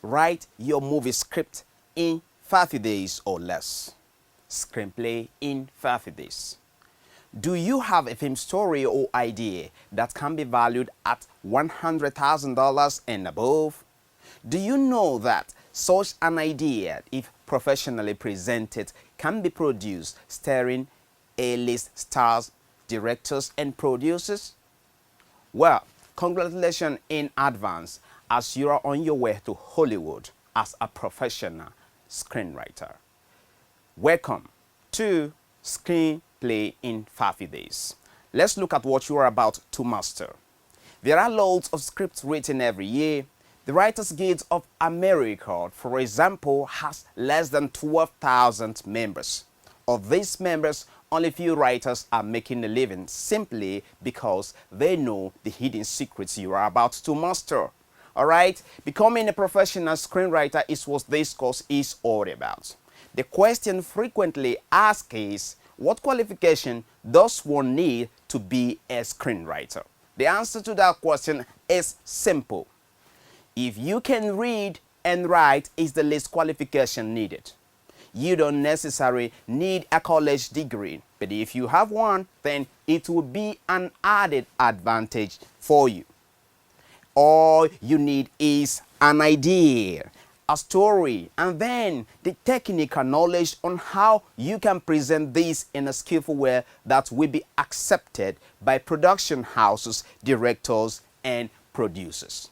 Write your movie script in 30 days or less. Screenplay in 30 days. Do you have a film story or idea that can be valued at $100,000 and above? Do you know that such an idea, if professionally presented, can be produced starring A-list stars, directors, and producers? Well, congratulations in advance as you are on your way to Hollywood as a professional screenwriter. Welcome to Screenplay in 30 days. Let's look at what you are about to master. There are loads of scripts written every year. The Writers Guild of America, for example, has less than 12,000 members. Of these members, only few writers are making a living simply because they know the hidden secrets you are about to master. Alright, becoming a professional screenwriter is what this course is all about. The question frequently asked is, what qualification does one need to be a screenwriter? The answer to that question is simple. If you can read and write is the least qualification needed. You don't necessarily need a college degree, but if you have one, then it will be an added advantage for you. All you need is an idea, a story, and then the technical knowledge on how you can present this in a skillful way that will be accepted by production houses, directors, and producers.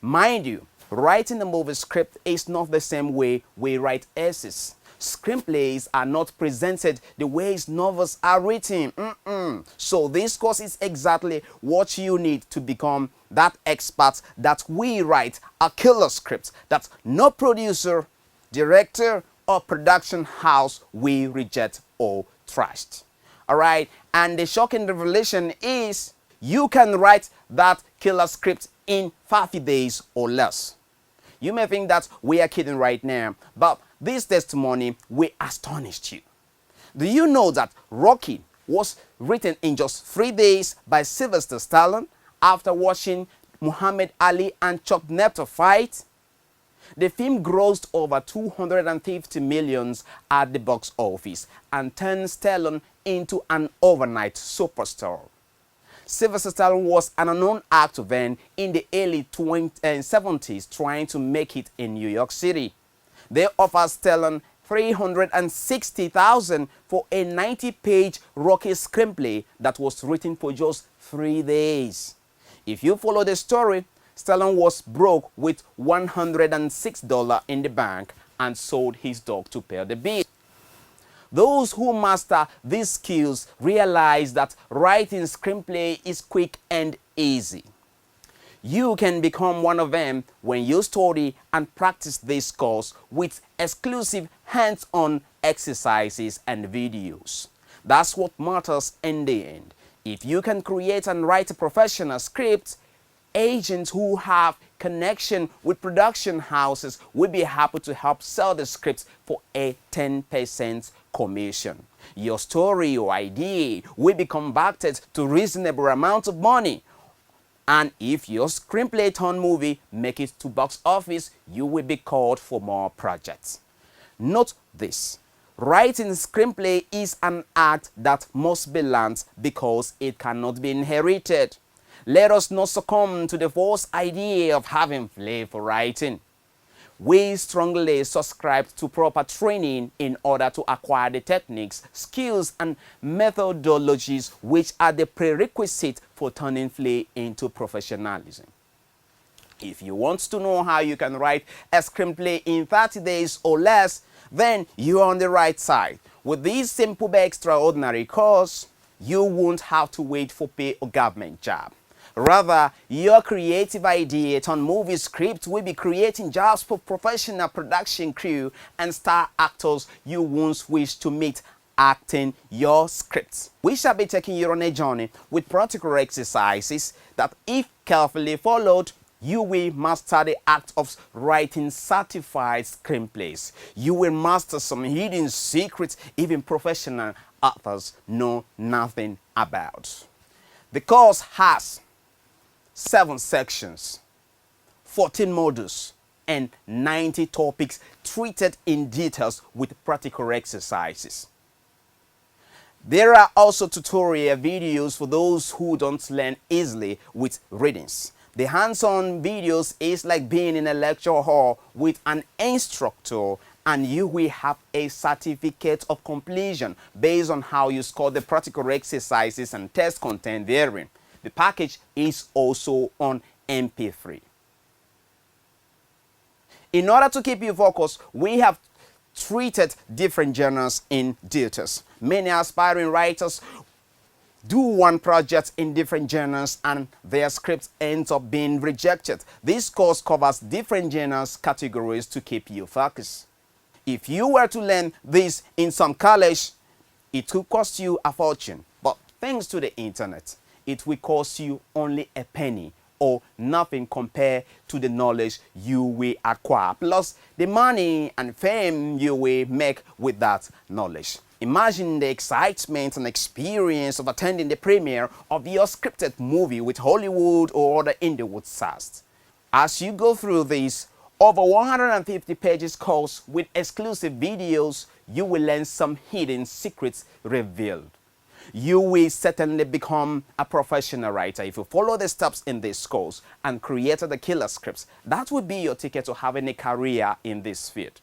Mind you, writing a movie script is not the same way we write essays. Screenplays are not presented the way novels are written. So this course is exactly what you need to become that expert that we write a killer script that no producer, director, or production house will reject or trust. Alright, and the shocking revelation is you can write that killer script in 30 days or less. You may think that we are kidding right now, but this testimony will astonish you. Do you know that Rocky was written in just 3 days by Sylvester Stallone after watching Muhammad Ali and Chuck Norris fight? The film grossed over $250 million at the box office and turned Stallone into an overnight superstar. Sylvester Stallone was an unknown actor then in the early 70s trying to make it in New York City. They offered Stallone $360,000 for a 90-page Rocky screenplay that was written for just 3 days. If you follow the story, Stallone was broke with $106 in the bank and sold his dog to pay the bill. Those who master these skills realize that writing screenplay is quick and easy. You can become one of them when you study and practice this course with exclusive hands-on exercises and videos. That's what matters in the end. If you can create and write a professional script, agents who have connection with production houses will be happy to help sell the scripts for a 10% commission. Your story or idea will be converted to reasonable amount of money. And if your screenplay turned movie make it to box office, you will be called for more projects. Note this. Writing screenplay is an art that must be learned because it cannot be inherited. Let us not succumb to the false idea of having flair for writing. We strongly subscribe to proper training in order to acquire the techniques, skills, and methodologies which are the prerequisite for turning flair into professionalism. If you want to know how you can write a screenplay in 30 days or less, then you are on the right side. With this simple but extraordinary course, you won't have to wait for pay or government job. Rather, your creative idea on movie script will be creating jobs for professional production crew and star actors you once wished to meet acting your scripts. We shall be taking you on a journey with practical exercises that, if carefully followed, you will master the act of writing certified screenplays. You will master some hidden secrets even professional authors know nothing about. The course has 7 sections, 14 modules, and 90 topics treated in details with practical exercises. There are also tutorial videos for those who don't learn easily with readings. The hands-on videos is like being in a lecture hall with an instructor, and you will have a certificate of completion based on how you score the practical exercises and test content therein. The package is also on MP3. In order to keep you focused, we have treated different genres in details. Many aspiring writers do one project in different genres and their script ends up being rejected. This course covers different genres categories to keep you focused. If you were to learn this in some college, it could cost you a fortune. But thanks to the internet, it will cost you only a penny or nothing compared to the knowledge you will acquire, plus the money and fame you will make with that knowledge. Imagine the excitement and experience of attending the premiere of your scripted movie with Hollywood or other Indiewood stars. As you go through this over 150 pages course with exclusive videos, you will learn some hidden secrets revealed. You will certainly become a professional writer if you follow the steps in this course and created the killer scripts. That would be your ticket to having a career in this field.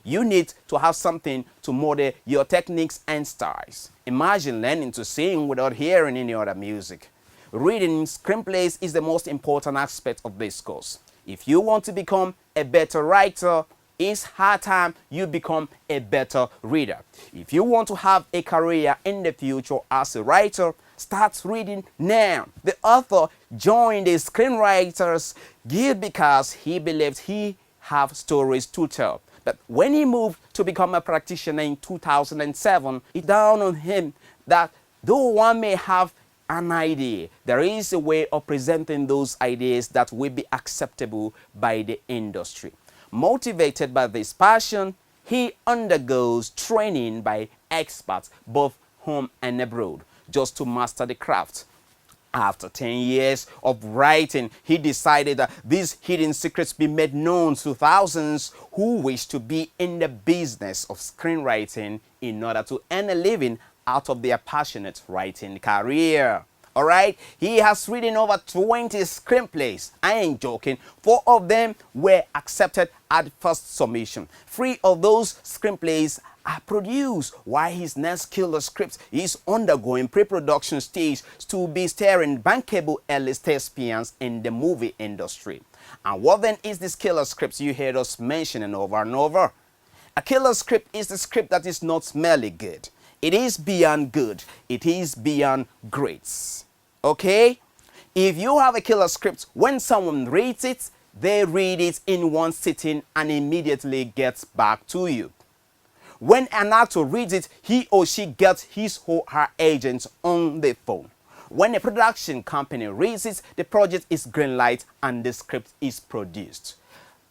You need to have something to model your techniques and styles. Imagine learning to sing without hearing any other music. Reading screenplays is the most important aspect of this course. If you want to become a better writer, it's high time you become a better reader. If you want to have a career in the future as a writer, start reading now. The author joined the Screenwriters Guild because he believed he had stories to tell. But when he moved to become a practitioner in 2007, it dawned on him that though one may have an idea, there is a way of presenting those ideas that will be acceptable by the industry. Motivated by this passion, he undergoes training by experts both home and abroad just to master the craft. After 10 years of writing, he decided that these hidden secrets be made known to thousands who wish to be in the business of screenwriting in order to earn a living out of their passionate writing career. Alright, he has written over 20 screenplays. I ain't joking. 4 of them were accepted at first submission. 3 of those screenplays are produced, while his next killer script is undergoing pre-production stage to be starring bankable early thespians in the movie industry. And what then is this killer script you heard us mentioning over and over? A killer script is the script that is not merely good. It is beyond good. It is beyond great. Okay? If you have a killer script, when someone reads it, they read it in one sitting and immediately gets back to you. When an actor reads it, he or she gets his or her agent on the phone. When a production company reads it, the project is greenlighted and the script is produced.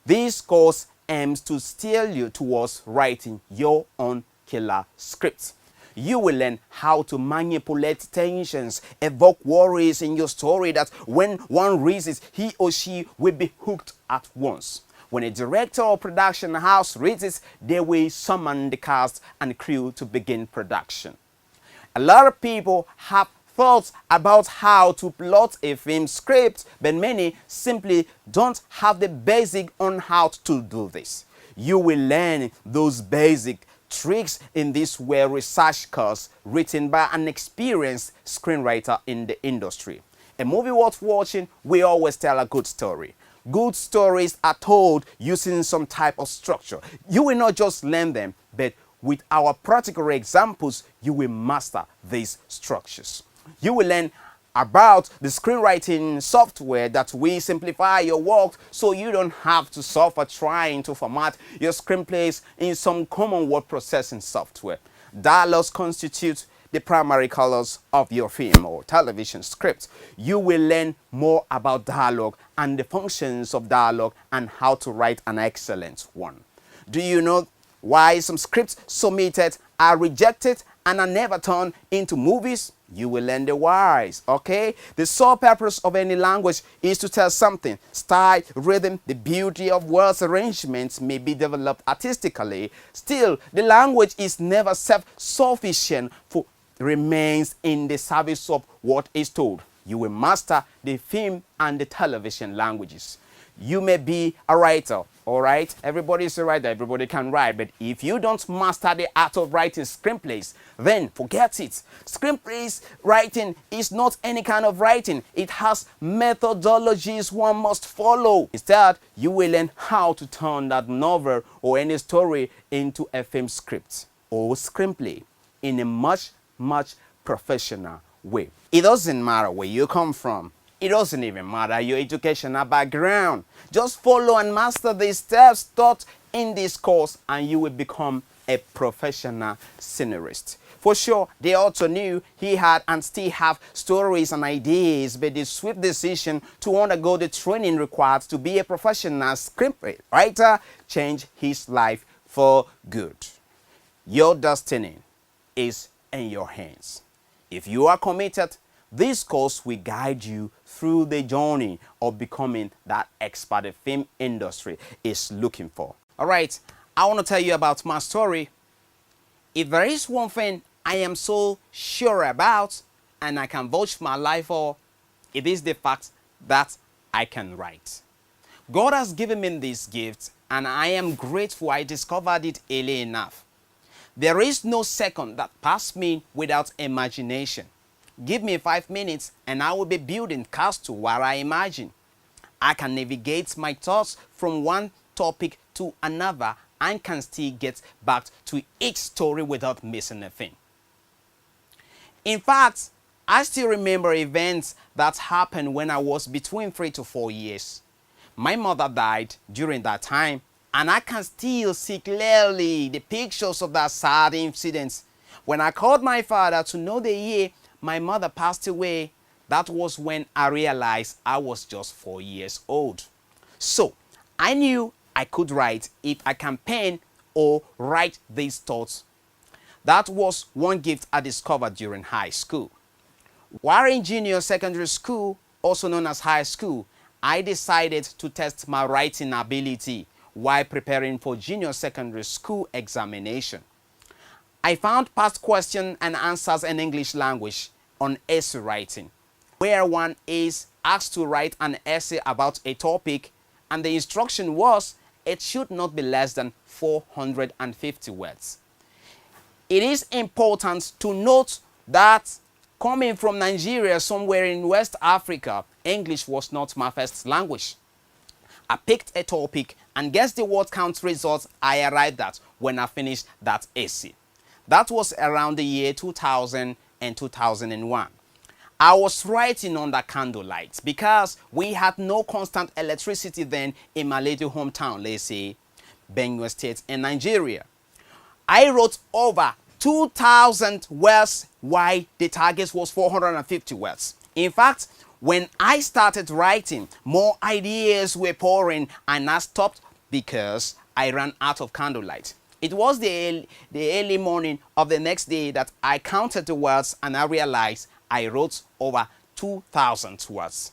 This course aims to steer you towards writing your own killer script. You will learn how to manipulate tensions, evoke worries in your story that when one reads it, he or she will be hooked at once. When a director or production house reads it, they will summon the cast and crew to begin production. A lot of people have thoughts about how to plot a film script, but many simply don't have the basic on how to do this. You will learn those basic tricks in this well-researched course written by an experienced screenwriter in the industry. A movie worth watching will always tell a good story. Good stories are told using some type of structure. You will not just learn them, but with our practical examples, you will master these structures. You will learn about the screenwriting software that will simplify your work so you don't have to suffer trying to format your screenplays in some common word processing software. Dialogues constitute the primary colors of your film or television script. You will learn more about dialogue and the functions of dialogue and how to write an excellent one. Do you know why some scripts submitted are rejected and are never turned into movies? you will learn the wise. Okay? The sole purpose of any language is to tell something. Style, rhythm, the beauty of words arrangements may be developed artistically. Still, the language is never self-sufficient, for remains in the service of what is told. You will master the film and the television languages. You may be a writer, all right? Everybody is a writer, everybody can write. But if you don't master the art of writing screenplays, then forget it. Screenplays writing is not any kind of writing. It has methodologies one must follow. Instead, you will learn how to turn that novel or any story into a film script or screenplay in a much professional way. It doesn't matter where you come from. It doesn't even matter your educational background. Just follow and master the steps taught in this course and you will become a professional scenarist. For sure, the author knew he had and still have stories and ideas, but the swift decision to undergo the training required to be a professional screenwriter changed his life for good. Your destiny is in your hands. If you are committed, this course will guide you through the journey of becoming that expert the film industry is looking for. All right, I want to tell you about my story. If there is one thing I am so sure about and I can vouch my life for, it is the fact that I can write. God has given me this gift and I am grateful I discovered it early enough. There is no second that passed me without imagination. Give me 5 minutes and I will be building castle while I imagine. I can navigate my thoughts from one topic to another and can still get back to each story without missing a thing. In fact, I still remember events that happened when I was between 3 to 4 years. My mother died during that time and I can still see clearly the pictures of that sad incident. When I called my father to know the year my mother passed away, that was when I realized I was just 4 years old. So I knew I could write if I can pen or write these thoughts. That was one gift I discovered during high school. While in junior secondary school, also known as high school, I decided to test my writing ability while preparing for junior secondary school examination. I found past question and answers in English language on essay writing, where one is asked to write an essay about a topic and the instruction was it should not be less than 450 words. It is important to note that coming from Nigeria, somewhere in West Africa, English was not my first language. I picked a topic and guess the word count results I arrived at when I finished that essay. That was around the year 2000 and 2001. I was writing under candlelight because we had no constant electricity then in my little hometown, let's say, Benue State in Nigeria. I wrote over 2,000 words while the target was 450 words. In fact, when I started writing, more ideas were pouring and I stopped because I ran out of candlelight. It was the early morning of the next day that I counted the words and I realized I wrote over 2,000 words.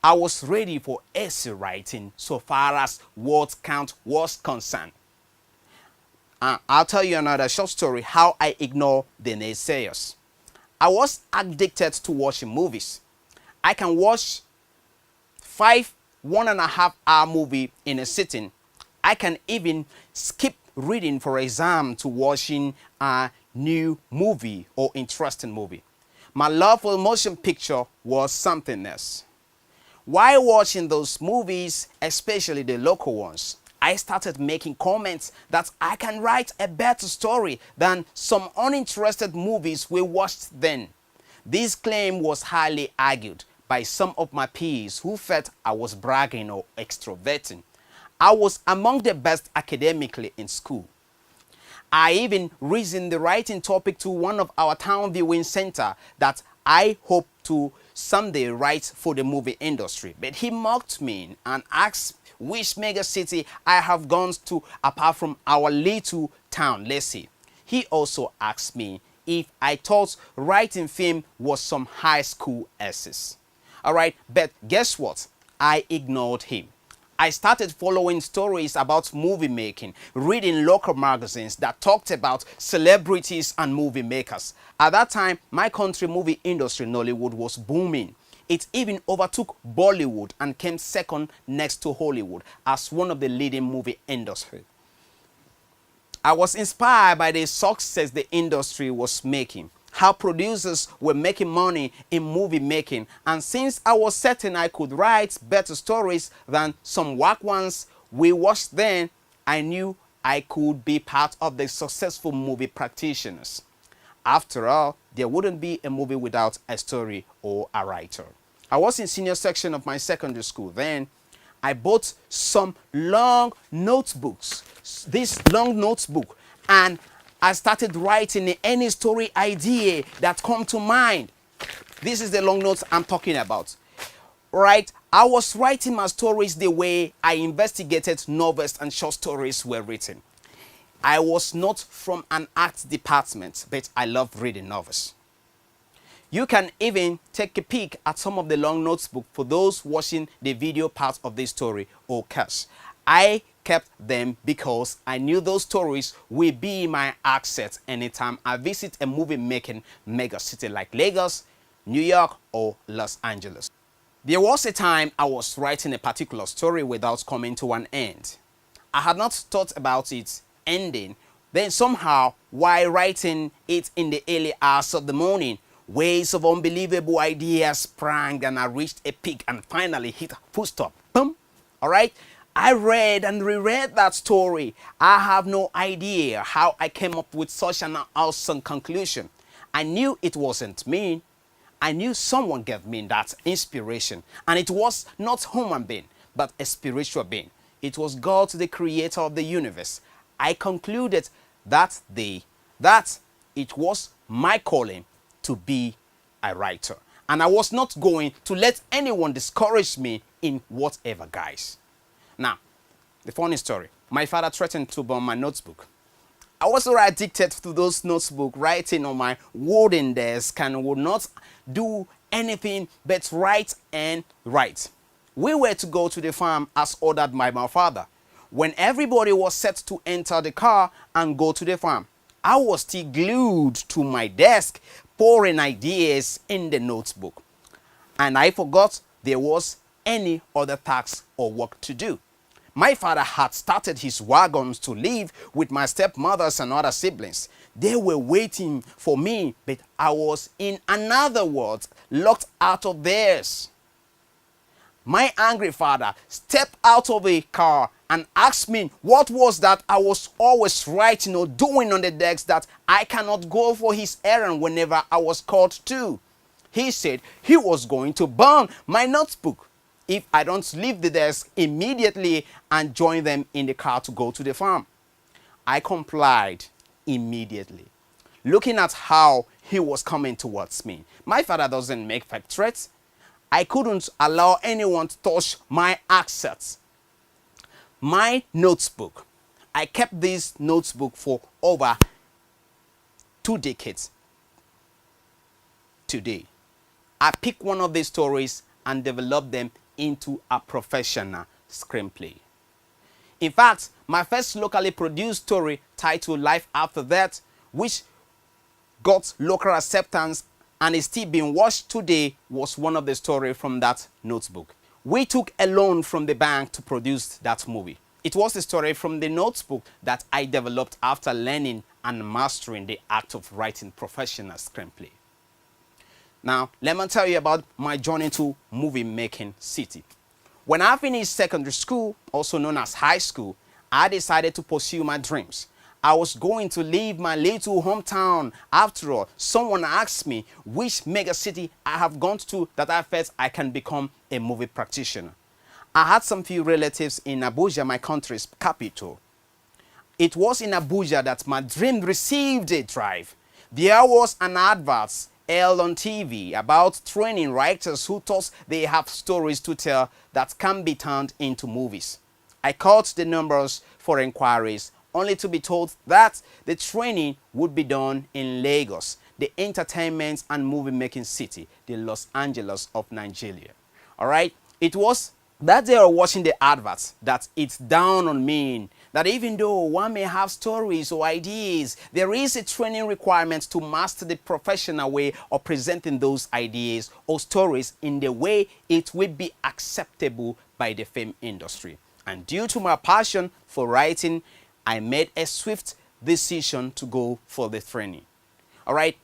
I was ready for essay writing so far as word count was concerned. I'll tell you another short story how I ignore the naysayers. I was addicted to watching movies. I can watch 1.5 hour movie in a sitting. I can even skip reading for exam to watching a new movie or interesting movie. My love for motion picture was something else. While watching those movies, especially the local ones, I started making comments that I can write a better story than some uninterested movies we watched then. This claim was highly argued by some of my peers who felt I was bragging or extroverting. I was among the best academically in school. I even reasoned the writing topic to one of our town viewing center that I hope to someday write for the movie industry. But he mocked me and asked which mega city I have gone to apart from our little town, let's say. He also asked me if I thought writing film was some high school essays. Alright, but guess what? I ignored him. I started following stories about movie making, reading local magazines that talked about celebrities and movie makers. At that time, my country movie industry, Nollywood, was booming. It even overtook Bollywood and came second next to Hollywood as one of the leading movie industries. I was inspired by the success the industry was making, how producers were making money in movie making, and since I was certain I could write better stories than some whack ones we watched then, I knew I could be part of the successful movie practitioners. After all, there wouldn't be a movie without a story or a writer. I was in senior section of my secondary school then. I bought some long notebooks, this long notebook, and I started writing any story idea that come to mind. This is the long notes I'm talking about. Right? I was writing my stories the way I investigated novels and short stories were written. I was not from an art department, but I love reading novels. You can even take a peek at some of the long notebooks for those watching the video part of this story or cache. I kept them because I knew those stories will be my asset anytime I visit a movie making mega city like Lagos, New York, or Los Angeles. There was a time I was writing a particular story without coming to an end. I had not thought about its ending. Then somehow, while writing it in the early hours of the morning, waves of unbelievable ideas sprang and I reached a peak and finally hit a full stop. Boom. All right. I read and reread that story. I have no idea how I came up with such an awesome conclusion. I knew it wasn't me. I knew someone gave me that inspiration. And it was not human being, but a spiritual being. It was God, the creator of the universe. I concluded that day that it was my calling to be a writer. And I was not going to let anyone discourage me in whatever guise. Now, the funny story. My father threatened to burn my notebook. I was so addicted to those notebooks, writing on my wooden desk, and would not do anything but write and write. We were to go to the farm as ordered by my father. When everybody was set to enter the car and go to the farm, I was still glued to my desk, pouring ideas in the notebook. And I forgot there was any other task or work to do. My father had started his wagons to leave with my stepmothers and other siblings. They were waiting for me, but I was, in another words, locked out of theirs. My angry father stepped out of a car and asked me what was that I was always writing or doing on the desk that I cannot go for his errand whenever I was called to. He said he was going to burn my notebook if I don't leave the desk immediately and join them in the car to go to the farm. I complied immediately, looking at how he was coming towards me. My father doesn't make fake threats. I couldn't allow anyone to touch my assets. My notebook. I kept this notebook for over 2 decades. Today, I picked one of these stories and developed them into a professional screenplay. In fact, my first locally produced story titled Life After That, which got local acceptance and is still being watched today, was one of the stories from that notebook. We took a loan from the bank to produce that movie. It was the story from the notebook that I developed after learning and mastering the act of writing professional screenplay. Now, let me tell you about my journey to movie making city. When I finished secondary school, also known as high school, I decided to pursue my dreams. I was going to leave my little hometown. After all, someone asked me which mega city I have gone to that I felt I can become a movie practitioner. I had some few relatives in Abuja, my country's capital. It was in Abuja that my dream received a drive. There was an advert aired on TV about training writers who thought they have stories to tell that can be turned into movies. I called the numbers for inquiries only to be told that the training would be done in Lagos, the entertainment and movie making city, the Los Angeles of Nigeria. All right, it was that day of watching the adverts that it's down on me that even though one may have stories or ideas, there is a training requirement to master the professional way of presenting those ideas or stories in the way it will be acceptable by the film industry. And due to my passion for writing, I made a swift decision to go for the training. All right,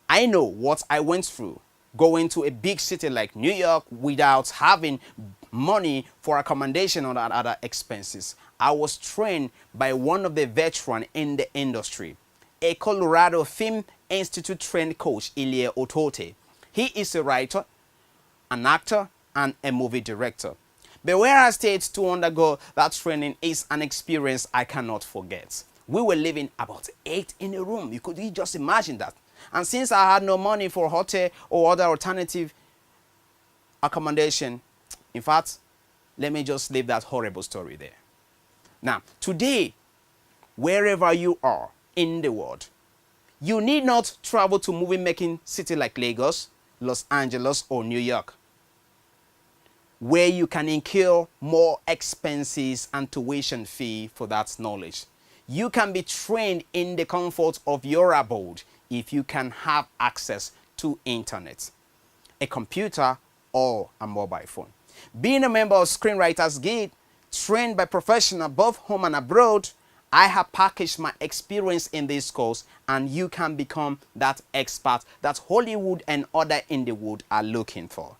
I know what I went through going to a big city like New York without having money for accommodation or other expenses. I was trained by one of the veterans in the industry, a Colorado Film Institute trained coach, Ilie Otote. He is a writer, an actor, and a movie director. But where I stayed to undergo that training is an experience I cannot forget. We were living about 8 in a room. You could just imagine that. And since I had no money for hotel or other alternative accommodation, in fact, let me just leave that horrible story there. Now, today, wherever you are in the world, you need not travel to movie making city like Lagos, Los Angeles, or New York, where you can incur more expenses and tuition fee for that knowledge. You can be trained in the comfort of your abode if you can have access to internet, a computer, or a mobile phone. Being a member of Screenwriters Guild, trained by professionals both home and abroad, I have packaged my experience in this course, and you can become that expert that Hollywood and other in the world are looking for.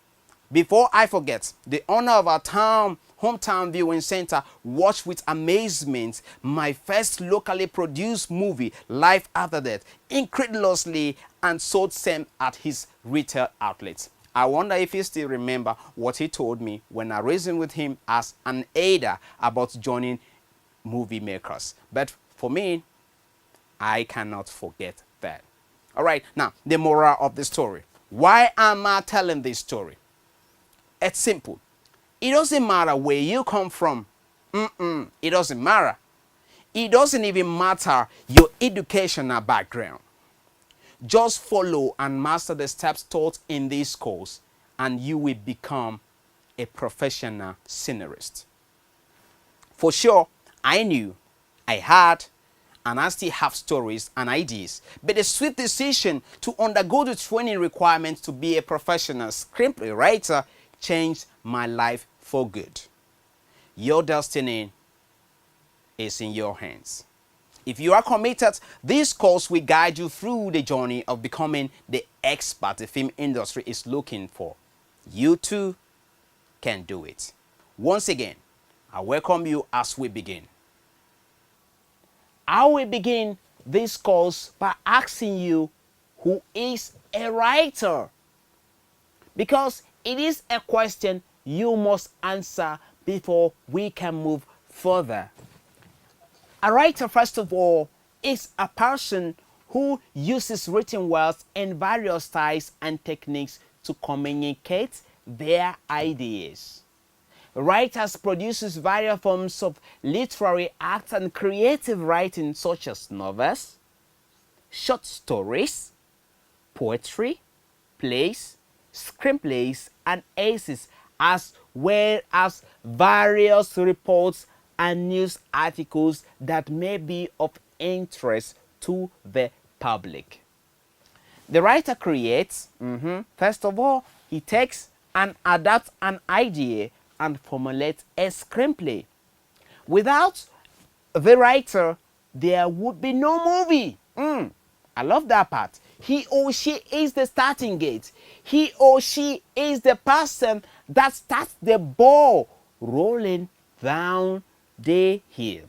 Before I forget, the owner of our hometown viewing center watched with amazement my first locally produced movie, Life After Death, incredulously, and sold same at his retail outlets. I wonder if he still remember what he told me when I reasoned with him as an aider about joining movie makers. But for me, I cannot forget that. All right, now the moral of the story. Why am I telling this story? It's simple. It doesn't matter where you come from. It doesn't matter. It doesn't even matter your educational background. Just follow and master the steps taught in this course, and you will become a professional scenarist. For sure, I knew, I had, and I still have stories and ideas, but the swift decision to undergo the training requirements to be a professional screenplay writer changed my life for good. Your destiny is in your hands. If you are committed, this course will guide you through the journey of becoming the expert the film industry is looking for. You too can do it. Once again, I welcome you as we begin. I will begin this course by asking you, who is a writer? Because it is a question you must answer before we can move further. A writer, first of all, is a person who uses written words in various styles and techniques to communicate their ideas. Writers produces various forms of literary act and creative writing such as novels, short stories, poetry, plays, screenplays, and essays, as well as various reports and news articles that may be of interest to the public. The writer creates, first of all, he takes and adapts an idea and formulates a screenplay. Without the writer, there would be no movie. I love that part. He or she is the starting gate. He or she is the person that starts the ball rolling down the hill.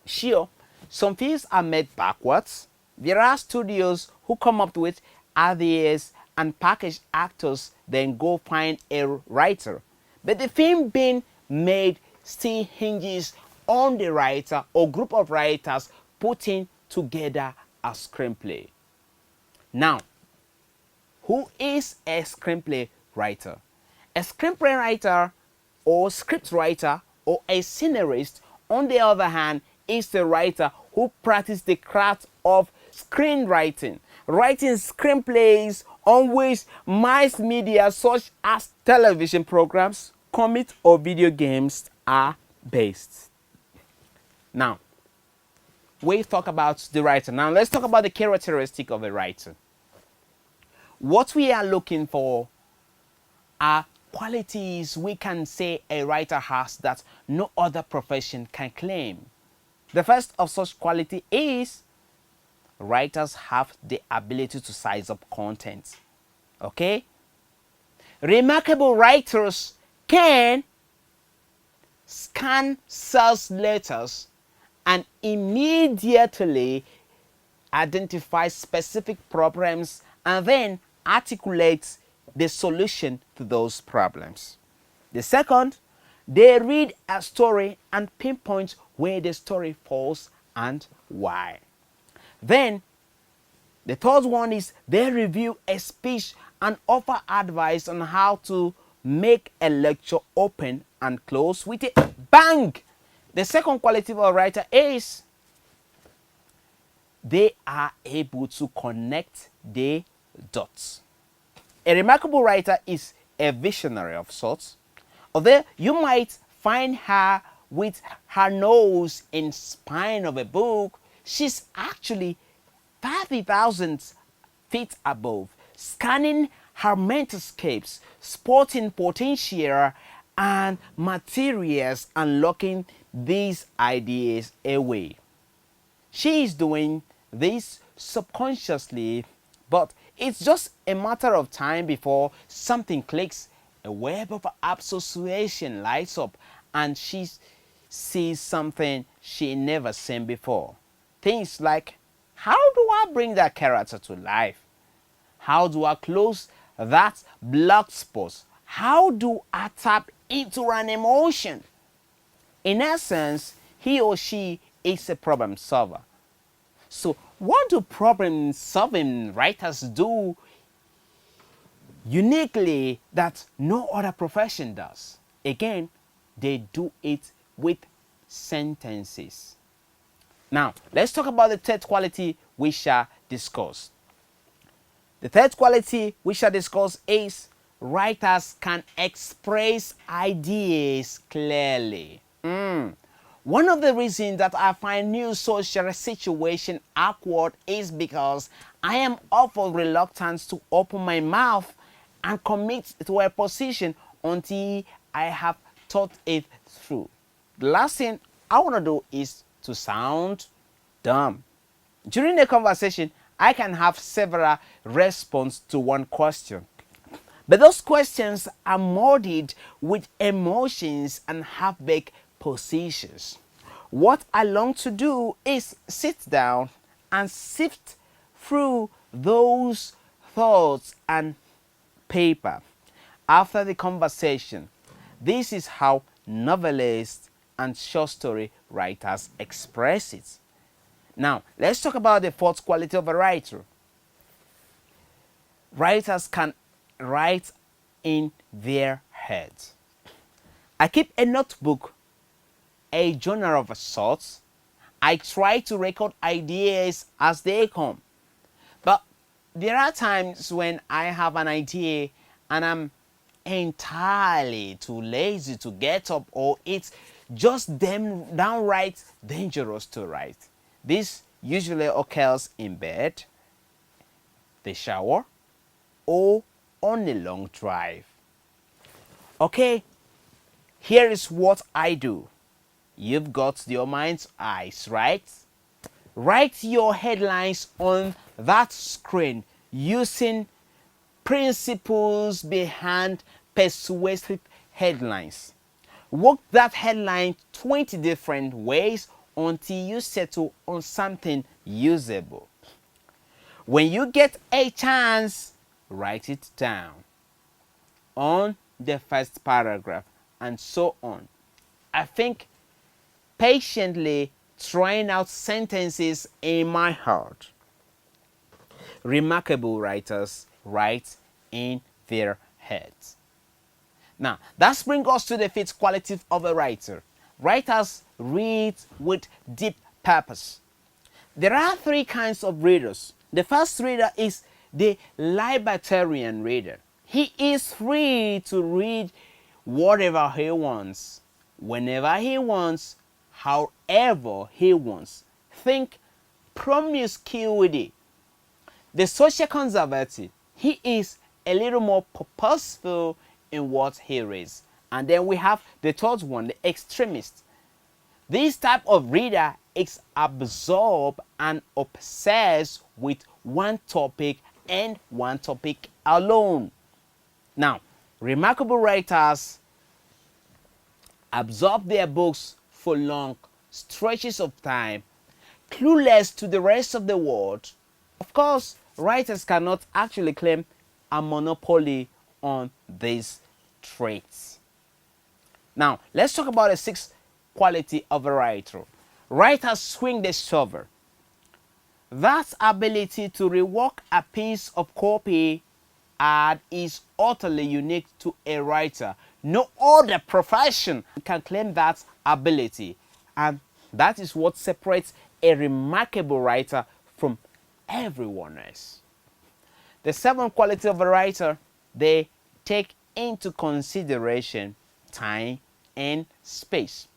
Sure, some films are made backwards. There are studios who come up with ideas and package actors, then go find a writer. But the film being made still hinges on the writer or group of writers putting together a screenplay. Now, who is a screenplay writer? A screenplay writer or script writer or a scenarist, on the other hand, is a writer who practices the craft of screenwriting, writing screenplays on which mass media such as television programs, comics, or video games are based. Now, we talk about the writer. Now, let's talk about the characteristic of a writer. What we are looking for are qualities we can say a writer has that no other profession can claim. The first of such quality is writers have the ability to size up content. Okay? Remarkable writers can scan sales letters and immediately identify specific problems and then articulate the solution to those problems. The second, they read a story and pinpoint where the story falls and why. Then, the third one is they review a speech and offer advice on how to make a lecture open and close with a bang. The second quality of a writer is they are able to connect the dots. A remarkable writer is a visionary of sorts. Although you might find her with her nose in spine of a book, she's actually 30,000 feet above, scanning her mentalscapes, spotting potential and materials, and locking these ideas away. She is doing this subconsciously, but it's just a matter of time before something clicks, a web of association lights up, and she sees something she never seen before. Things like, how do I bring that character to life? How do I close that block spot? How do I tap into an emotion? In essence, he or she is a problem solver. So what do problem solving writers do uniquely that no other profession does? Again, they do it with sentences. Now, let's talk about the third quality we shall discuss. The third quality we shall discuss is writers can express ideas clearly. One of the reasons that I find new social situation awkward is because I am often reluctant to open my mouth and commit to a position until I have thought it through. The last thing I want to do is to sound dumb. During a conversation, I can have several responses to one question. But those questions are muddied with emotions and half-baked positions. What I long to do is sit down and sift through those thoughts and paper. After the conversation, this is how novelists and short story writers express it. Now, let's talk about the fourth quality of a writer. Writers can write in their heads. I keep a notebook, a journal of sorts. I try to record ideas as they come. But there are times when I have an idea and I'm entirely too lazy to get up, or it's just downright dangerous to write. This usually occurs in bed, the shower, or on a long drive. Okay, here is what I do. You've got your mind's eyes, right? Write your headlines on that screen using principles behind persuasive headlines. Work that headline 20 different ways until you settle on something usable. When you get a chance, write it down on the first paragraph and so on. I think patiently trying out sentences in my heart. Remarkable writers write in their heads. Now, that brings us to the fifth quality of a writer. Writers read with deep purpose. There are three kinds of readers. The first reader is the libertarian reader. He is free to read whatever he wants, whenever he wants, however he wants. Think promiscuity. The social conservative, he is a little more purposeful in what he reads. And then we have the third one, the extremist. This type of reader is absorbed and obsessed with one topic and one topic alone. Now, remarkable writers absorb their books for long stretches of time, clueless to the rest of the world. Of course, writers cannot actually claim a monopoly on these traits. Now, let's talk about the sixth quality of a writer. Writers swing the shovel. That ability to rework a piece of copy art is utterly unique to a writer. No other profession can claim that ability, and that is what separates a remarkable writer from everyone else. The seventh quality of a writer, they take into consideration time and space.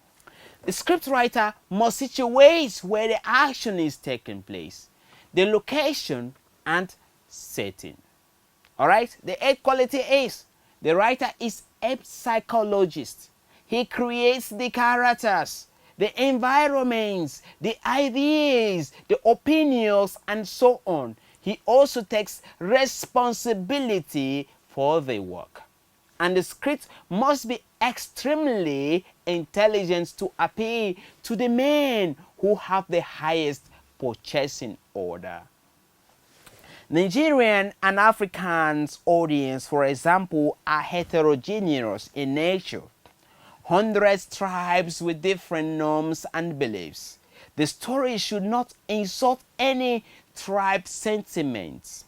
The scriptwriter must situate where the action is taking place, the location and setting. Alright, the eighth quality is the writer is a psychologist. He creates the characters, the environments, the ideas, the opinions, and so on. He also takes responsibility for the work. And the script must be extremely intelligent to appeal to the men who have the highest purchasing order. Nigerian and Africans audience, for example, are heterogeneous in nature. Hundreds tribes with different norms and beliefs. The story should not insult any tribe sentiments.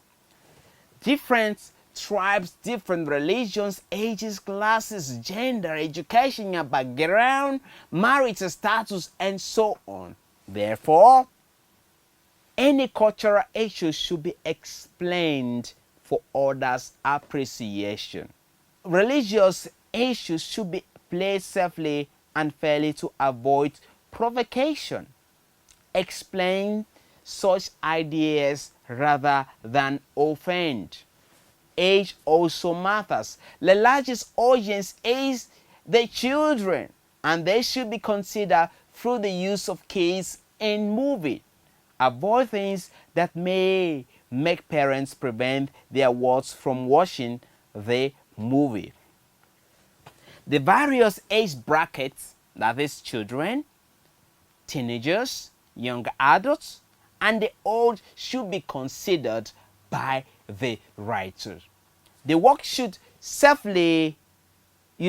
Different tribes, different religions, ages, classes, gender, education, background, marital status, and so on. Therefore, any cultural issue should be explained for others' appreciation. Religious issues should be played safely and fairly to avoid provocation. Explain such ideas rather than offend. Age also matters. The largest audience is the children, and they should be considered through the use of kids in movies. Avoid things that may make parents prevent their wards from watching the movie. The various age brackets, that is children, teenagers, young adults, and the old, should be considered by the writer. The work should safely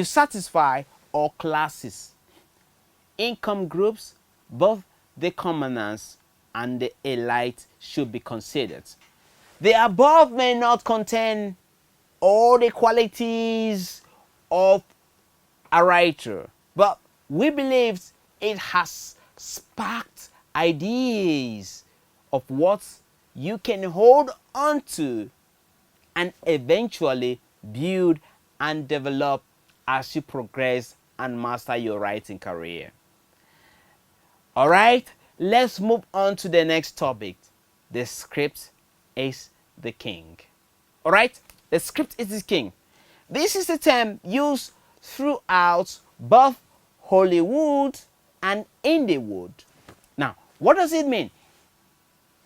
satisfy all classes, income groups, both the commoners and the elite should be considered. The above may not contain all the qualities of a writer, but we believe it has sparked ideas of what you can hold on to and eventually build and develop as you progress and master your writing career. All right, let's move on to the next topic. The script is the king. All right, the script is the king. This is a term used throughout both Hollywood and Indiewood. Now, what does it mean?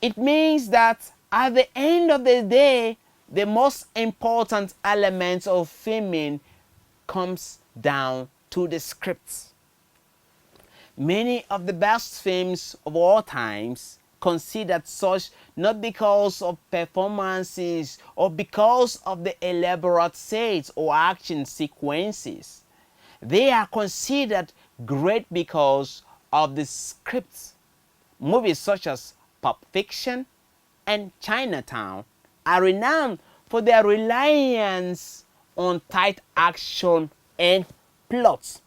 It means that at the end of the day, the most important element of filming comes down to the script. Many of the best films of all times considered such not because of performances or because of the elaborate sets or action sequences. They are considered great because of the scripts. Movies such as Pulp Fiction and Chinatown are renowned for their reliance on tight action and plots.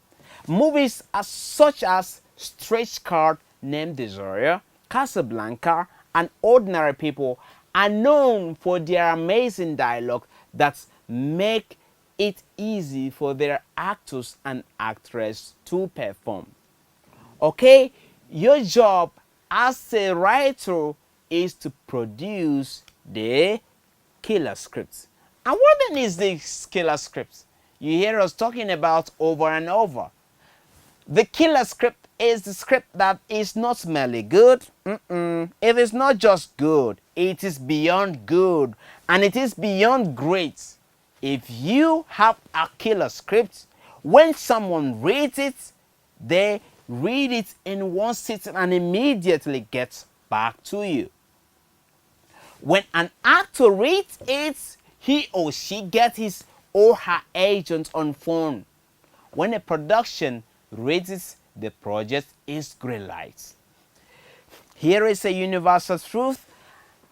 Movies such as Stretch Card, Name Desire, Casablanca, and Ordinary People are known for their amazing dialogue that make it easy for their actors and actresses to perform. Okay, your job as a writer is to produce the killer scripts. And what then is the killer scripts? You hear us talking about over and over. The killer script is the script that is not merely good. It is not just good. It is beyond good. And it is beyond great. If you have a killer script, when someone reads it, they read it in one sitting and immediately gets back to you. When an actor reads it, he or she gets his or her agent on phone. When a production reads it, the project is greenlight. Here is a universal truth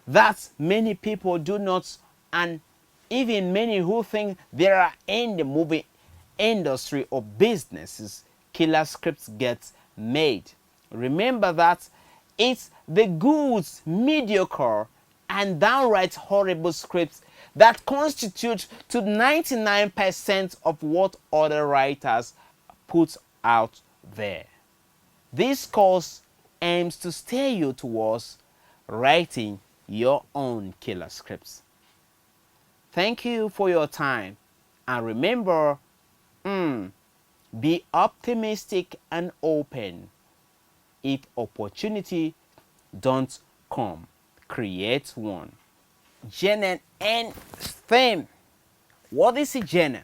that many people do not, and even many who think they are in the movie industry or businesses, killer scripts get made. Remember that it's the good, mediocre, and downright horrible scripts that constitute to 99% of what other writers put out there. This course aims to steer you towards writing your own killer scripts. Thank you for your time, and remember, be optimistic and open. If opportunity don't come, create one. Genre and theme. What is a genre?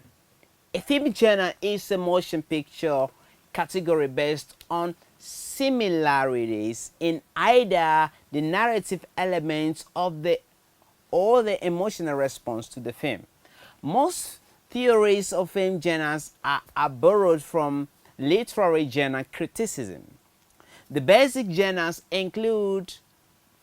A theme genre is a motion picture category based on similarities in either the narrative elements of the or the emotional response to the film. Most theories of film genres are borrowed from literary genre criticism. The basic genres include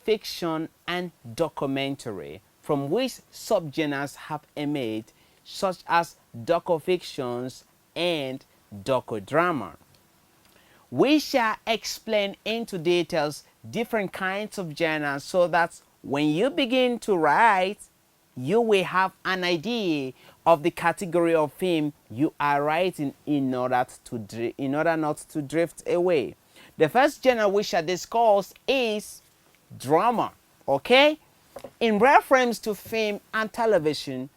fiction and documentary, from which subgenres have emerged, such as docufictions and docudrama. We shall explain into details different kinds of genres so that when you begin to write, you will have an idea of the category of film you are writing in order not to drift away. The first genre we shall discuss is drama. Okay? In reference to film and television,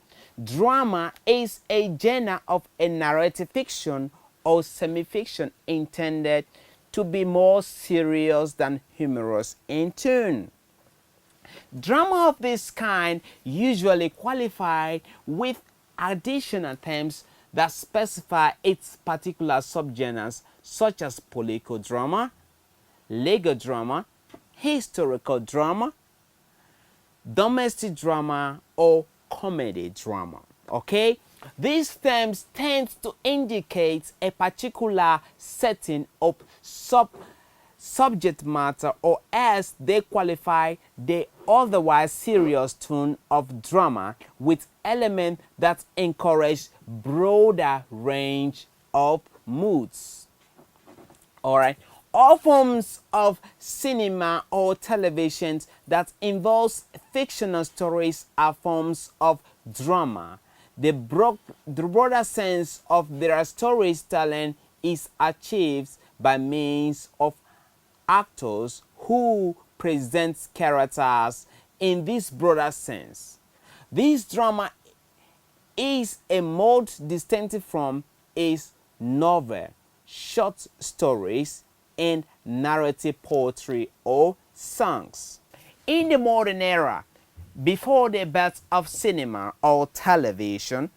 drama is a genre of a narrative fiction or semi-fiction intended to be more serious than humorous in tone. Drama of this kind usually qualified with additional terms that specify its particular subgenres, such as political drama, legal drama, historical drama, domestic drama, or comedy drama. Okay? These terms tend to indicate a particular setting of subject matter, or as they qualify the otherwise serious tone of drama with elements that encourage broader range of moods. Alright, all forms of cinema or television that involves fictional stories are forms of drama. The broader sense of their storytelling is achieved by means of actors who present characters in this broader sense. This drama is a mode distinctive from is novel, short stories, and narrative poetry or songs. In the modern era, before the birth of cinema or television,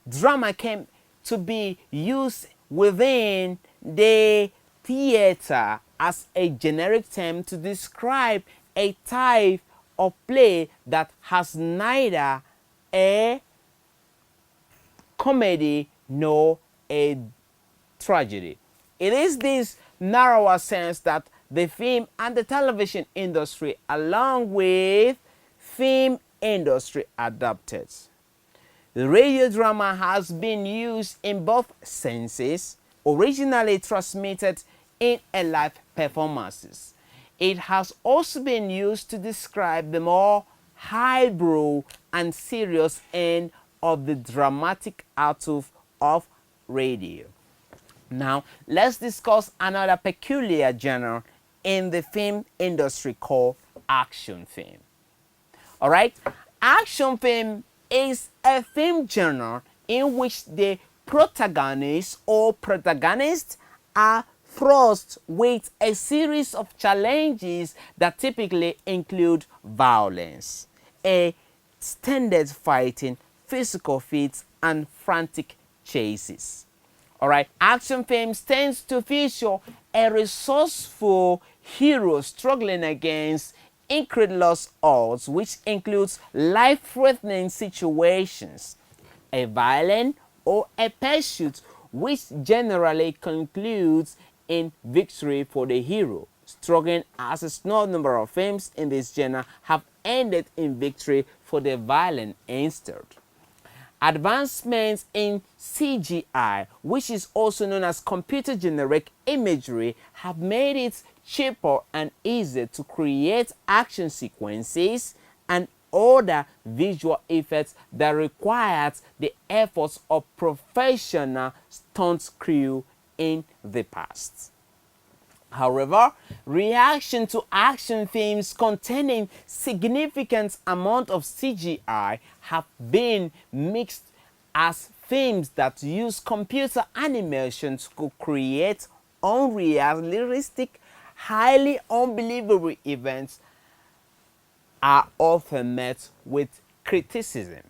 drama came to be used within the theater as a generic term to describe a type of play that has neither a comedy nor a tragedy. It is this narrower sense that the film and the television industry, along with film industry, adopted. The radio drama has been used in both senses originally transmitted in a live performances. It has also been used to describe the more highbrow and serious end of the dramatic output of radio. Now, let's discuss another peculiar genre in the film industry called action film. Alright, action film is a film genre in which the protagonist or protagonists are thrust with a series of challenges that typically include violence, extended fighting, physical feats, and frantic chases. Alright, action films tends to feature a resourceful hero struggling against incredulous odds, which includes life-threatening situations, a violent or a pursuit which generally concludes in victory for the hero, struggling as a small number of films in this genre have ended in victory for the violent instead. Advancements in CGI, which is also known as computer-generated imagery, have made it cheaper and easier to create action sequences and other visual effects that required the efforts of professional stunt crew in the past. However, reaction to action films containing significant amount of CGI have been mixed, as films that use computer animation to create unrealistic, highly unbelievable events are often met with criticism.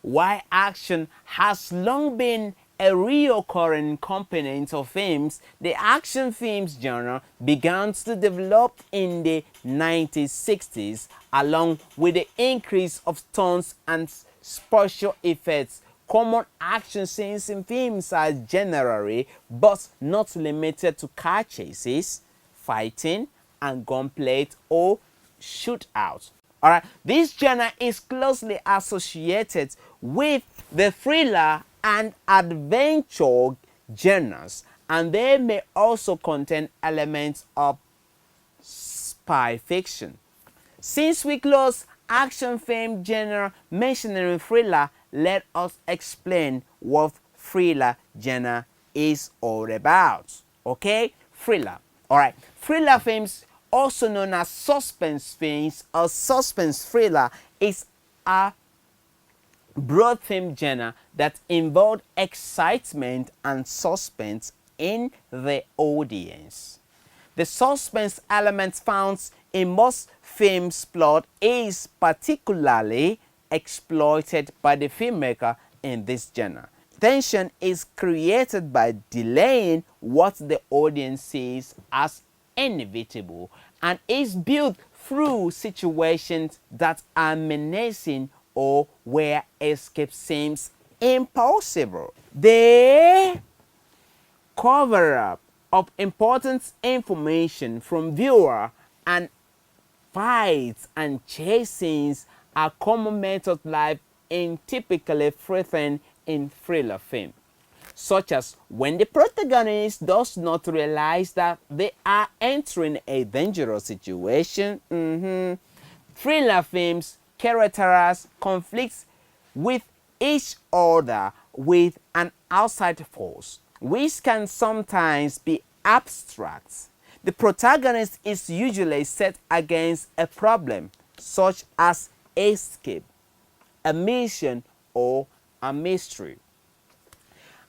While action has long been a recurring component of films, the action films genre began to develop in the 1960s along with the increase of stunts and special effects. Common action scenes in films are generally, but not limited to, car chases, fighting, and gunplay or shootout. Alright, this genre is closely associated with the thriller and adventure genres, and they may also contain elements of spy fiction. Since we close action film genre mentioning thriller, let us explain what thriller genre is all about. Okay, thriller. Alright, thriller films, also known as suspense films or suspense thriller, is a broad theme genre that involved excitement and suspense in the audience. The suspense element found in most films' plot is particularly exploited by the filmmaker in this genre. Tension is created by delaying what the audience sees as inevitable and is built through situations that are menacing or where escape seems impossible. The cover-up of important information from viewer and fights and chasings are common methods live in typically threatened in thriller film, such as when the protagonist does not realize that they are entering a dangerous situation. Thriller films characters conflict with each other with an outside force, which can sometimes be abstract. The protagonist is usually set against a problem, such as escape, a mission, or a mystery.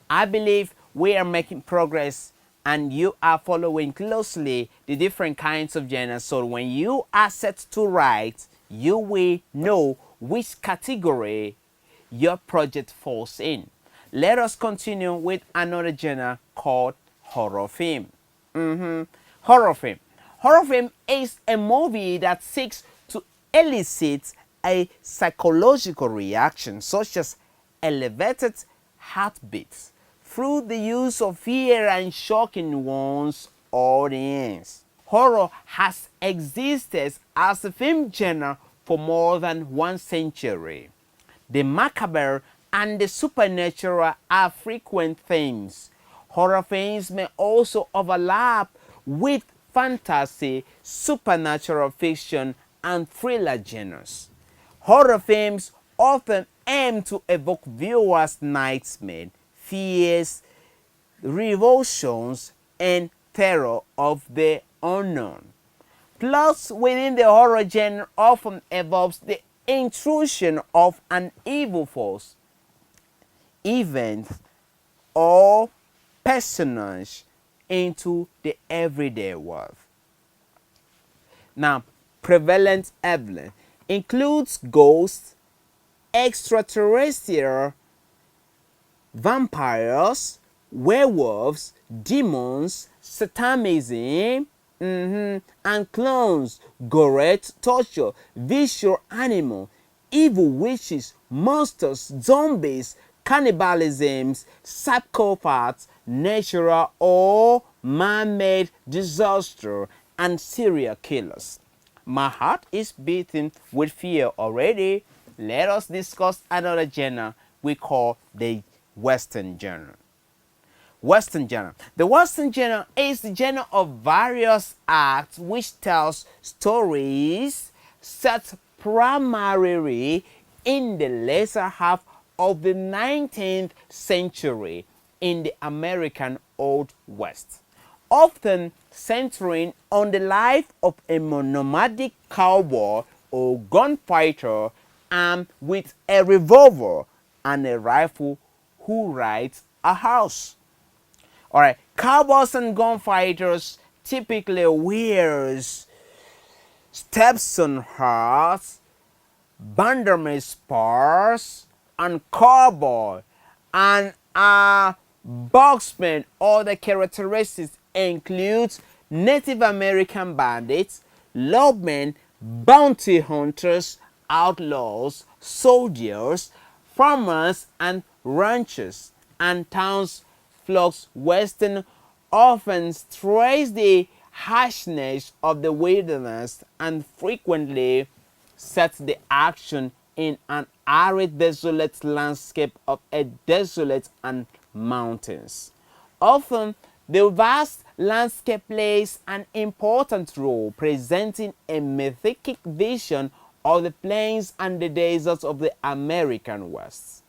I believe we are making progress and you are following closely the different kinds of genres, so when you are set to write, you will know which category your project falls in. Let us continue with another genre called horror film. Horror film. Horror film is a movie that seeks to elicit a psychological reaction, such as elevated heartbeats, through the use of fear and shocking one's audience. Horror has existed as a film genre for more than 1 century. The macabre and the supernatural are frequent themes. Horror films may also overlap with fantasy, supernatural fiction, and thriller genres. Horror films often aim to evoke viewers' nightmares, fears, revulsions, and terror of the unknown. Plots within the horror genre often involves the intrusion of an evil force, event, or personage into the everyday world. Now, prevalent evidence includes ghosts, extraterrestrial, vampires, werewolves, demons, satanism, and clones, gore, torture, visual animal, evil witches, monsters, zombies, cannibalism, psychopaths, natural or man-made disaster, and serial killers. My heart is beating with fear already. Let us discuss another genre we call the Western genre. Western genre. The Western genre is the genre of various acts which tells stories set primarily in the later half of the 19th century in the American Old West, often centering on the life of a nomadic cowboy or gunfighter armed with a revolver and a rifle who rides a horse. Alright, cowboys and gunfighters typically wears Stetson hats, banderman spurs, and cowboy, and boxmen. Other characteristics include Native American bandits, lawmen, bounty hunters, outlaws, soldiers, farmers, and ranchers, and towns flocks. Western often trace the harshness of the wilderness and frequently sets the action in an arid, desolate landscape of a desolate and mountains. Often, the vast landscape plays an important role, presenting a mythic vision of the plains and the deserts of the American West.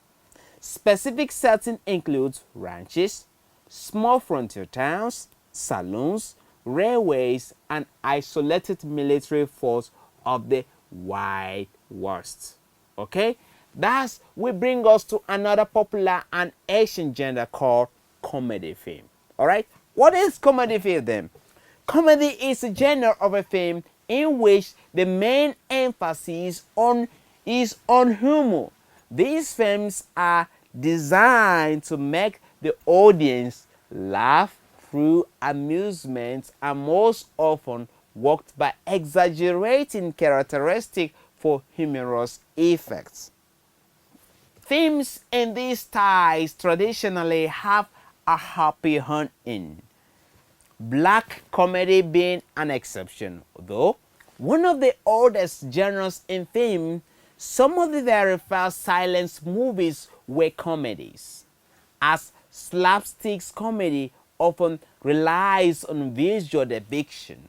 Specific setting includes ranches, small frontier towns, saloons, railways, and isolated military force of the Wild West. Okay, that's will bring us to another popular and ancient genre called comedy film. All right, what is comedy film then? Comedy is a genre of a film in which the main emphasis is on humor. These films are designed to make the audience laugh through amusement and most often worked by exaggerating characteristics for humorous effects. Films in these styles traditionally have a happy ending, black comedy being an exception. Though one of the oldest genres in film, some of the very first silent movies were comedies, as slapstick comedy often relies on visual depiction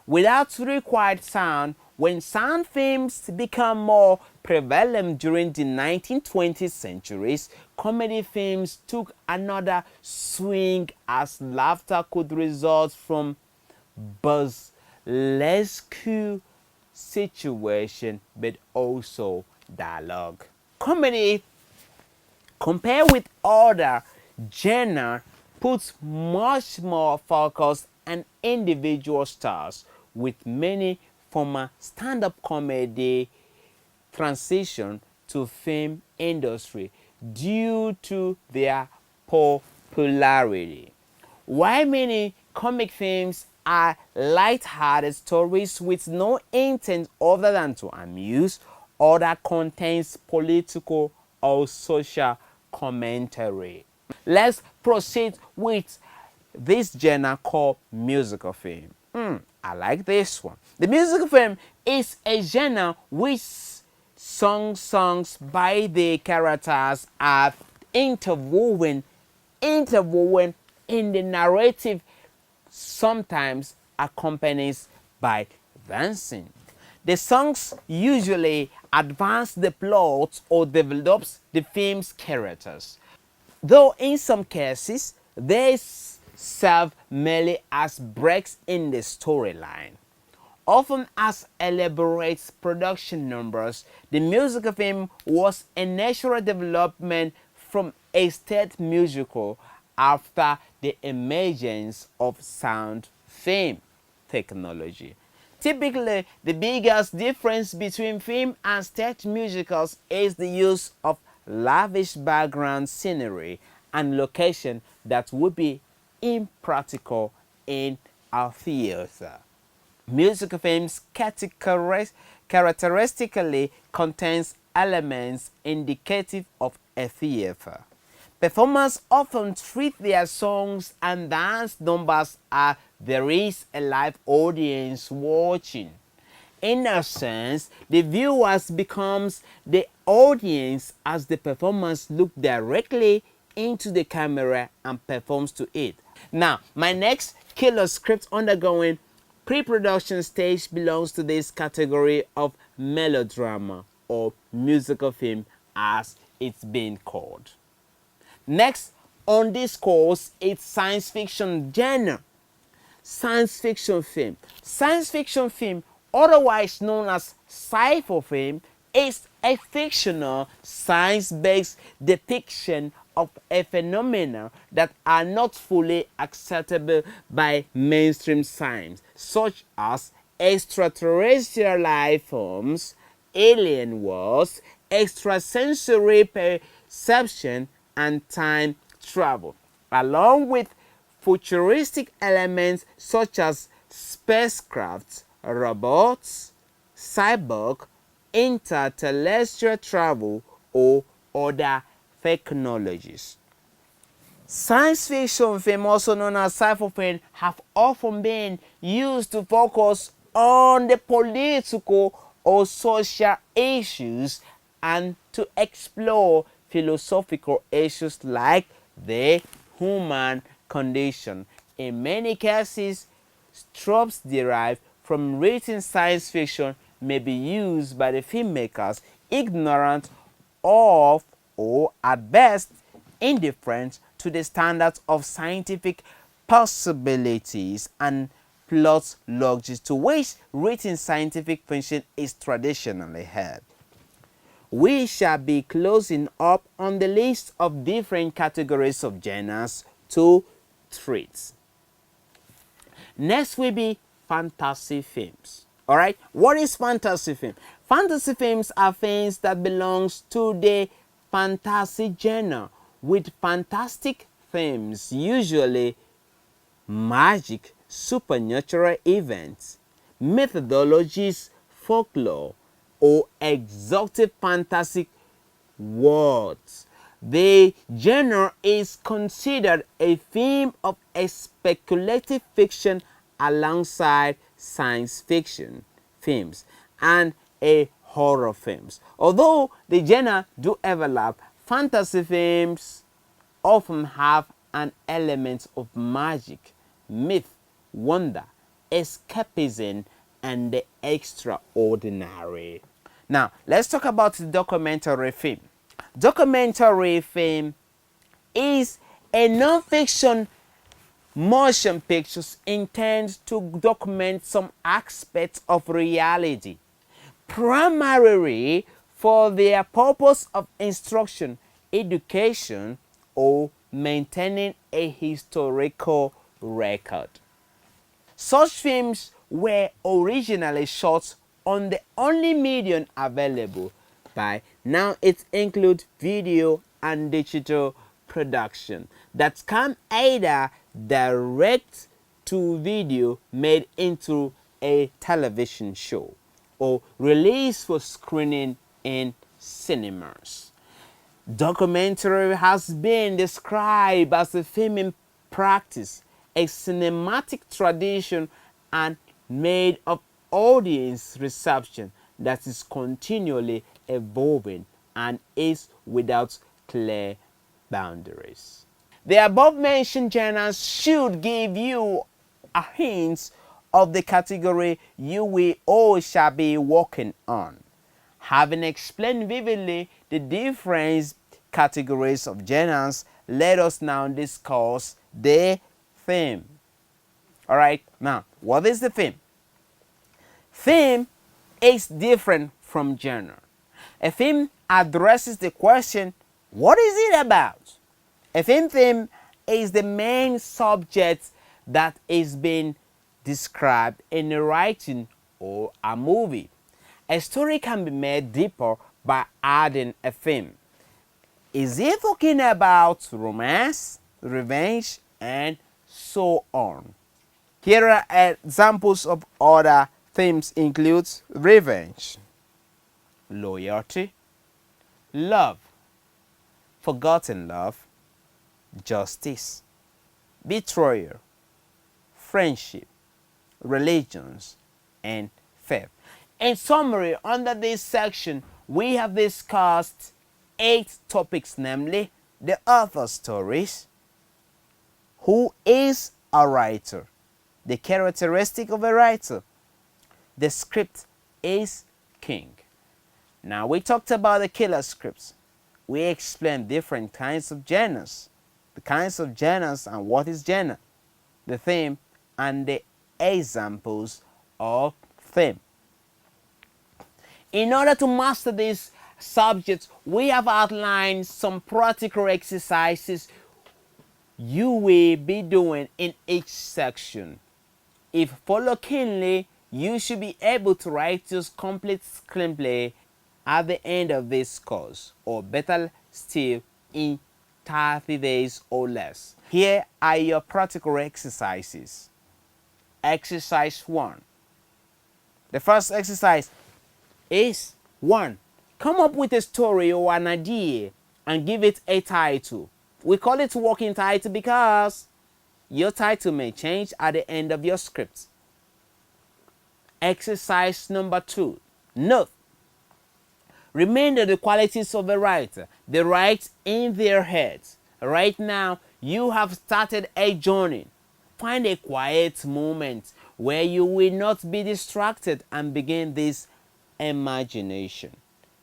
without required sound. When sound films become more prevalent during the 1920th centuries, comedy films took another swing as laughter could result from burlesque situation but also dialogue. Comedy, compared with other genre, puts much more focus on individual stars, with many former stand-up comedy transition to film industry due to their popularity. While many comic films are light-hearted stories with no intent other than to amuse, other contains political or social commentary. Let's proceed with this genre called musical film. I like this one. The musical film is a genre which songs by the characters are interwoven in the narrative, sometimes accompanied by dancing. The songs usually advance the plot or develops the film's characters, though in some cases they serve merely as breaks in the storyline. Often as elaborate production numbers, the music of film was a natural development from a stage musical after the emergence of sound film technology. Typically, the biggest difference between film and stage musicals is the use of lavish background scenery and location that would be impractical in a theater. Music films characteristically contains elements indicative of a theater. Performers often treat their songs and dance numbers as there is a live audience watching. In a sense, the viewers becomes the audience as the performers look directly into the camera and performs to it. Now, my next killer script undergoing pre-production stage belongs to this category of melodrama or musical film as it's being called. Next on this course is science fiction genre. Science fiction film. Science fiction film, otherwise known as sci-fi film, is a fictional science-based depiction of a phenomena that are not fully acceptable by mainstream science, such as extraterrestrial life forms, alien wars, extrasensory perception, and time travel, along with futuristic elements such as spacecraft, robots, cyborg, interstellar travel, or other technologies. Science fiction film, also known as sci-fi film, have often been used to focus on the political or social issues and to explore philosophical issues like the human condition. In many cases, tropes derived from written science fiction may be used by the filmmakers ignorant of or at best indifferent to the standards of scientific possibilities and plot logic to which written scientific fiction is traditionally held. We shall be closing up on the list of different categories of genres to treats. Next will be fantasy films. Alright, what is fantasy film? Fantasy films are films that belongs to the fantasy genre with fantastic themes, usually magic, supernatural events, methodologies, folklore, or exotic fantastic worlds. The genre is considered a theme of a speculative fiction alongside science fiction films and a horror films. Although the genre do overlap, fantasy films often have an element of magic, myth, wonder, escapism, and the extraordinary. Now, let's talk about the documentary film. Documentary film is a non-fiction motion pictures intend to document some aspects of reality, primarily for their purpose of instruction, education, or maintaining a historical record. Such films were originally shot on the only medium available. By now it includes video and digital production that can either direct to video made into a television show or released for screening in cinemas. Documentary has been described as a filming practice, a cinematic tradition, and made of audience reception that is continually evolving and is without clear boundaries. The above-mentioned genres should give you a hint of the category you will or shall be working on. Having explained vividly the different categories of genres, let us now discuss the theme. Alright, now, what is the theme? Theme is different from genre. A theme addresses the question, what is it about? A theme is the main subject that is being described in a writing or a movie. A story can be made deeper by adding a theme. Is it talking about romance, revenge, and so on? Here are examples of other themes include revenge, loyalty, love, forgotten love, justice, betrayal, friendship, religions, and faith. In summary, under this section, we have discussed 8 topics, namely the author's stories, who is a writer, the characteristic of a writer, the script is king. Now we talked about the killer scripts. We explained different kinds of genres, the kinds of genres and what is genre, the theme, and the examples of theme. In order to master these subjects, we have outlined some practical exercises you will be doing in each section. If followed keenly, you should be able to write your complete screenplay at the end of this course, or better still, in 30 days or less. Here are your practical exercises. Exercise 1. The first exercise is 1. Come up with a story or an idea and give it a title. We call it working title because your title may change at the end of your script. Exercise number 2. Note. Remember the qualities of a writer. They write in their heads. Right now, you have started a journey. Find a quiet moment where you will not be distracted and begin this imagination.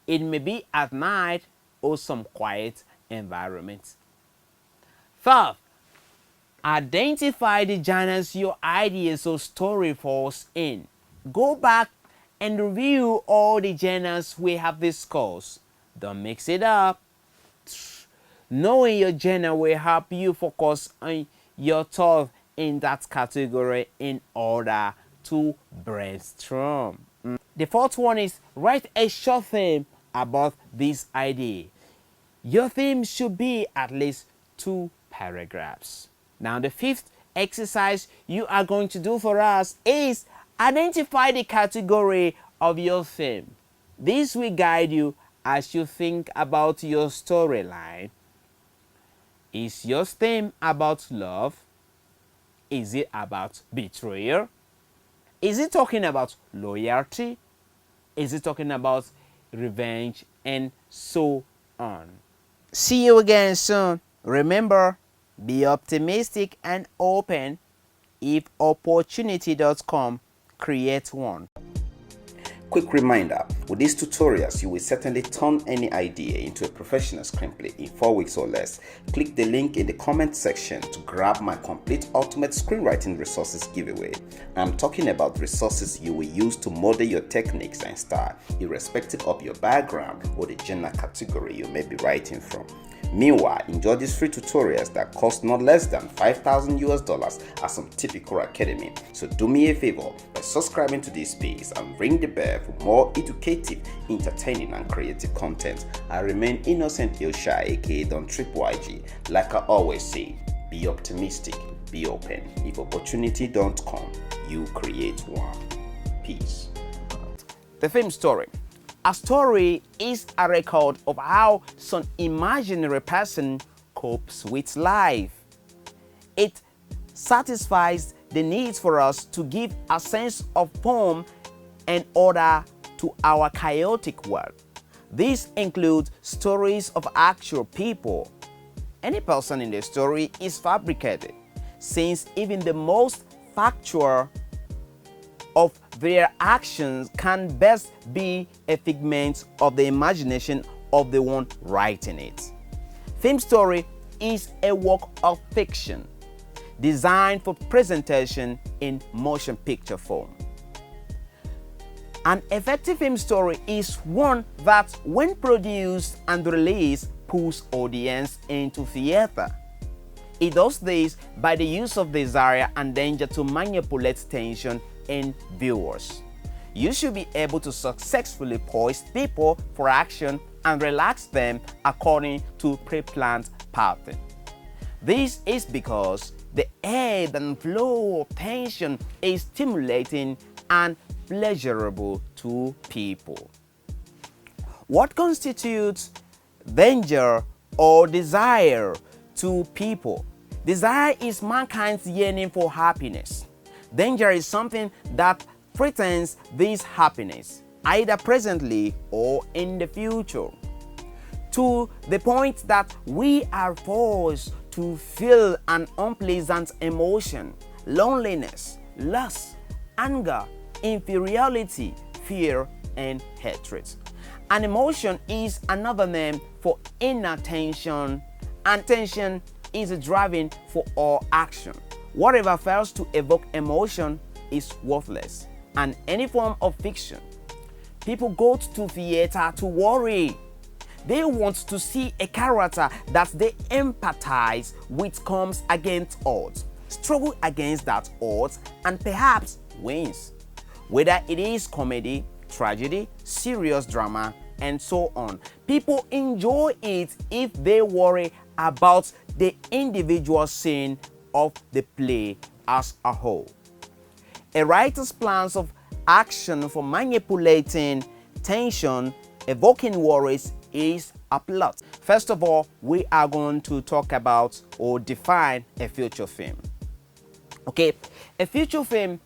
It may be at night or some quiet environment. 5. Identify the genres your ideas or story falls in. Go back and review all the genres we have discussed. Don't mix it up. Knowing your genre will help you focus on your thought in that category in order to brainstorm. The 4th one is write a short theme about this idea. Your theme should be at least 2 paragraphs. Now the 5th exercise you are going to do for us is identify the category of your theme. This will guide you as you think about your storyline. Is your theme about love? Is it about betrayal? Is it talking about loyalty? Is it talking about revenge? And so on. See you again soon. Remember, be optimistic and open. If opportunity does come, create one. Quick reminder, with these tutorials, you will certainly turn any idea into a professional screenplay in 4 weeks or less. Click the link in the comment section to grab my complete ultimate screenwriting resources giveaway. I'm talking about resources you will use to model your techniques and style, irrespective of your background or the genre category you may be writing from. Meanwhile, enjoy these free tutorials that cost not less than $5,000 at some typical academy. So do me a favor by subscribing to this page and ring the bell for more educative, entertaining and creative content. I remain Innocent Ilsha, aka 3ple-ig. Like I always say, be optimistic, be open. If opportunity don't come, you create one. Peace. The film story. A story is a record of how some imaginary person copes with life. It satisfies the need for us to give a sense of form and order to our chaotic world. These include stories of actual people, any person in the story is fabricated, since even the most factual of their actions can best be a figment of the imagination of the one writing it. Film story is a work of fiction designed for presentation in motion picture form. An effective film story is one that, when produced and released, pulls audience into theater. It does this by the use of desire and danger to manipulate tension in viewers. You should be able to successfully poise people for action and relax them according to pre-planned pattern. This is because the ebb and flow of tension is stimulating and pleasurable to people. What constitutes danger or desire to people? Desire is mankind's yearning for happiness. Danger is something that threatens this happiness, either presently or in the future, to the point that we are forced to feel an unpleasant emotion, loneliness, lust, anger, inferiority, fear, and hatred. An emotion is another name for inner tension, and tension is a driving for all action. Whatever fails to evoke emotion is worthless, and any form of fiction. People go to theater to worry. They want to see a character that they empathize with comes against odds, struggle against that odds, and perhaps wins. Whether it is comedy, tragedy, serious drama, and so on. People enjoy it if they worry about the individual scene of the play as a whole. A writer's plans of action for manipulating tension, evoking worries, is a plot. First of all, we are going to talk about or define a feature film. Okay, a feature film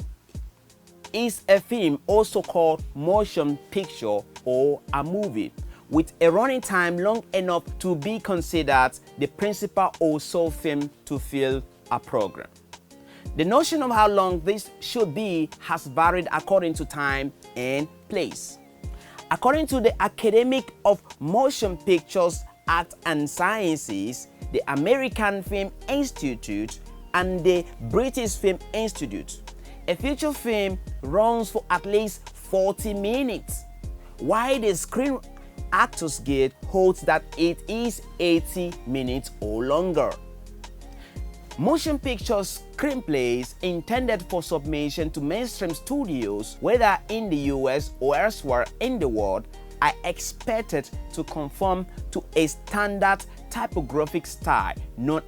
is a film also called motion picture or a movie with a running time long enough to be considered the principal or sole film to fill a program. The notion of how long this should be has varied according to time and place. According to the Academy of Motion Pictures, Art and Sciences, the American Film Institute, and the British Film Institute, a feature film runs for at least 40 minutes, while the Screen Actors Guild holds that it is 80 minutes or longer. Motion picture screenplays intended for submission to mainstream studios, whether in the US or elsewhere in the world, are expected to conform to a standard typographic style known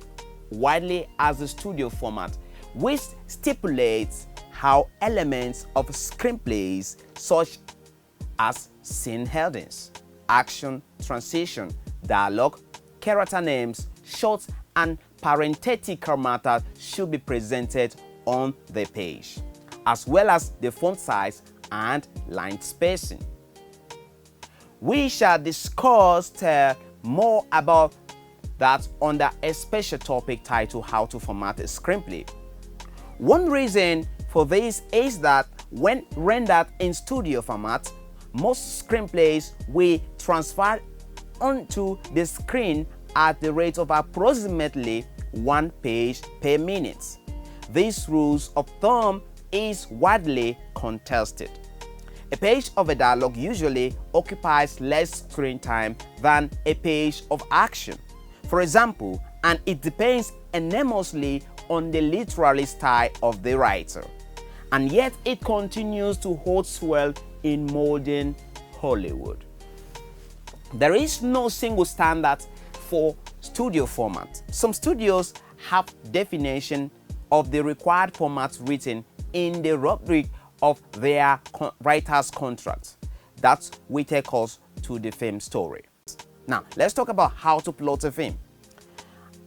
widely as the studio format, which stipulates how elements of screenplays such as scene headings, action, transition, dialogue, character names, shots, and parenthetical matter should be presented on the page, as well as the font size and line spacing. We shall discuss more about that under a special topic titled How to Format a Screenplay. One reason for this is that when rendered in studio format, most screenplays will transfer onto the screen at the rate of approximately 1 page per minute. This rule of thumb is widely contested. A page of a dialogue usually occupies less screen time than a page of action, for example, and it depends enormously on the literary style of the writer. And yet it continues to hold swell in modern Hollywood. There is no single standard for studio format. Some studios have definition of the required format written in the rubric of their writer's contract. That will take us to the film story. Now, let's talk about how to plot a film.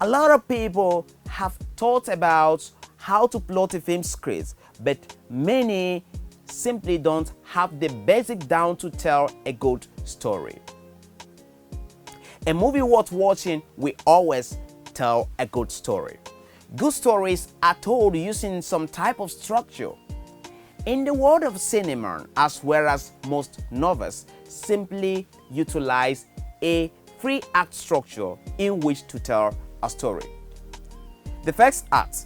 A lot of people have thought about how to plot a film script, but many simply don't have the basic down to tell a good story. A movie worth watching will always tell a good story. Good stories are told using some type of structure. In the world of cinema, as well as most novels, simply utilize a 3-act structure in which to tell a story. The first act.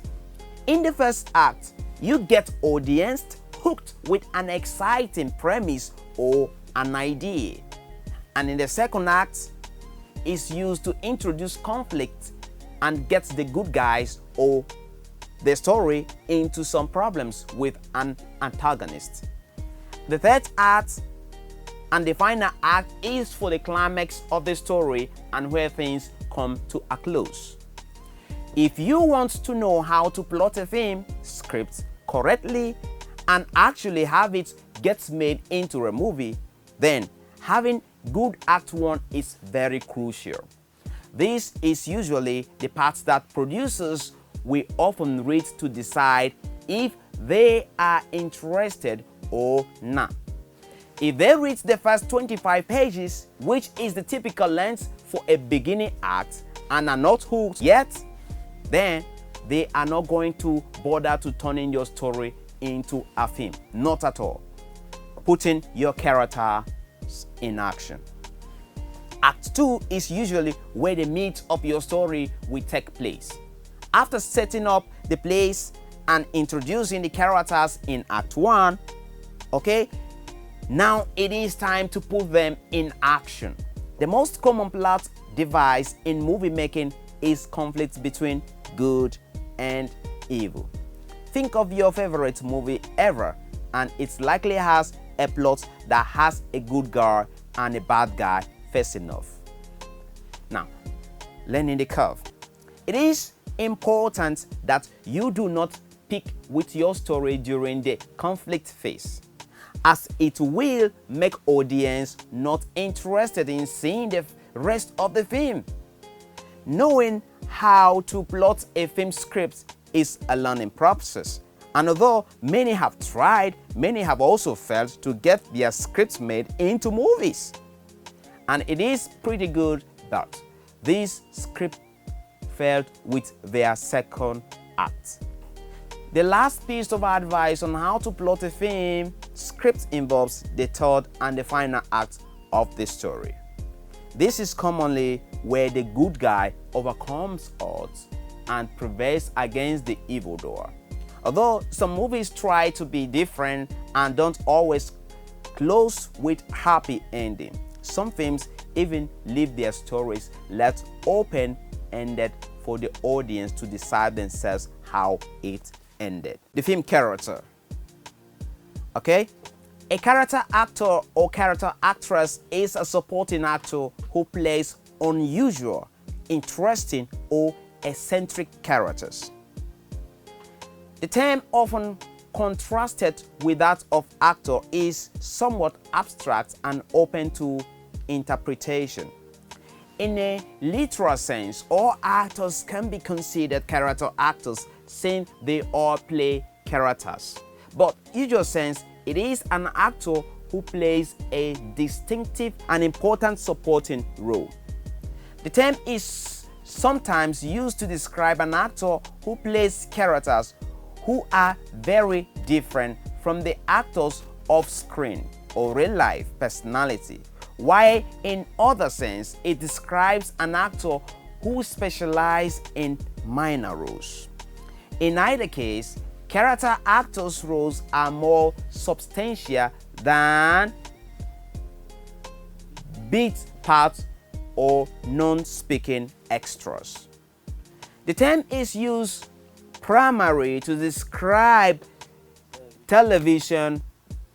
In the first act, you get audience hooked with an exciting premise or an idea. And in the second act, is used to introduce conflict and get the good guys or the story into some problems with an antagonist. The third act and the final act is for the climax of the story and where things come to a close. If you want to know how to plot a film script correctly and actually have it get made into a movie, then having good Act 1 is very crucial. This is usually the part that producers will often read to decide if they are interested or not. If they read the first 25 pages, which is the typical length for a beginning act, and are not hooked yet, then they are not going to bother to turning your story into a film. Not at all. Putting your character in action. Act 2 is usually where the meat of your story will take place. After setting up the place and introducing the characters in Act 1, okay, now it is time to put them in action. The most common plot device in movie making is conflict between good and evil. Think of your favorite movie ever, and it likely has a plot that has a good guy and a bad guy facing off. Now, learning the curve. It is important that you do not pick with your story during the conflict phase, as it will make audience not interested in seeing the rest of the film. Knowing how to plot a film script is a learning process. And although many have tried, many have also failed to get their scripts made into movies. And it is pretty good that this script failed with their second act. The last piece of advice on how to plot a film script involves the third and the final act of the story. This is commonly where the good guy overcomes odds and prevails against the evildoer. Although some movies try to be different and don't always close with happy ending, some films even leave their stories left open-ended for the audience to decide themselves how it ended. The film character. Okay? A character actor or character actress is a supporting actor who plays unusual, interesting, or eccentric characters. The term often contrasted with that of actor is somewhat abstract and open to interpretation. In a literal sense, all actors can be considered character actors since they all play characters. But usual sense, it is an actor who plays a distinctive and important supporting role. The term is sometimes used to describe an actor who plays characters who are very different from the actors off screen or real life personality, while in other sense it describes an actor who specializes in minor roles. In either case, character actors' roles are more substantial than bit parts or non-speaking extras. The term is used primarily to describe television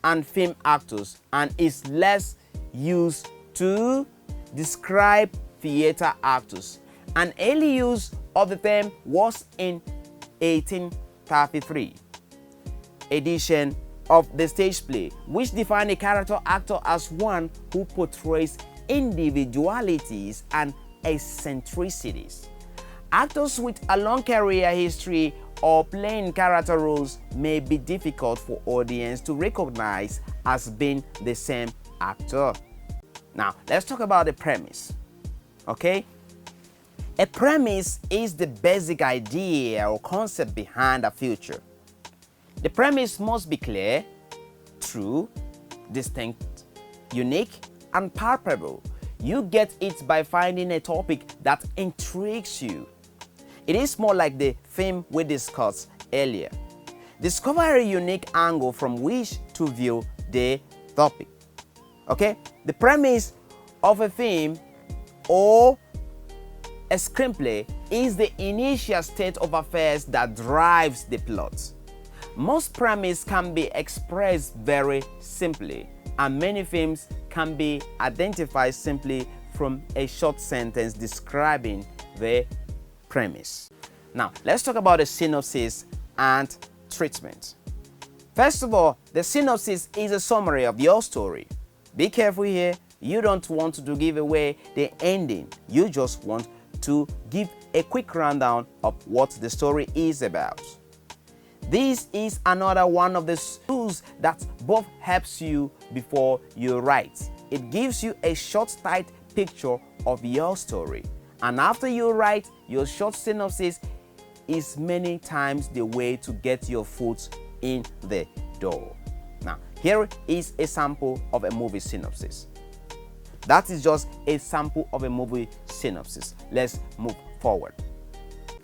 and film actors and is less used to describe theater actors. An early use of the term was in 1833 edition of the stage play, which defined a character actor as one who portrays individualities and eccentricities. Actors with a long career history or playing character roles may be difficult for audience to recognize as being the same actor. Now, let's talk about the premise. Okay? A premise is the basic idea or concept behind a feature. The premise must be clear, true, distinct, unique, and palpable. You get it by finding a topic that intrigues you. It is more like the theme we discussed earlier. Discover a unique angle from which to view the topic. Okay? The premise of a theme or a screenplay is the initial state of affairs that drives the plot. Most premise can be expressed very simply, and many films can be identified simply from a short sentence describing the premise. Now, let's talk about the synopsis and treatment. First of all, the synopsis is a summary of your story. Be careful here. You don't want to give away the ending. You just want to give a quick rundown of what the story is about. This is another one of the tools that both helps you before you write. It gives you a short, tight picture of your story. And after you write, your short synopsis is many times the way to get your foot in the door. Now, here is a sample of a movie synopsis. That is just a sample of a movie synopsis. Let's move forward.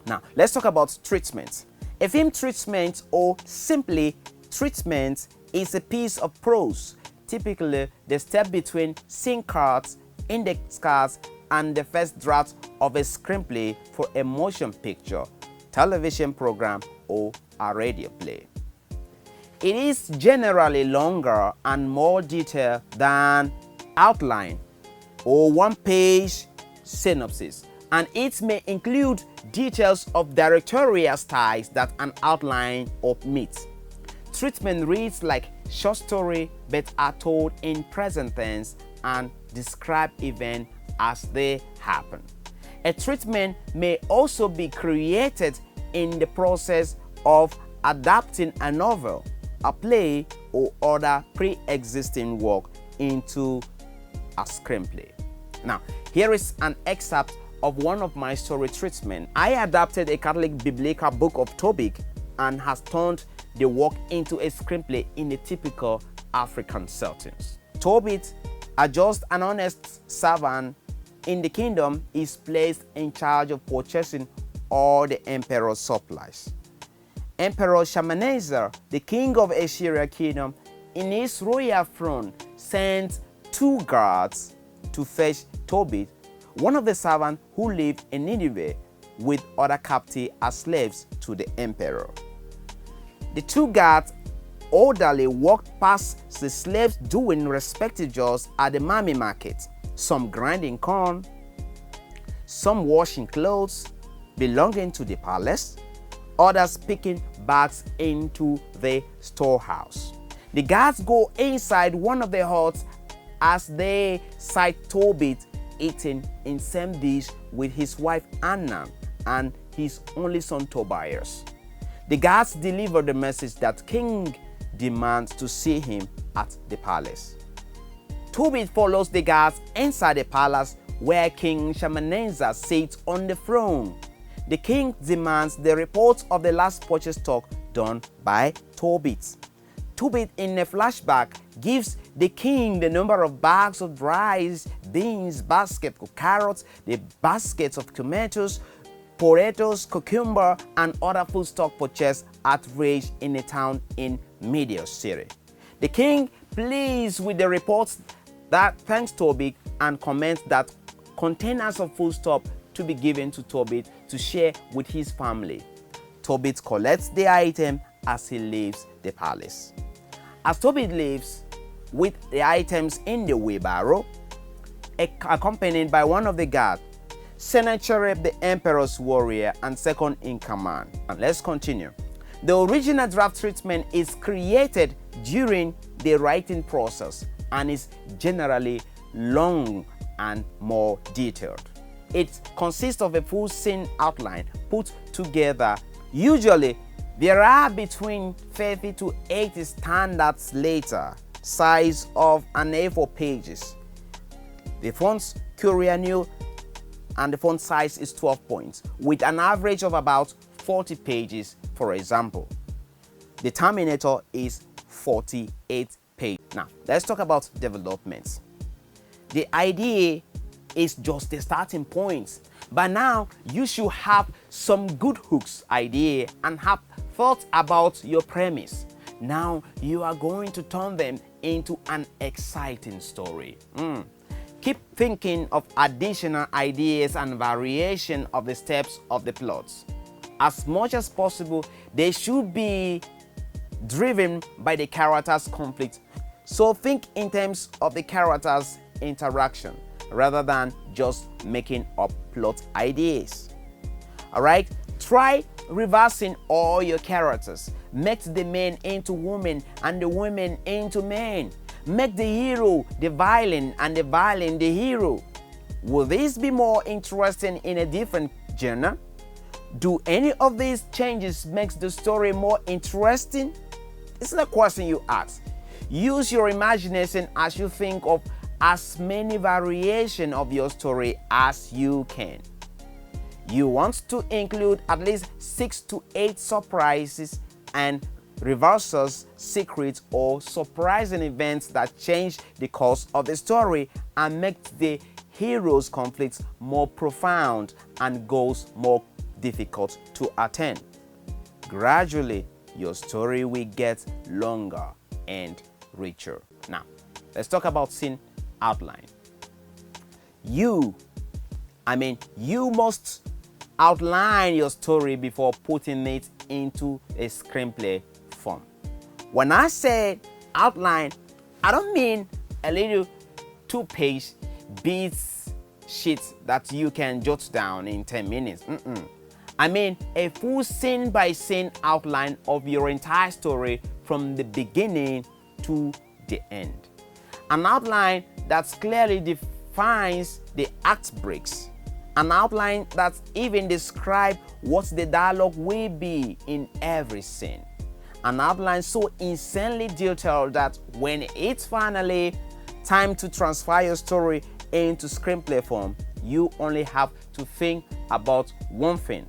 Now, let's talk about treatment. A film treatment, or simply treatment, is a piece of prose, typically the step between scene cards, index cards, and the first draft of a screenplay for a motion picture, television program, or a radio play. It is generally longer and more detailed than outline or one-page synopsis, and it may include details of directorial styles that an outline omits. Treatment reads like short story but are told in present tense and describe events as they happen. A treatment may also be created in the process of adapting a novel, a play, or other pre-existing work into a screenplay. Now, here is an excerpt of one of my story treatments. I adapted a Catholic biblical book of 3ple-ig and has turned the work into a screenplay in a typical African settings. 3ple-ig, a just and honest servant in the kingdom, is placed in charge of purchasing all the emperor's supplies. Emperor Shalmaneser, the king of Assyria kingdom, in his royal throne, sent 2 guards to fetch 3ple-ig, one of the servants who lived in Nineveh, with other captives as slaves to the emperor. The 2 guards orderly walked past the slaves doing respective jobs at the Mami market, some grinding corn, some washing clothes belonging to the palace, others picking bags into the storehouse. The guards go inside one of the huts as they sight 3ple-ig eating in same dish with his wife Anna and his only son Tobias. The guards deliver the message that king demands to see him at the palace. 3ple-ig follows the guards inside the palace where King Shalmaneser sits on the throne. The king demands the report of the last purchase talk done by 3ple-ig. 3ple-ig in a flashback gives the king the number of bags of rice, beans, basket of carrots, the baskets of tomatoes, potatoes, cucumber, and other foodstuff purchased at rage in a town in Media City. The king, pleased with the reports, that thanks 3ple-ig and comments that containers of foodstuff to be given to 3ple-ig to share with his family. 3ple-ig collects the item as he leaves the palace. As 3ple-ig leaves with the items in the wheelbarrow, accompanied by one of the guards, Sennacherib, the emperor's warrior and second in command. And let's continue. The original draft treatment is created during the writing process and is generally long and more detailed. It consists of a full scene outline put together. Usually, there are between 30 to 80 standard letter size of an A4 pages. The font's Curial and the font size is 12 points with an average of about 40 pages, for example. The Terminator is 48 pages. Now, let's talk about development. The idea is just the starting point, but now you should have some good hooks idea and have thought about your premise. Now you are going to turn them into an exciting story. Keep thinking of additional ideas and variation of the steps of the plots. As much as possible, they should be driven by the characters' conflict. So think in terms of the characters' interaction rather than just making up plot ideas. Alright, try reversing all your characters. Make the men into women and the women into men. Make the hero the villain and the villain the hero. Will this be more interesting in a different genre? Do any of these changes make the story more interesting? It's the question you ask. Use your imagination as you think of as many variations of your story as you can. You want to include at least 6 to 8 surprises and reversals, secrets, or surprising events that change the course of the story and make the hero's conflicts more profound and goals more difficult to attain. Gradually, your story will get longer and richer. Now, let's talk about scene outline. You must outline your story before putting it into a screenplay form. When I say outline, I don't mean a little 2-page bits sheet that you can jot down in 10 minutes. I mean a full scene-by-scene outline of your entire story from the beginning to the end. An outline that clearly defines the act breaks. An outline that even describes what the dialogue will be in every scene. An outline so insanely detailed that when it's finally time to transfer your story into screenplay form, you only have to think about one thing: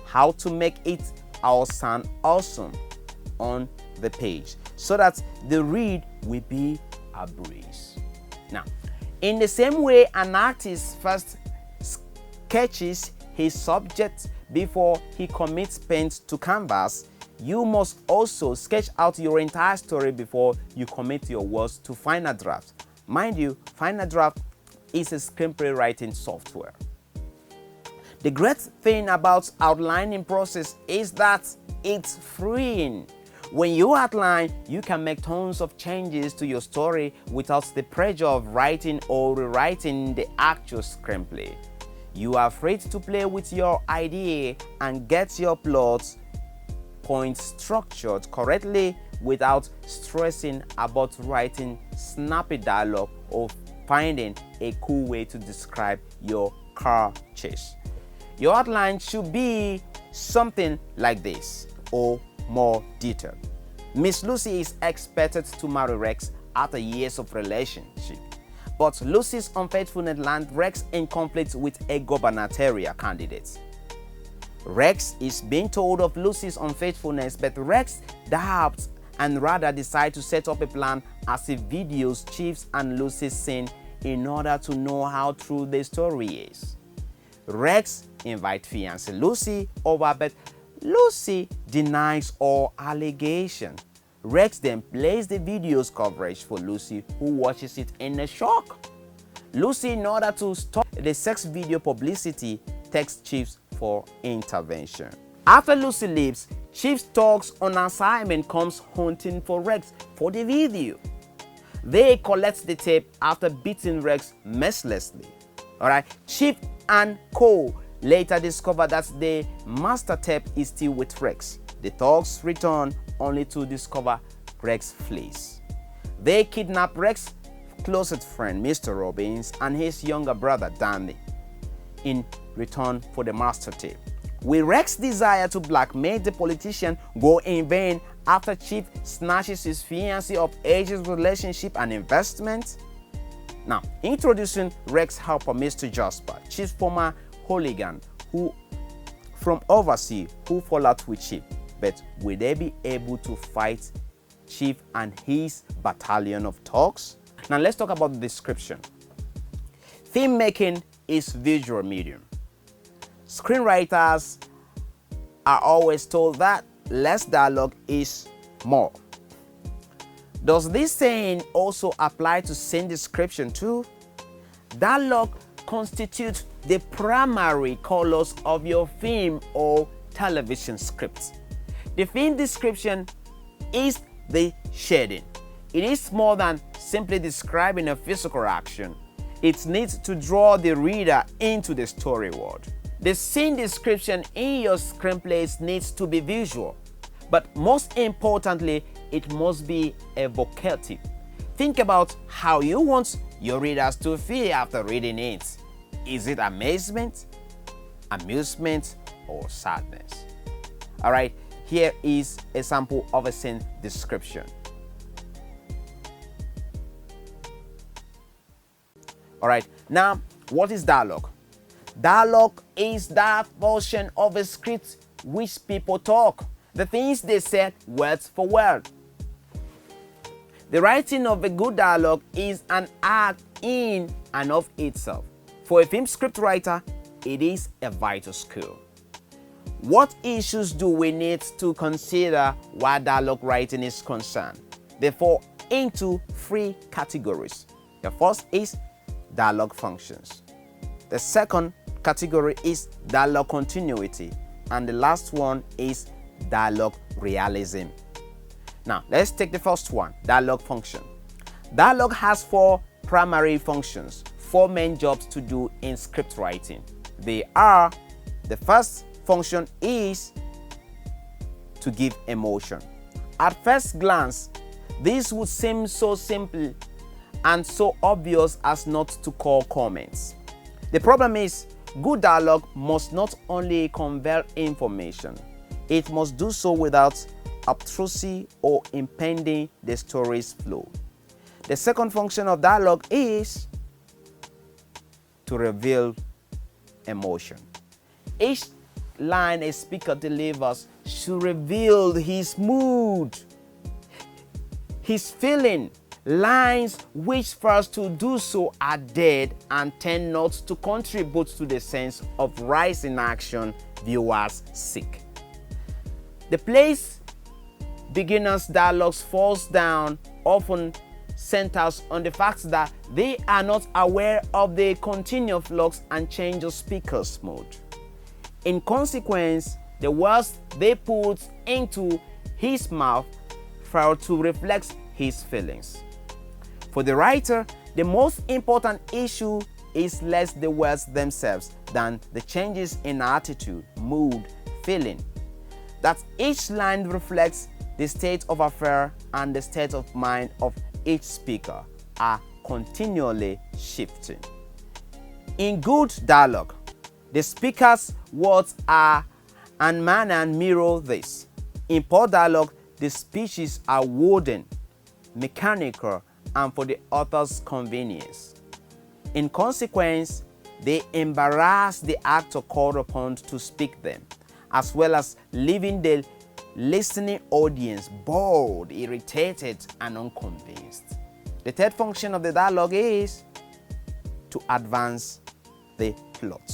how to make it all sound awesome on the page so that the read will be a breeze. Now, in the same way an artist first sketches his subject before he commits pen to canvas, you must also sketch out your entire story before you commit your words to Final Draft. Mind you, Final Draft is a screenplay writing software. The great thing about outlining process is that it's freeing. When you outline, you can make tons of changes to your story without the pressure of writing or rewriting the actual screenplay. You are free to play with your idea and get your plot points structured correctly without stressing about writing snappy dialogue or finding a cool way to describe your car chase. Your outline should be something like this or more detailed. Miss Lucy is expected to marry Rex after years of relationship, but Lucy's unfaithfulness lands Rex in conflict with a gubernatorial candidate. Rex is being told of Lucy's unfaithfulness, but Rex doubts and rather decides to set up a plan as he videos Chief's and Lucy's scene in order to know how true the story is. Rex invites fiancée Lucy over, but Lucy denies all allegation. Rex then plays the video's coverage for Lucy, who watches it in a shock. Lucy, in order to stop the sex video publicity, texts Chiefs for intervention. After Lucy leaves, Chiefs talks on assignment comes hunting for Rex for the video. They collect the tape after beating Rex mercilessly. Alright, Chief and Co. later discover that the master tape is still with Rex. The thugs return only to discover Rex flees. They kidnap Rex's closest friend, Mr. Robbins, and his younger brother, Danny, in return for the master tape. Will Rex's desire to blackmail the politician go in vain after Chief snatches his fiancée of ages relationship and investment? Now, introducing Rex's helper, Mr. Jasper, Chief's former hooligan who from overseas who fall out with chief, but will they be able to fight chief and his battalion of thugs? Now let's talk about the description. Filmmaking is visual medium. Screenwriters are always told that less dialogue is more. Does this saying also apply to scene description too? Dialogue constitutes the primary colors of your film or television script. The film description is the shading. It is more than simply describing a physical action. It needs to draw the reader into the story world. The scene description in your screenplays needs to be visual, but most importantly, it must be evocative. Think about how you want your readers to feel after reading it. Is it amazement, amusement, or sadness? All right, here is a sample of a scene description. All right, now what is dialogue? Dialogue is that portion of a script which people talk, the things they said word for word. The writing of a good dialogue is an act in and of itself. For a film scriptwriter, it is a vital skill. What issues do we need to consider while dialogue writing is concerned? They fall into three categories. The first is dialogue functions. The second category is dialogue continuity. And the last one is dialogue realism. Now, let's take the first one, dialogue function. Dialogue has four primary functions, four main jobs to do in script writing. They are, the first function is to give emotion. At first glance, this would seem so simple and so obvious as not to call comments. The problem is, good dialogue must not only convey information, it must do so without obtrusion or impeding the story's flow. The second function of dialogue is to reveal emotion. Each line a speaker delivers should reveal his mood, his feeling. Lines which fail to do so are dead and tend not to contribute to the sense of rising action viewers seek. The place beginners' dialogues falls down often centers on the fact that they are not aware of the continual flux and change of speaker's mood. In consequence, the words they put into his mouth fail to reflect his feelings. For the writer, the most important issue is less the words themselves than the changes in attitude, mood, feeling. That each line reflects the state of affair and the state of mind of each speaker are continually shifting. In good dialogue, the speaker's words are and manner mirror this. In poor dialogue, the speeches are wooden, mechanical, and for the author's convenience. In consequence, they embarrass the actor called upon to speak them, as well as leaving the listening audience bored, irritated, and unconvinced. The third function of the dialogue is to advance the plot.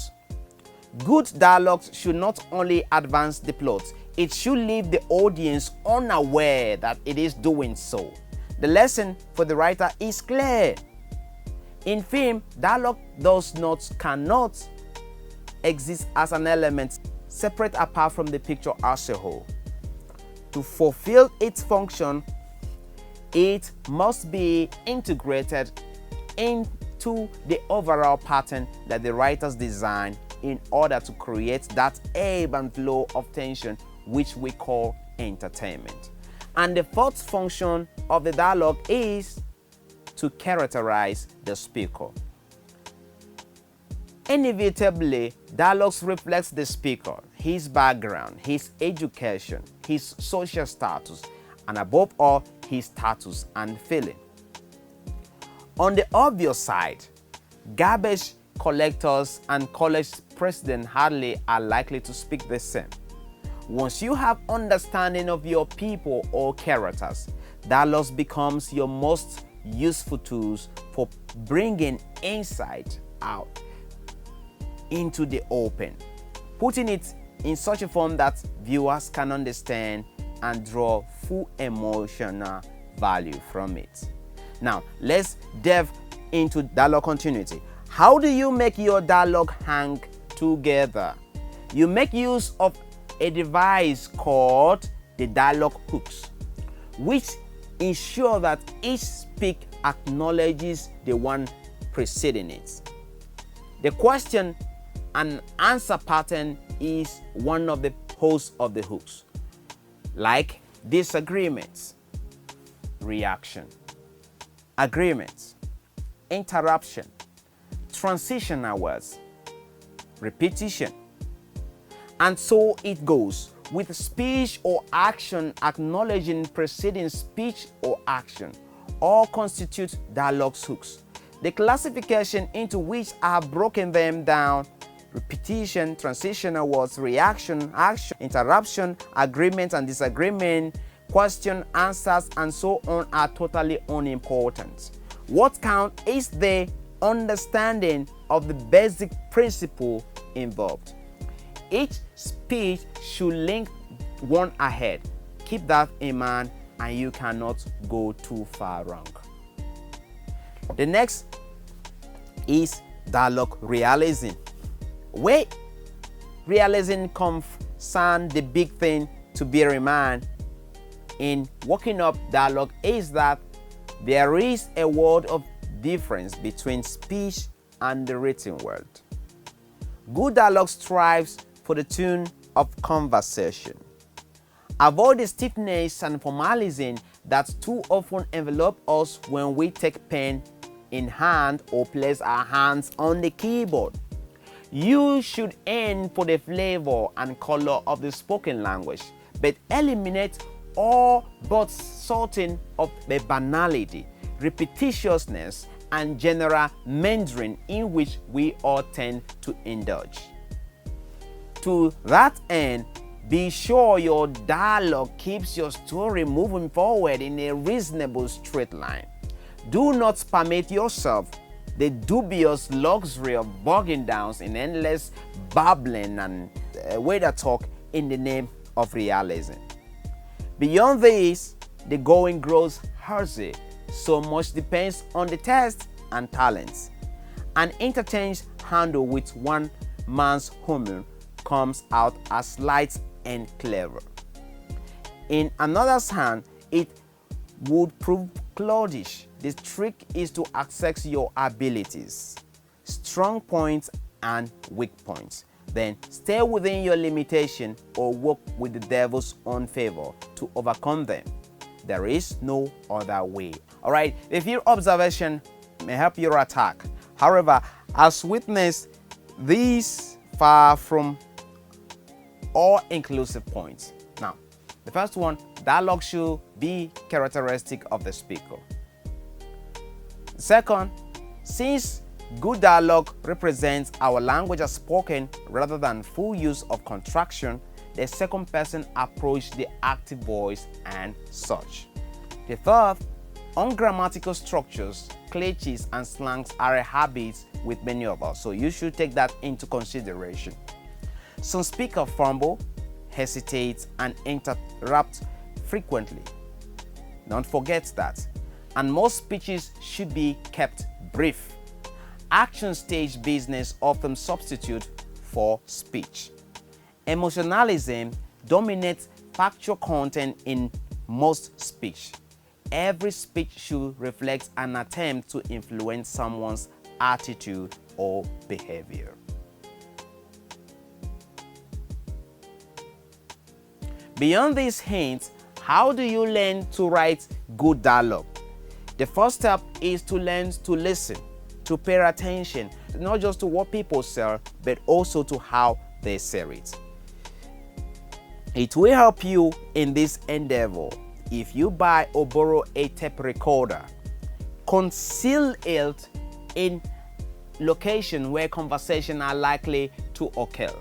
Good dialogue should not only advance the plot, it should leave the audience unaware that it is doing so. The lesson for the writer is clear. In film, dialogue cannot exist as an element separate apart from the picture as a whole. To fulfill its function, it must be integrated into the overall pattern that the writers design in order to create that ebb and flow of tension which we call entertainment. And the fourth function of the dialogue is to characterize the speaker. Inevitably, dialogues reflects the speaker, his background, his education, his social status, and above all, his status and feeling. On the obvious side, garbage collectors and college presidents hardly are likely to speak the same. Once you have understanding of your people or characters, dialogue becomes your most useful tools for bringing insight out into the open, putting it in such a form that viewers can understand and draw full emotional value from it. Now, let's delve into dialogue continuity. How do you make your dialogue hang together? You make use of a device called the dialogue hooks, which ensure that each speak acknowledges the one preceding it. The question and answer pattern is one of the hosts of the hooks, like disagreements, reaction, agreements, interruption, transitional words, repetition, and so it goes. With speech or action acknowledging preceding speech or action, all constitute dialogue hooks. The classification into which I have broken them down: repetition, transitional words, reaction, action, interruption, agreement and disagreement, question, answers, and so on, are totally unimportant. What counts is the understanding of the basic principle involved. Each speech should link one ahead. Keep that in mind and you cannot go too far wrong. The next is dialogue realism. Where realism concerns the big thing to bear in mind in working up dialogue is that there is a world of difference between speech and the written word. Good dialogue strives for the tune of conversation. Avoid the stiffness and formalism that too often envelop us when we take pen in hand or place our hands on the keyboard. You should aim for the flavor and color of the spoken language, but eliminate all but certain of the banality, repetitiousness, and general meandering in which we all tend to indulge. To that end, be sure your dialogue keeps your story moving forward in a reasonable straight line. Do not permit yourself the dubious luxury of bogging down in endless babbling and weather talk in the name of realism. Beyond this, the going grows hazy. So much depends on the taste and talents. An interchange handle with one man's humor comes out as light and clever. In another's hand, it would prove cloddish. The trick is to access your abilities, strong points and weak points. Then stay within your limitation or work with the devil's own favor to overcome them. There is no other way. All right, a few observations may help your attack. However, as witnessed, these far from all-inclusive points. Now, the first one, dialogue should be characteristic of the speaker. Second, since good dialogue represents our language as spoken rather than full use of contraction, the second person approach the active voice and such. The third, ungrammatical structures, cliches, and slangs are a habit with many of us, so you should take that into consideration. Some speakers fumble, hesitate, and interrupt frequently. Don't forget that. And most speeches should be kept brief. Action stage business often substitute for speech. Emotionalism dominates factual content in most speech. Every speech should reflect an attempt to influence someone's attitude or behavior. Beyond these hints, how do you learn to write good dialogue? The first step is to learn to listen, to pay attention, not just to what people say, but also to how they say it. It will help you in this endeavor if you buy or borrow a tape recorder. Conceal it in location where conversations are likely to occur.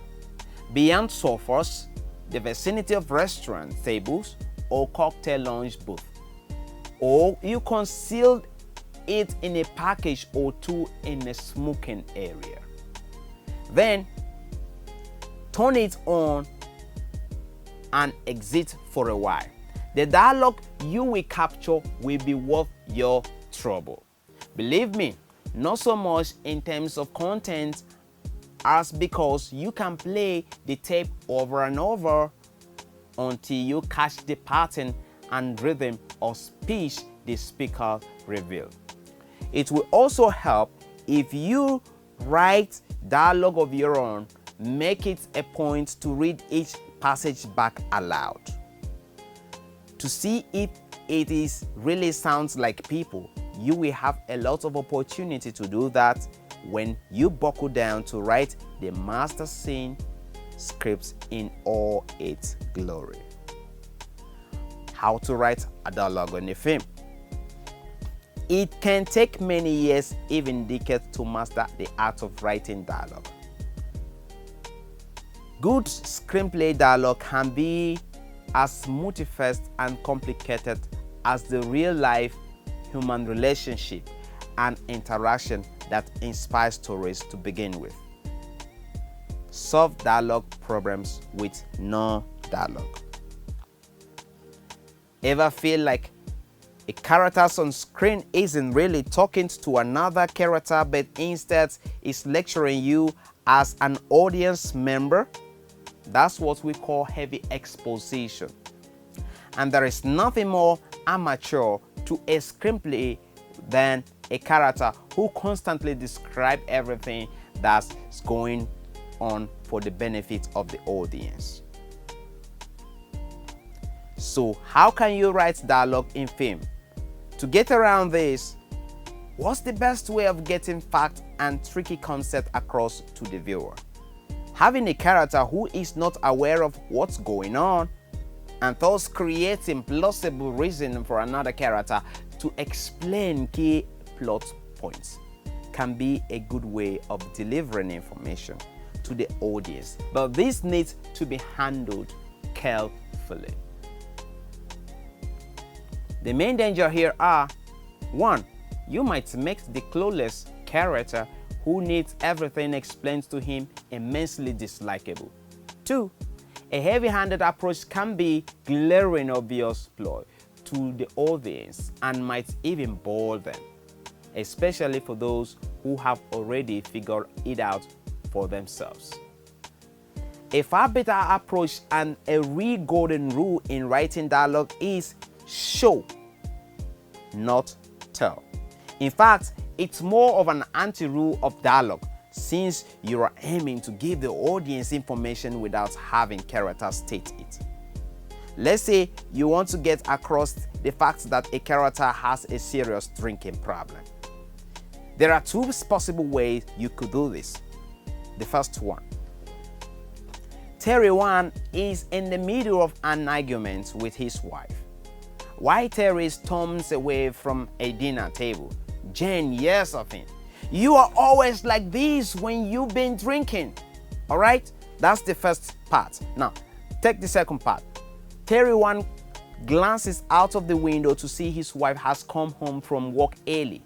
Beyond sofas, the vicinity of restaurant tables or cocktail lounge booth. Or you conceal it in a package or two in a smoking area. Then turn it on and exit for a while. The dialogue you will capture will be worth your trouble. Believe me, not so much in terms of content as because you can play the tape over and over until you catch the pattern and rhythm of speech the speaker reveals. It will also help if you write dialogue of your own. Make it a point to read each passage back aloud to see if it really sounds like people. You will have a lot of opportunity to do that when you buckle down to write the master scene script in all its glory. How to write a dialogue on a film. It can take many years, even decades, to master the art of writing dialogue. Good screenplay dialogue can be as multifaceted and complicated as the real-life human relationship and interaction that inspires stories to begin with. Solve dialogue problems with no dialogue. Ever feel like a character on screen isn't really talking to another character, but instead is lecturing you as an audience member? That's what we call heavy exposition. And there is nothing more amateur to a screenplay than a character who constantly describes everything that's going on for the benefit of the audience. So how can you write dialogue in film? To get around this, what's the best way of getting fact and tricky concept across to the viewer? Having a character who is not aware of what's going on and thus creating plausible reason for another character to explain key plot points can be a good way of delivering information to the audience, but this needs to be handled carefully. The main danger here are: 1. You might make the clueless character who needs everything explained to him immensely dislikable. 2. A heavy-handed approach can be glaring obvious ploy to the audience and might even bore them, especially for those who have already figured it out for themselves. A far better approach and a real golden rule in writing dialogue is show, not tell. In fact, it's more of an anti-rule of dialogue, since you are aiming to give the audience information without having characters state it. Let's say you want to get across the fact that a character has a serious drinking problem. There are two possible ways you could do this. The first one: Terry 1 is in the middle of an argument with his wife. While Terry storms away from a dinner table, Jen yells at him, "You are always like this when you've been drinking." All right, that's the first part. Now, take the second part. Terry 1 glances out of the window to see his wife has come home from work early.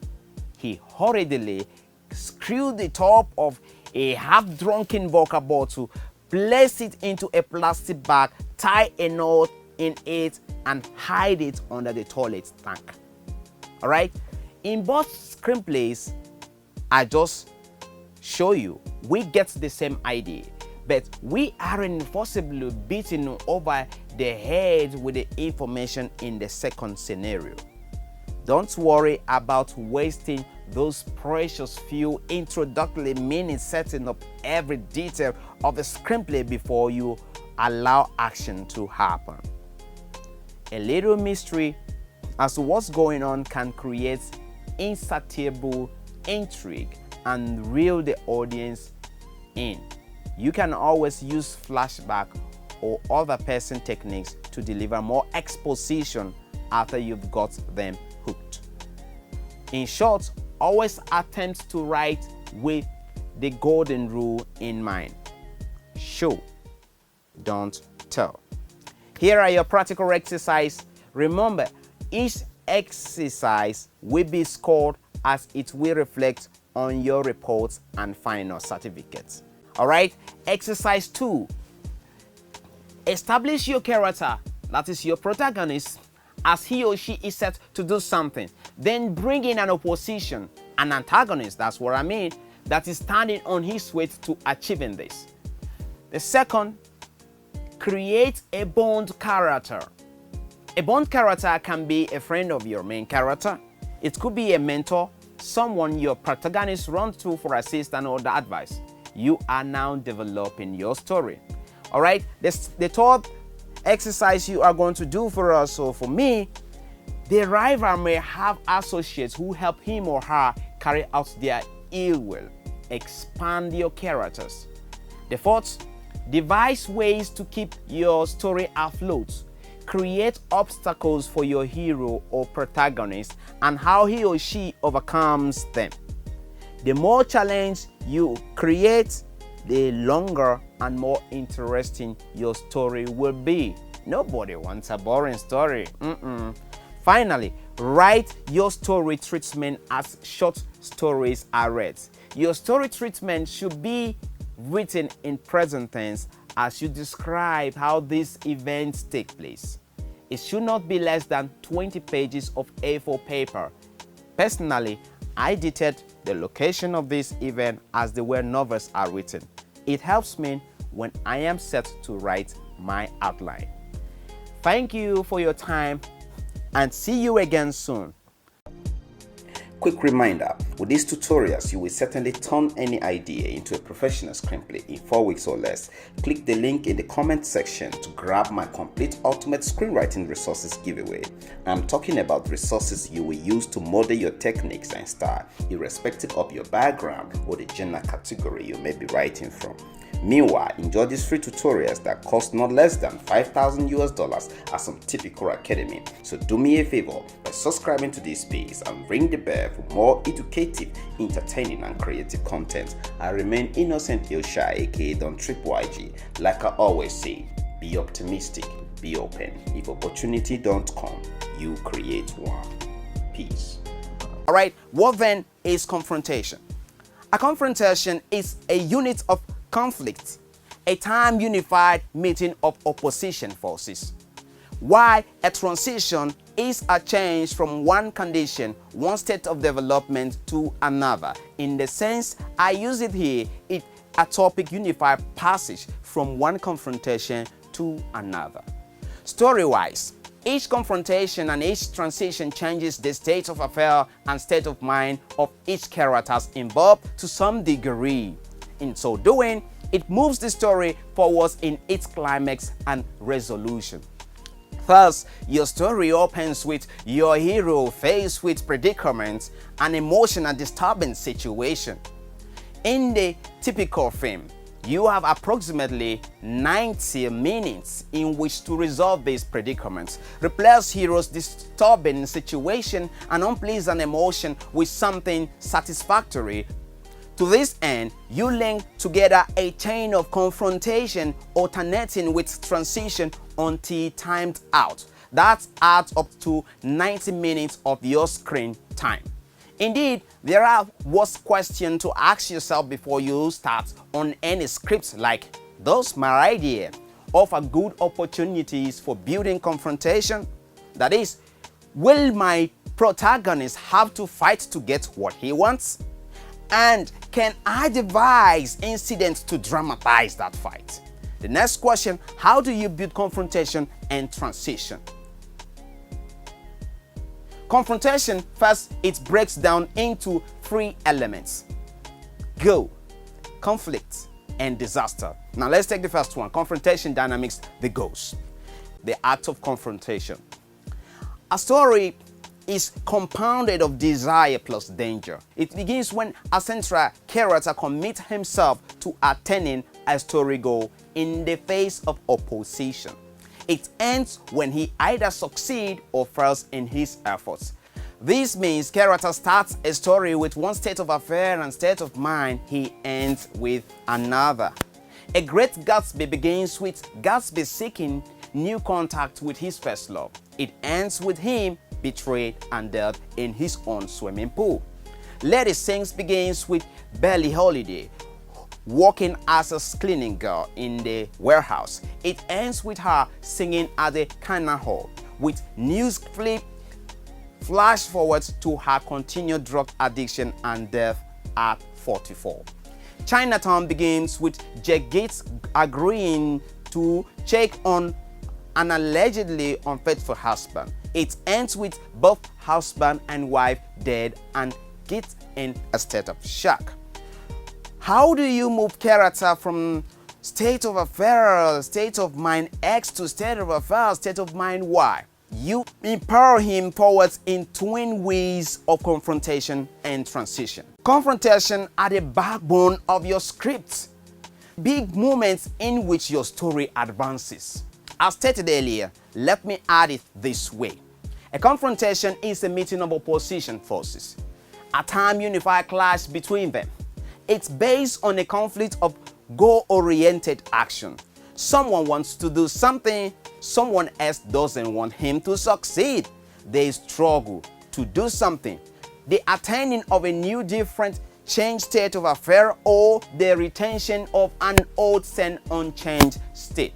He hurriedly screwed the top of a half-drunken vodka bottle, place it into a plastic bag, tie a knot in it, and hide it under the toilet tank. All right? In both screenplays I just show you, we get the same idea, but we aren't forcibly beaten over the head with the information in the second scenario. Don't worry about wasting those precious few introductory minutes setting up every detail of the screenplay before you allow action to happen. A little mystery as to what's going on can create insatiable intrigue and reel the audience in. You can always use flashback or other person techniques to deliver more exposition after you've got them hooked. In short, always attempt to write with the golden rule in mind. Show, don't tell. Here are your practical exercises. Remember, each exercise will be scored as it will reflect on your reports and final certificates. All right, exercise 2. Establish your character, that is your protagonist, as he or she is set to do something. Then bring in an opposition, an antagonist, that's what I mean, that is standing on his way to achieving this. The second, create a bond character. A bond character can be a friend of your main character. It could be a mentor, someone your protagonist runs to for assistance or advice. You are now developing your story. All right, the third exercise you are going to do for us, or for me, the writer may have associates who help him or her carry out their ill will. Expand your characters. The fourth, devise ways to keep your story afloat. Create obstacles for your hero or protagonist and how he or she overcomes them. The more challenge you create, the longer and more interesting your story will be. Nobody wants a boring story. Finally, write your story treatment as short stories are read. Your story treatment should be written in present tense as you describe how these events take place. It should not be less than 20 pages of A4 paper. Personally, I dictate the location of this event as the way novels are written. It helps me when I am set to write my outline. Thank you for your time and see you again soon. Quick reminder, with these tutorials, you will certainly turn any idea into a professional screenplay in 4 weeks or less. Click the link in the comment section to grab my complete ultimate screenwriting resources giveaway. I'm talking about resources you will use to model your techniques and style, irrespective of your background or the genre category you may be writing from. Meanwhile, enjoy these free tutorials that cost not less than $5,000 at some typical academy. So do me a favor by subscribing to this page and ring the bell for more educative, entertaining and creative content. I remain Innocent Ilsha, aka Don 3ple-ig. Like I always say, be optimistic, be open. If opportunity don't come, you create one. Peace. All right, what then is confrontation? A confrontation is a unit of conflict, a time unified meeting of opposition forces. While a transition is a change from one condition, one state of development to another. In the sense I use it here, it's a topic unified passage from one confrontation to another. Story-wise, each confrontation and each transition changes the state of affair and state of mind of each characters involved to some degree. In so doing, it moves the story forwards in its climax and resolution. Thus, your story opens with your hero faced with predicaments and emotional disturbing situation. In the typical film, you have approximately 90 minutes in which to resolve these predicaments, replace hero's disturbing situation and unpleasant emotion with something satisfactory. To this end, you link together a chain of confrontation alternating with transition until timed out. That adds up to 90 minutes of your screen time. Indeed, there are worse questions to ask yourself before you start on any script like, does my idea offer good opportunities for building confrontation? That is, will my protagonist have to fight to get what he wants? And can I devise incidents to dramatize that fight? The next question, how do you build confrontation and transition? Confrontation, first, it breaks down into 3 elements: goal, conflict, and disaster. Now let's take the first one, confrontation dynamics, the goals. The act of confrontation. A story is compounded of desire plus danger. It begins when a central character commits himself to attaining a story goal in the face of opposition. It ends when he either succeeds or fails in his efforts. This means character starts a story with one state of affair and state of mind, he ends with another. A Great Gatsby begins with Gatsby seeking new contact with his first love. It ends with him betrayed and dead in his own swimming pool. Lady Sings begins with Billie Holiday working as a cleaning girl in the warehouse. It ends with her singing at the canal hall, with news flip flash forwards to her continued drug addiction and death at 44. Chinatown begins with Jack Gates agreeing to check on an allegedly unfaithful husband. It ends with both husband and wife dead and Gates in a state of shock. How do you move character from state of affair, state of mind X to state of affair, state of mind Y? You empower him forwards in twin ways of confrontation and transition. Confrontation are the backbone of your script. Big moments in which your story advances. As stated earlier, let me add it this way. A confrontation is a meeting of opposition forces. A time unified clash between them. It's based on a conflict of goal-oriented action. Someone wants to do something, someone else doesn't want him to succeed. They struggle to do something. The attaining of a new, different, changed state of affair, or the retention of an old and unchanged state.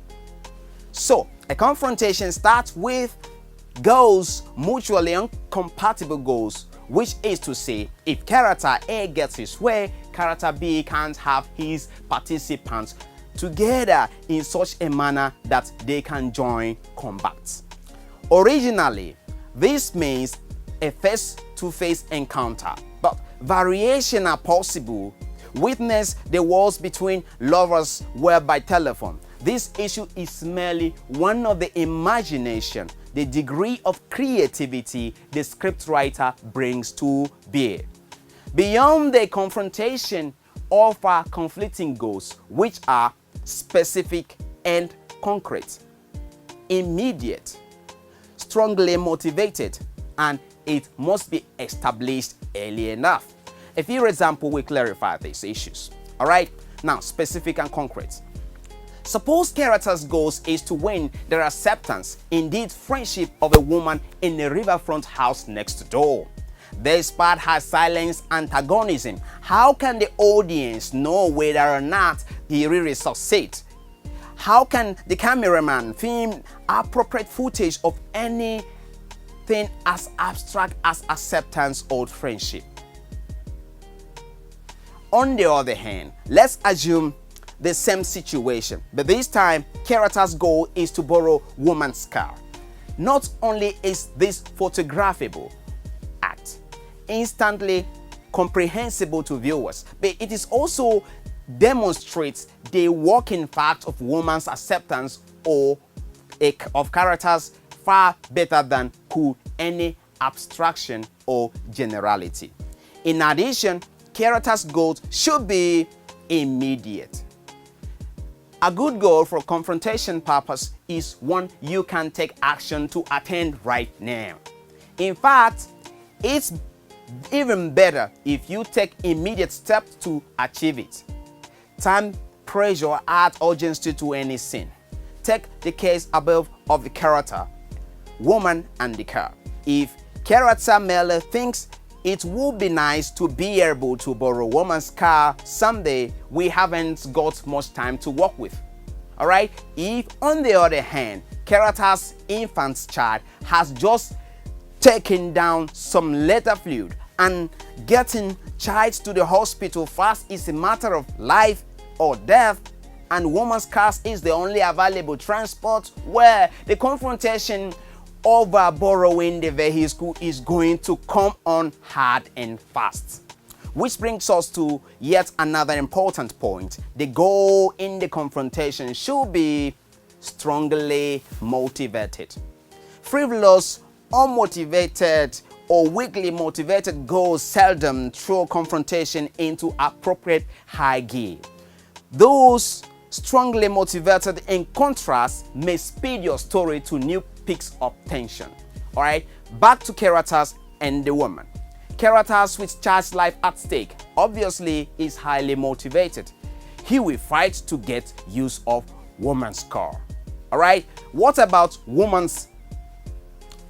So, a confrontation starts with goals, mutually incompatible goals, which is to say, if character A gets his way, character B can't have his participants together in such a manner that they can join combat. Originally, this means a face-to-face encounter, but variations are possible. Witness the wars between lovers were by telephone. This issue is merely one of the imagination, the degree of creativity the scriptwriter brings to bear. Beyond the confrontation offer conflicting goals, which are specific and concrete, immediate, strongly motivated, and it must be established early enough. A few examples will clarify these issues. All right, now specific and concrete. Suppose character's goals is to win their acceptance, indeed friendship, of a woman in a riverfront house next door. Despite her silent antagonism, how can the audience know whether or not he really succeeds? How can the cameraman film appropriate footage of anything as abstract as acceptance or friendship? On the other hand, let's assume the same situation, but this time character's goal is to borrow woman's car. Not only is this photographable act instantly comprehensible to viewers, but it is also demonstrates the working fact of woman's acceptance or of characters far better than could any abstraction or generality. In addition, character's goals should be immediate. A good goal for confrontation purpose is one you can take action to attain right now. In fact, it's even better if you take immediate steps to achieve it. Time pressure adds urgency to any scene. Take the case above of the character, woman and the car. If character merely thinks it would be nice to be able to borrow woman's car someday, we haven't got much time to work with. Alright? If, on the other hand, character's infant's child has just taken down some letter fluid and getting child to the hospital fast is a matter of life or death, and woman's car is the only available transport, where the confrontation over borrowing the vehicle is going to come on hard and fast. Which brings us to yet another important point. The goal in the confrontation should be strongly motivated. Frivolous, unmotivated, or weakly motivated goals seldom throw confrontation into appropriate high gear. Those strongly motivated, in contrast, may speed your story to new peaks of tension. Alright, back to characters and the woman. Characters with charged life at stake obviously is highly motivated. He will fight to get use of woman's car. Alright, what about woman's?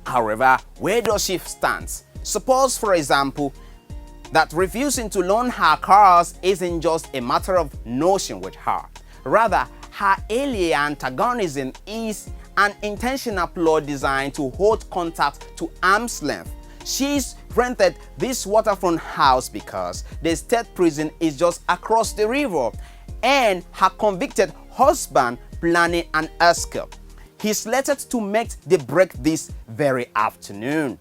However, where does she stand? Suppose, for example, that refusing to loan her cars isn't just a matter of notion with her. Rather, her early antagonism is an intentional plot designed to hold contact to arm's length. She's rented this waterfront house because the state prison is just across the river, and her convicted husband planning an escape. He's slated to make the break this very afternoon.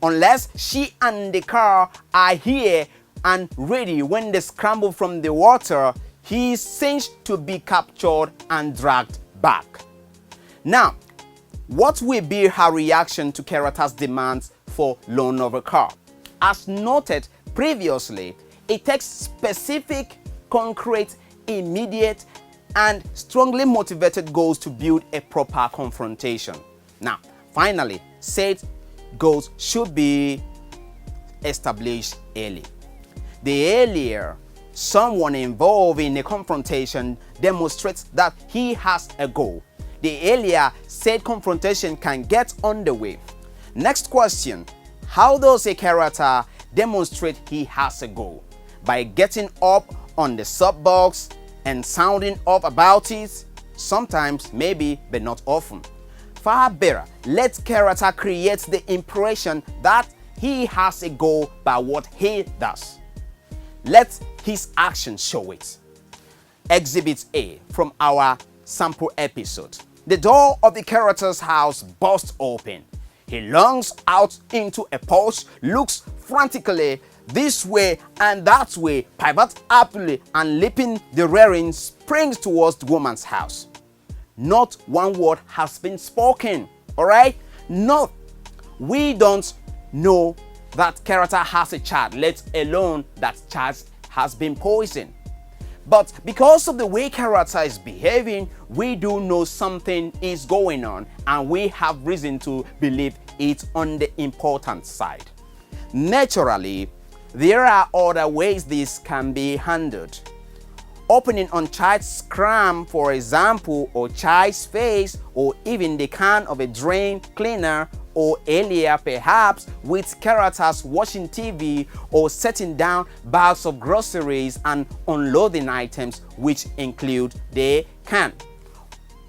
Unless she and the car are here and ready when they scramble from the water, he's cinched to be captured and dragged back. Now, what will be her reaction to character's demands for loan of a car? As noted previously, it takes specific, concrete, immediate, and strongly motivated goals to build a proper confrontation. Now, finally, said goals should be established early. The earlier someone involved in a confrontation demonstrates that he has a goal, the earlier said confrontation can get underway. Next question: how does a character demonstrate he has a goal? By getting up on the soapbox and sounding off about it? Sometimes, maybe, but not often. Far better, let character create the impression that he has a goal by what he does. Let his actions show it. Exhibit A from our sample episode. The door of the character's house bursts open. He lunges out into a porch, looks frantically this way and that way, pivots happily, and leaping the railing, springs towards the woman's house. Not one word has been spoken. Alright? No. We don't know that character has a child, let alone that child has been poisoned. But because of the way character is behaving, we do know something is going on, and we have reason to believe it on the important side. Naturally, there are other ways this can be handled. Opening on child's crumb, for example, or child's face, or even the can of a drain cleaner, or earlier perhaps with characters watching TV or setting down bags of groceries and unloading items which include the can.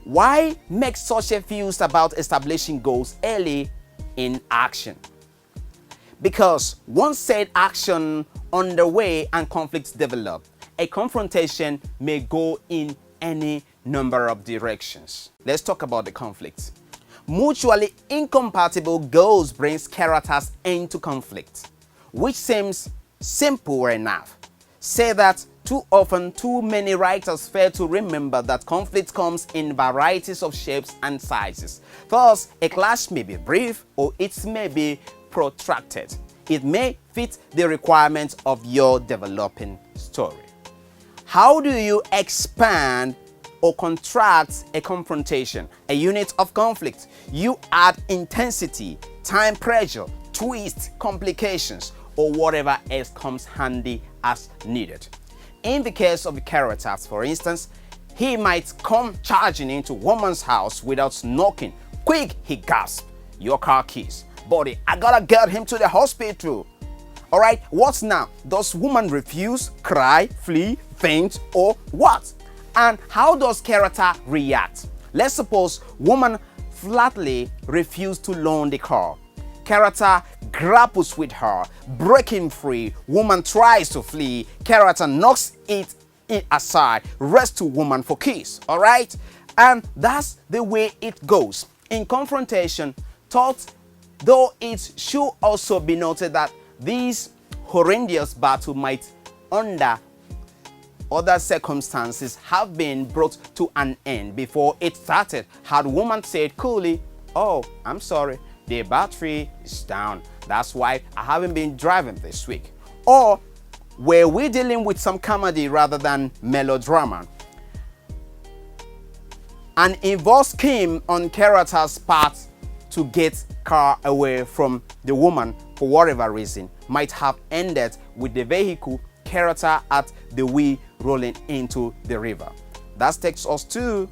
Why make such a fuss about establishing goals early in action? Because once said action underway and conflicts develop, a confrontation may go in any number of directions. Let's talk about the conflict. Mutually incompatible goals brings characters into conflict, which seems simple enough. Say that too often too many writers fail to remember that conflict comes in varieties of shapes and sizes. Thus, a clash may be brief or it may be protracted. It may fit the requirements of your developing story. How do you expand or contract a confrontation, a unit of conflict? You add intensity, time pressure, twist, complications, or whatever else comes handy as needed. In the case of the characters, for instance, he might come charging into woman's house without knocking. Quick, he gasps, your car keys. Buddy, I gotta get him to the hospital. Alright, what now? Does woman refuse, cry, flee, faint, or what? And how does character react? Let's suppose woman flatly refused to loan the car. Character grapples with her, breaking free. Woman tries to flee. Character knocks it aside, rests to woman for keys. Alright? And that's the way it goes. In confrontation, though it should also be noted that this horrendous battle might, under other circumstances, have been brought to an end before it started. Had woman said coolly, "Oh, I'm sorry, the battery is down. That's why I haven't been driving this week." Or were we dealing with some comedy rather than melodrama? An involved scheme on character's part to get car away from the woman for whatever reason might have ended with the vehicle character at the wheel rolling into the river. That takes us to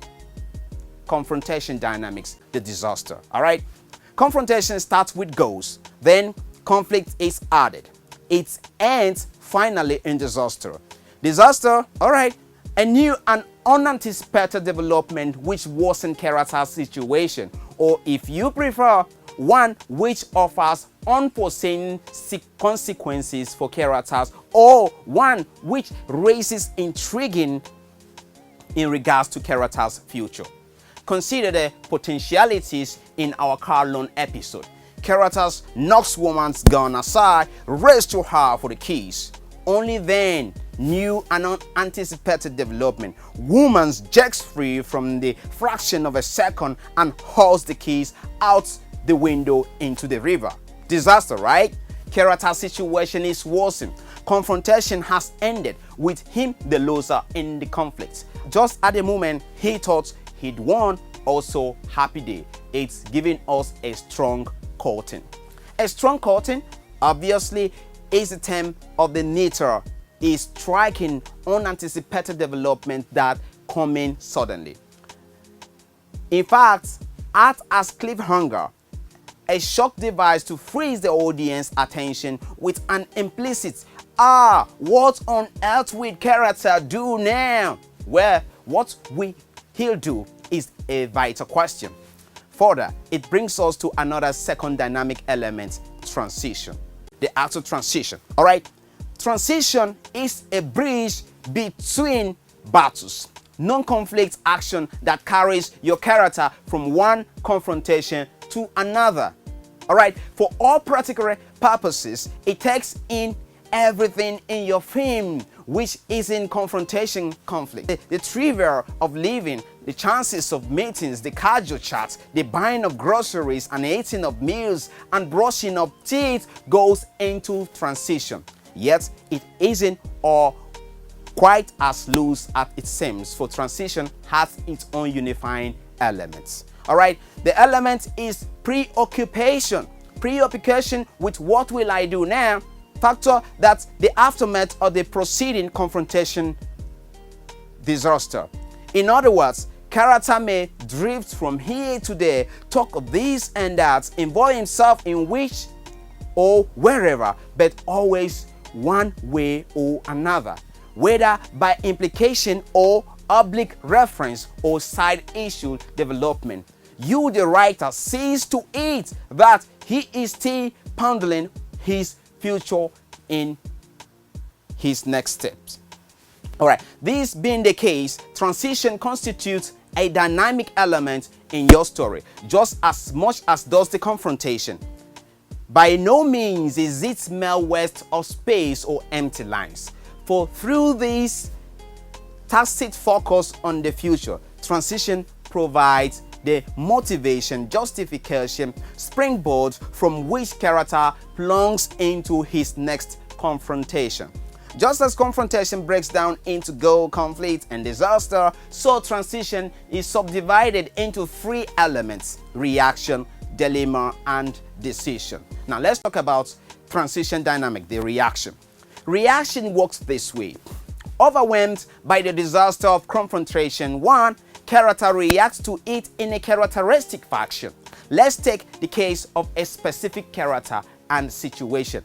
confrontation dynamics, the disaster. All right, confrontation starts with goals, then conflict is added. It ends finally in disaster. Disaster, all right, a new and unanticipated development which worsens character's situation, or if you prefer, one which offers unforeseen consequences for characters, or one which raises intriguing in regards to characters' future. Consider the potentialities in our car loan episode. Characters knocks woman's gun aside, race to her for the keys. Only then, new and unanticipated development. Woman jerks free from the fraction of a second and hauls the keys out the window into the river. Disaster, right? Character situation is worsened. Confrontation has ended with him the loser in the conflict. Just at the moment he thought he'd won, also happy day. It's giving us a strong curtain. A strong curtain, obviously, is a term of the nature is striking unanticipated development that come in suddenly. In fact, act as cliffhanger, a shock device to freeze the audience attention with an implicit what on earth will character do now? Well, what he'll do is a vital question. Further, it brings us to another second dynamic element, transition. The act of transition. All right, transition is a bridge between battles, non-conflict action that carries your character from one confrontation to another. All right, for all practical purposes, it takes in everything in your film which is in confrontation conflict. The trivial of living, the chances of meetings, the casual chats, the buying of groceries and eating of meals and brushing of teeth goes into transition. Yet it isn't all quite as loose as it seems, for transition has its own unifying elements. All right, the element is preoccupation. Preoccupation with what will I do now? Factor that's the aftermath of the preceding confrontation disaster. In other words, character may drift from here to there, talk of this and that, involve himself in which or wherever, but always one way or another, whether by implication or oblique reference or side issue development. You, the writer, sees to it that he is still pondering his future in his next steps. All right, this being the case, transition constitutes a dynamic element in your story, just as much as does the confrontation. By no means is it mere waste of space or empty lines, for through this tacit focus on the future, transition provides the motivation, justification, springboard from which character plunges into his next confrontation. Just as confrontation breaks down into goal, conflict, and disaster, so transition is subdivided into three elements: reaction, dilemma, and decision. Now let's talk about transition dynamic, the reaction. Reaction works this way. Overwhelmed by the disaster of confrontation, one character reacts to it in a characteristic fashion. Let's take the case of a specific character and situation.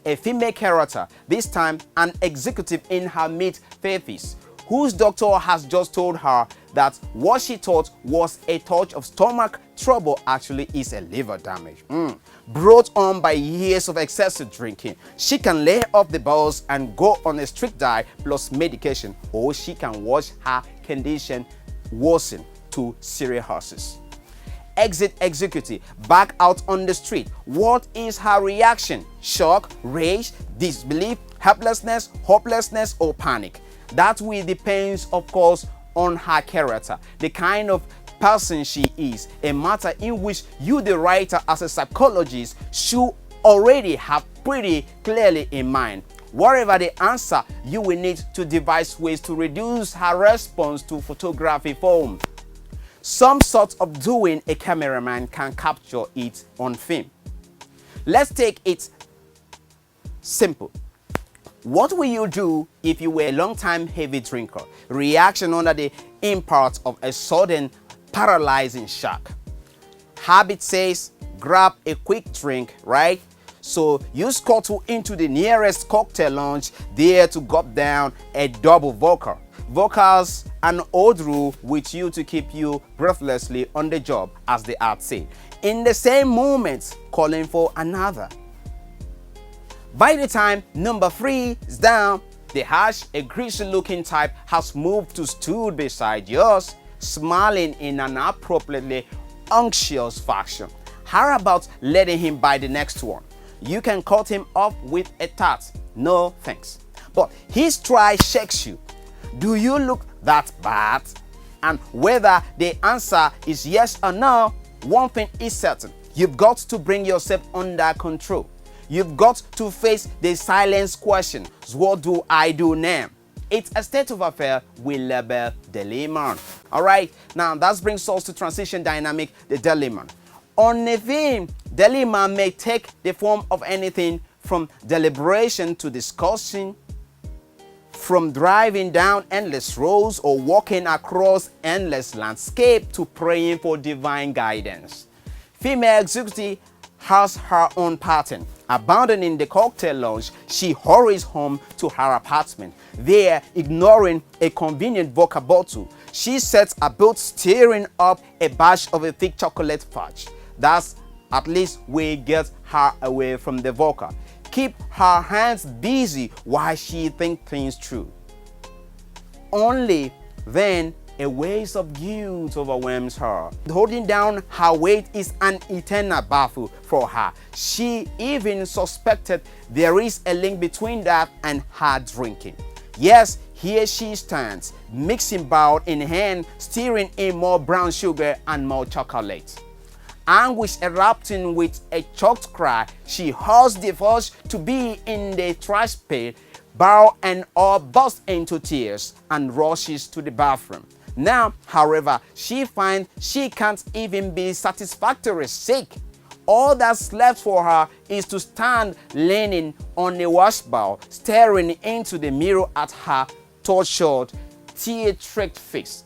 A female character, this time an executive in her mid-50s, whose doctor has just told her that what she thought was a touch of stomach trouble actually is a liver damage. Brought on by years of excessive drinking, she can lay off the booze and go on a strict diet plus medication, or she can watch her condition worsen to cirrhosis. Exit executive, back out on the street. What is her reaction? Shock, rage, disbelief, helplessness, hopelessness, or panic? That will depend, of course, on her character, the kind of person she is, a matter in which you, the writer, as a psychologist, should already have pretty clearly in mind. Whatever the answer, you will need to devise ways to reduce her response to photography form. some sort of doing a cameraman can capture it on film. Let's take it simple. What will you do if you were a long-time heavy drinker? Reaction under the impact of a sudden paralyzing shock. Habit says grab a quick drink, right? So you scuttle into the nearest cocktail lounge there to gulp down a double vodka. Vodka's an old rule with you to keep you breathlessly on the job, as the art say. In the same moment, calling for another. By the time number 3 is down, the harsh, a greasy-looking type has moved to stood beside yours, smiling in an appropriately unctuous fashion. How about letting him buy the next one? You can cut him off with a tart. No thanks. But his stride shakes you. Do you look that bad? And whether the answer is yes or no, one thing is certain. You've got to bring yourself under control. You've got to face the silence question. What do I do now? It's a state of affair we label dilemma. Alright, now that brings us to transition dynamic, the dilemma. On a film, dilemma may take the form of anything from deliberation to discussion, from driving down endless roads or walking across endless landscape to praying for divine guidance. Female executive has her own pattern. Abandoning the cocktail lounge, she hurries home to her apartment. There, ignoring a convenient vodka bottle, she sets about stirring up a batch of a thick chocolate fudge. That's at least we get her away from the vodka. Keep her hands busy while she thinks things through. Only then a wave of guilt overwhelms her. Holding down her weight is an eternal battle for her. She even suspected there is a link between that and her drinking. Yes, here she stands, mixing bowl in hand, stirring in more brown sugar and more chocolate. Anguish erupting with a choked cry, she hurls the force to be in the trash pit, bow and all bursts into tears and rushes to the bathroom. Now, however, she finds she can't even be satisfactorily sick. All that's left for her is to stand leaning on a washbowl, staring into the mirror at her tortured, tear-streaked face.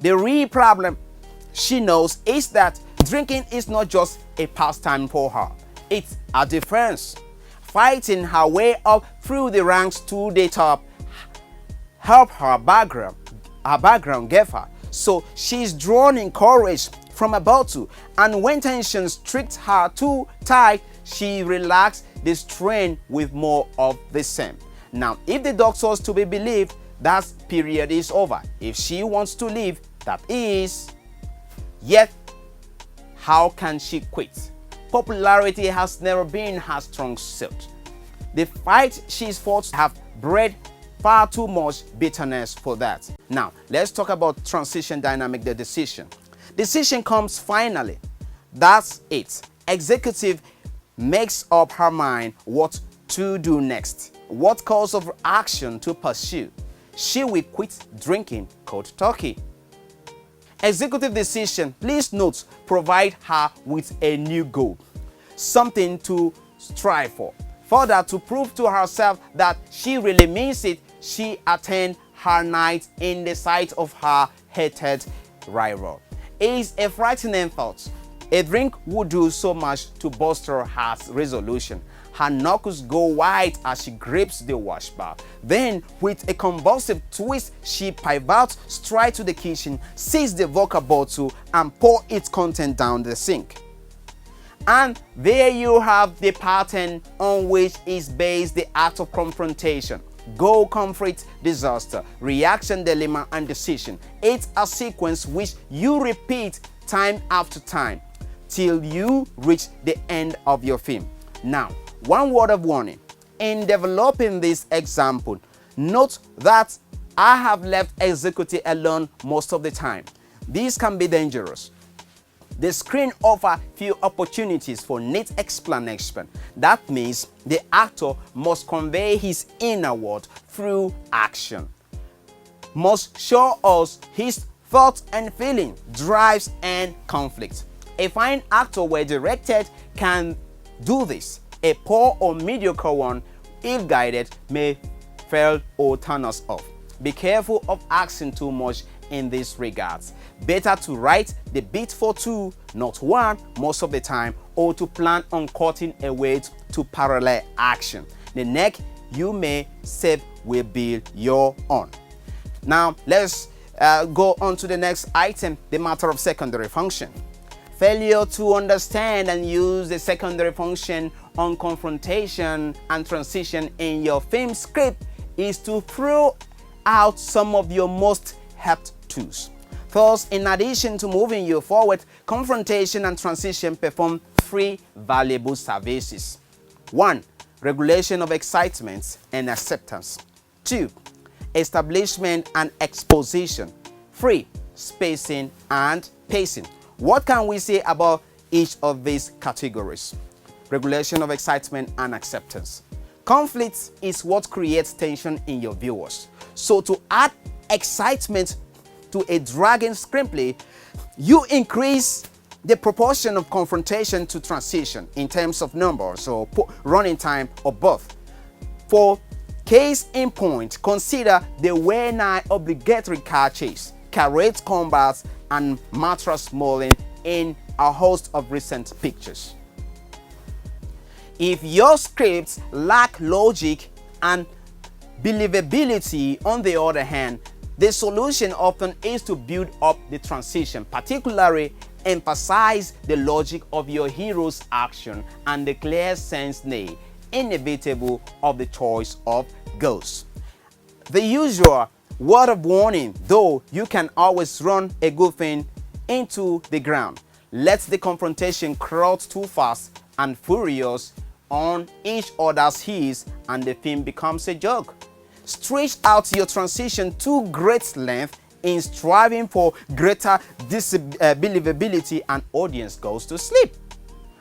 The real problem, she knows, is that drinking is not just a pastime for her. It's a defense. Fighting her way up through the ranks to the top help her background gave her. So she's drawn in courage from a bottle, and when tension strict her too tight, she relaxed the strain with more of the same. Now, if the doctor's to be believed, that period is over. If she wants to leave, that is. Yet, how can she quit? Popularity has never been her strong suit. The fight she's fought have bred far too much bitterness for that. Now, let's talk about transition dynamic, the decision. Decision comes finally. That's it. Executive makes up her mind what to do next, what course of action to pursue. She will quit drinking cold turkey. Executive decision, please note, provide her with a new goal, something to strive for. Further, to prove to herself that she really means it, she attend her night in the sight of her hated rival. It is a frightening thought. A drink would do so much to bolster her resolution. Her knuckles go white as she grips the washbar. Then, with a convulsive twist, she pivots straight to the kitchen, seizes the vodka bottle, and pours its content down the sink. And there you have the pattern on which is based the art of confrontation. Goal, conflict, disaster, reaction, dilemma, and decision. It's a sequence which you repeat time after time till you reach the end of your film. Now, one word of warning. In developing this example, note that I have left executive alone most of the time. This can be dangerous. The screen offers few opportunities for neat explanation. That means the actor must convey his inner world through action, must show us his thought and feeling, drives and conflict. A fine actor well directed can do this. A poor or mediocre one, if guided, may fail or turn us off. Be careful of asking too much in these regards. Better to write the beat for two, not one, most of the time, or to plan on cutting away to parallel action. The neck you may save will be your own. Now let's go on to the next item, the matter of secondary function. Failure to understand and use the secondary function on confrontation and transition in your film script is to throw out some of your most helped tools. Thus, in addition to moving you forward, confrontation and transition perform three valuable services. 1. Regulation of excitement and acceptance. 2. Establishment and exposition. 3. Spacing and pacing. What can we say about each of these categories? Regulation of excitement and acceptance. Conflict is what creates tension in your viewers. So to add excitement to a dragging screenplay, you increase the proportion of confrontation to transition in terms of numbers or running time or both. For case in point, consider the well-nigh obligatory car chase, carrot combats, and mattress mauling in a host of recent pictures. If your scripts lack logic and believability, on the other hand, the solution often is to build up the transition, particularly emphasize the logic of your hero's action and the clear sense, nay, inevitable of the choice of goals. The usual word of warning, though you can always run a good thing into the ground, let the confrontation crowd too fast and furious on each other's heels and the film becomes a joke. Stretch out your transition to great length in striving for greater believability and audience goes to sleep.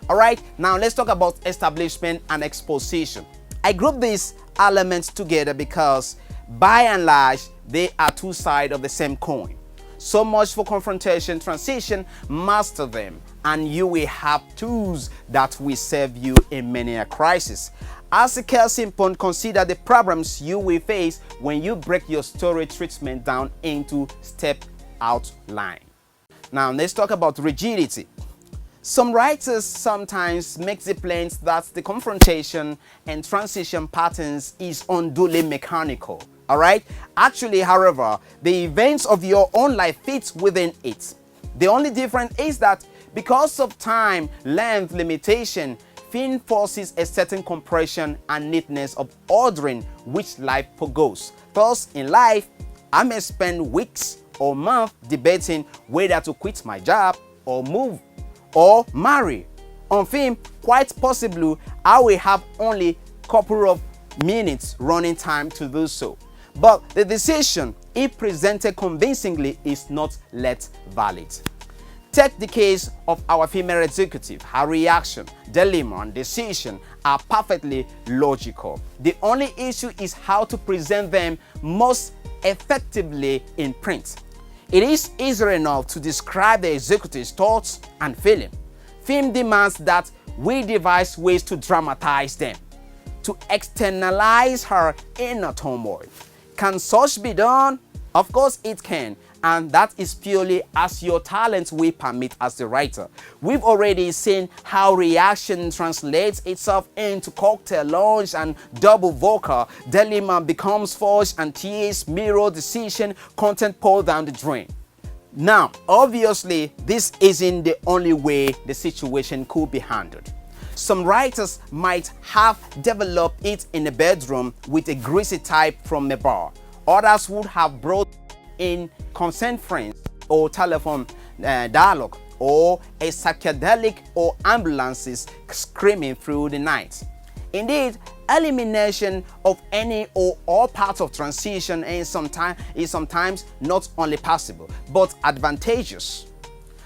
Alright, now let's talk about establishment and exposition. I group these elements together because by and large they are two sides of the same coin. So much for confrontation, transition, master them and you will have tools that will serve you in many a crisis. As a case in point, consider the problems you will face when you break your story treatment down into step outline. Now let's talk about rigidity. Some writers sometimes make the claim that the confrontation and transition patterns is unduly mechanical. Alright? Actually, however, the events of your own life fits within it. The only difference is that because of time, length, limitation, film forces a certain compression and neatness of ordering which life forgoes. Thus, in life, I may spend weeks or months debating whether to quit my job or move or marry. On film, quite possibly, I will have only a couple of minutes running time to do so. But the decision, if presented convincingly, is not let valid. Take the case of our female executive. Her reaction, dilemma, and decision are perfectly logical. The only issue is how to present them most effectively in print. It is easy enough to describe the executive's thoughts and feelings. Film demands that we devise ways to dramatize them, to externalize her inner turmoil. Can such be done? Of course it can, and that is purely as your talent will permit as the writer. We've already seen how reaction translates itself into cocktail lunch and double vocal. Dilemma becomes forged and tears, mirror, decision, content poured down the drain. Now, obviously, this isn't the only way the situation could be handled. Some writers might have developed it in a bedroom with a greasy type from a bar. Others would have brought in consent friends or telephone dialogue or a psychedelic or ambulances screaming through the night. Indeed, elimination of any or all parts of transition is sometimes not only possible but advantageous.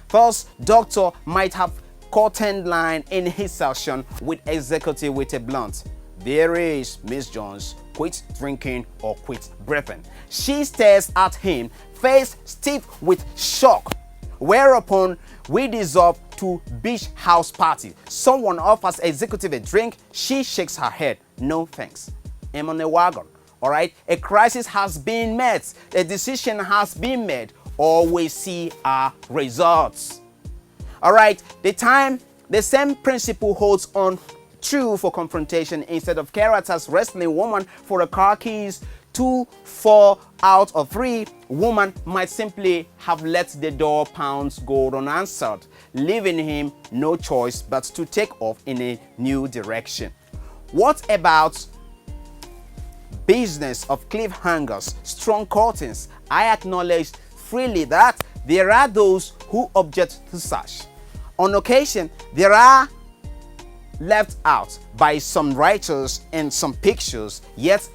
Thus, Doctor might have curtain line in his session with executive with a blunt. "There is, Miss Jones, quit drinking, or quit breathing. She stares at him, face stiff with shock, whereupon we dissolve to beach house party. Someone offers executive a drink. She shakes her head. No thanks. I'm on a wagon. All right. A crisis has been met. A decision has been made. All we see are results. All right. The same principle holds on true for confrontation. Instead of characters wrestling a woman for the car keys, 2, 4 out of 3, woman might simply have let the door pounds go unanswered, leaving him no choice but to take off in a new direction. What about business of cliffhangers, strong curtains? I acknowledge freely that there are those who object to such. On occasion, there are left out by some writers and some pictures, yet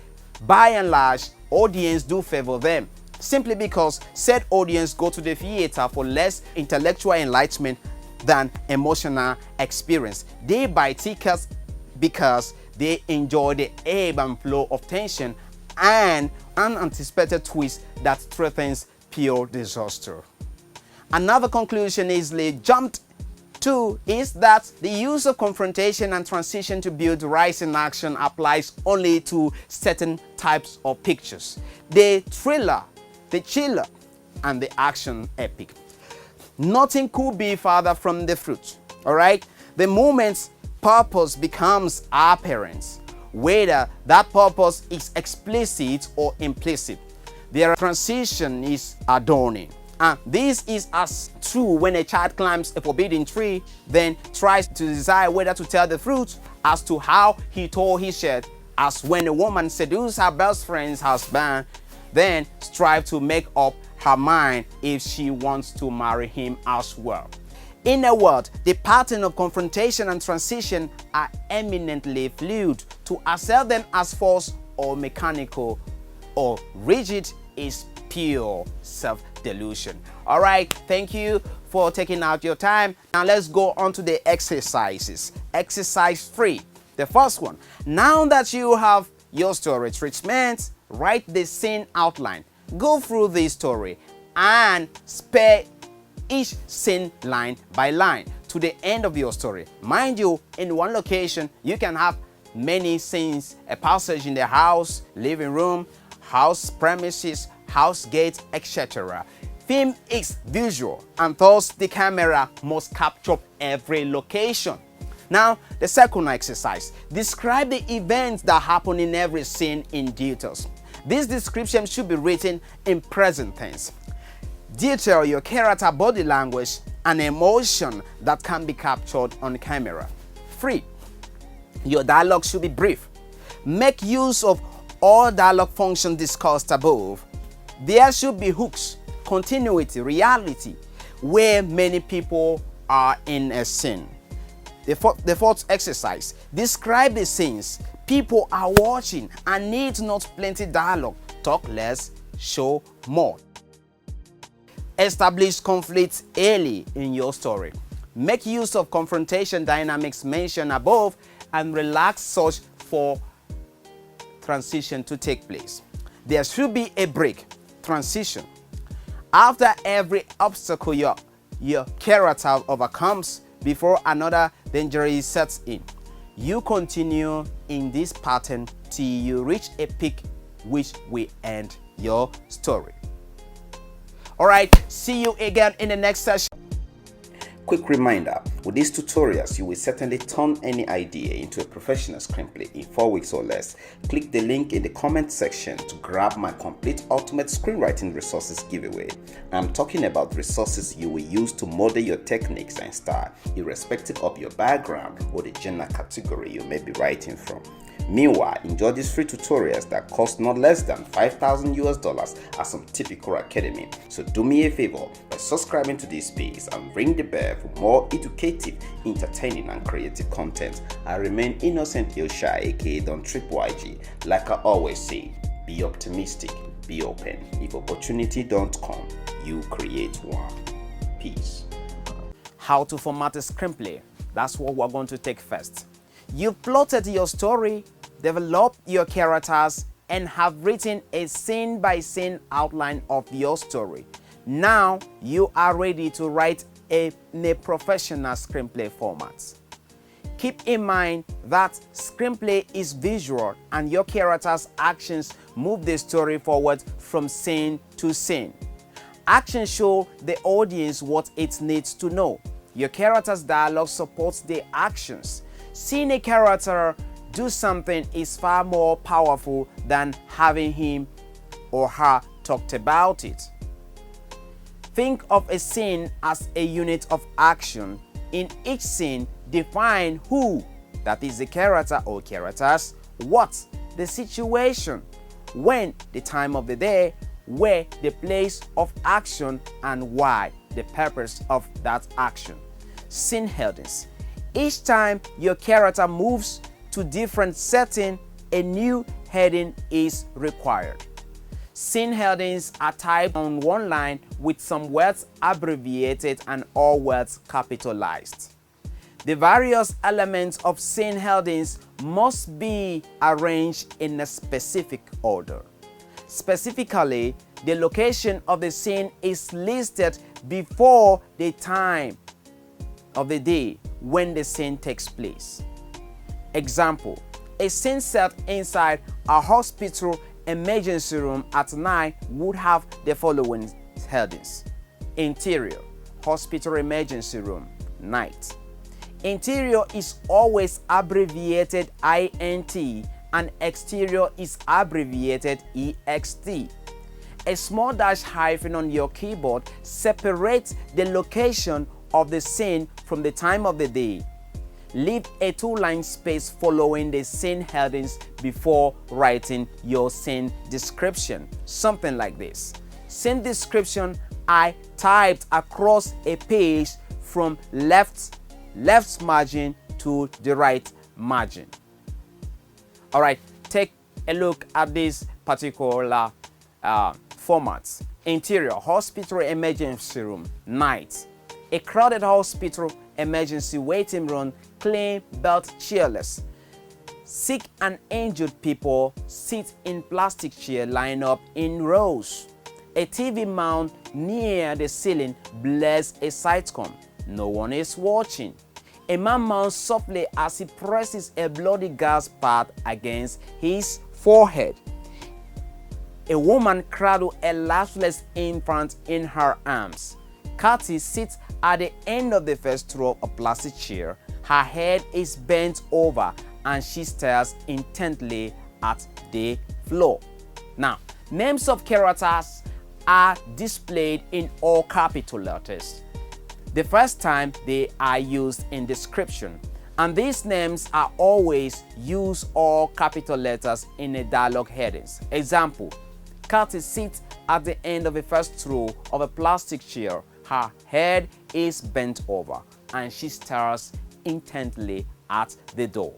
by and large, audience do favor them, simply because said audience go to the theater for less intellectual enlightenment than emotional experience. They buy tickets because they enjoy the ebb and flow of tension and unanticipated twist that threatens pure disaster. Another conclusion easily jumped to is that the use of confrontation and transition to build rising action applies only to certain types of pictures: the thriller, the chiller, and the action epic. Nothing could be farther from the truth. All right? The moment's purpose becomes apparent, whether that purpose is explicit or implicit. Their transition is adorning. And this is as true when a child climbs a forbidden tree, then tries to decide whether to tell the truth as to how he tore his shirt, as when a woman seduces her best friend's husband, then strives to make up her mind if she wants to marry him as well. In a word, the pattern of confrontation and transition are eminently fluid. To accept them as false or mechanical or rigid is pure self-delusion. All right, thank you for taking out your time. Now let's go on to the exercises. Exercise 3. The first one. Now that you have your story treatment, write the scene outline. Go through the story and spare each scene line by line to the end of your story. Mind you, in one location, you can have many scenes: a passage in the house, living room, house premises, house gate, etc. Film is visual, and thus the camera must capture every location. Now, the second exercise. Describe the events that happen in every scene in details. This description should be written in present tense. Detail your character body language and emotion that can be captured on camera. 3. Your dialogue should be brief. Make use of all dialogue functions discussed above. There should be hooks, continuity, reality, where many people are in a scene. The fourth exercise. Describe the scenes. People are watching and need not plenty dialogue. Talk less, show more. Establish conflict early in your story. Make use of confrontation dynamics mentioned above and relax such for transition to take place. There should be a break, transition. After every obstacle your character overcomes before another danger sets in, you continue in this pattern till you reach a peak which will end your story. All right, see you again in the next session. Quick reminder, with these tutorials, you will certainly turn any idea into a professional screenplay in 4 weeks or less. Click the link in the comment section to grab my complete ultimate screenwriting resources giveaway. I'm talking about resources you will use to model your techniques and style, irrespective of your background or the genre category you may be writing from. Meanwhile, enjoy these free tutorials that cost not less than $5,000 at some typical academy. So do me a favor by subscribing to this page and ring the bell for more educative, entertaining and creative content. I remain Innocent Ilsha, aka Don 3ple-ig. Like I always say, be optimistic, be open. If opportunity don't come, you create one. Peace. How to format a screenplay. That's what we're going to take first. You've plotted your story, develop your characters, and have written a scene-by-scene outline of your story. Now you are ready to write in a professional screenplay format. Keep in mind that screenplay is visual and your characters' actions move the story forward from scene to scene. Actions show the audience what it needs to know. Your character's dialogue supports the actions. Seeing a character do something is far more powerful than having him or her talked about it. Think of a scene as a unit of action. In each scene, define who, that is the character or characters, what, the situation, when, the time of the day, where, the place of action, and why, the purpose of that action. Scene headings. Each time your character moves to different setting, a new heading is required. Scene headings are typed on one line with some words abbreviated and all words capitalized. The various elements of scene headings must be arranged in a specific order. Specifically, the location of the scene is listed before the time of the day when the scene takes place. Example, a scene set inside a hospital emergency room at night would have the following headings. Interior, hospital emergency room, night. Interior is always abbreviated INT and exterior is abbreviated EXT. A small dash hyphen on your keyboard separates the location of the scene from the time of the day. Leave a two-line space following the scene headings before writing your scene description. Something like this. Scene description I typed across a page from left margin to the right margin. All right, take a look at this particular format. Interior, hospital emergency room, night. A crowded hospital emergency waiting room, clean but cheerless. Sick and injured people sit in plastic chair lined up in rows. A TV mount near the ceiling blares a sitcom. No one is watching. A man mounts softly as he presses a bloody gas pad against his forehead. A woman cradles a lifeless infant in her arms. Kathy sits at the end of the first row of a plastic chair. Her head is bent over and she stares intently at the floor. Now, names of characters are displayed in all capital letters. The first time they are used in description, and these names are always use all capital letters in a dialogue headings. Example, Kathy sits at the end of the first row of a plastic chair. Her head is bent over and she stares intently at the door.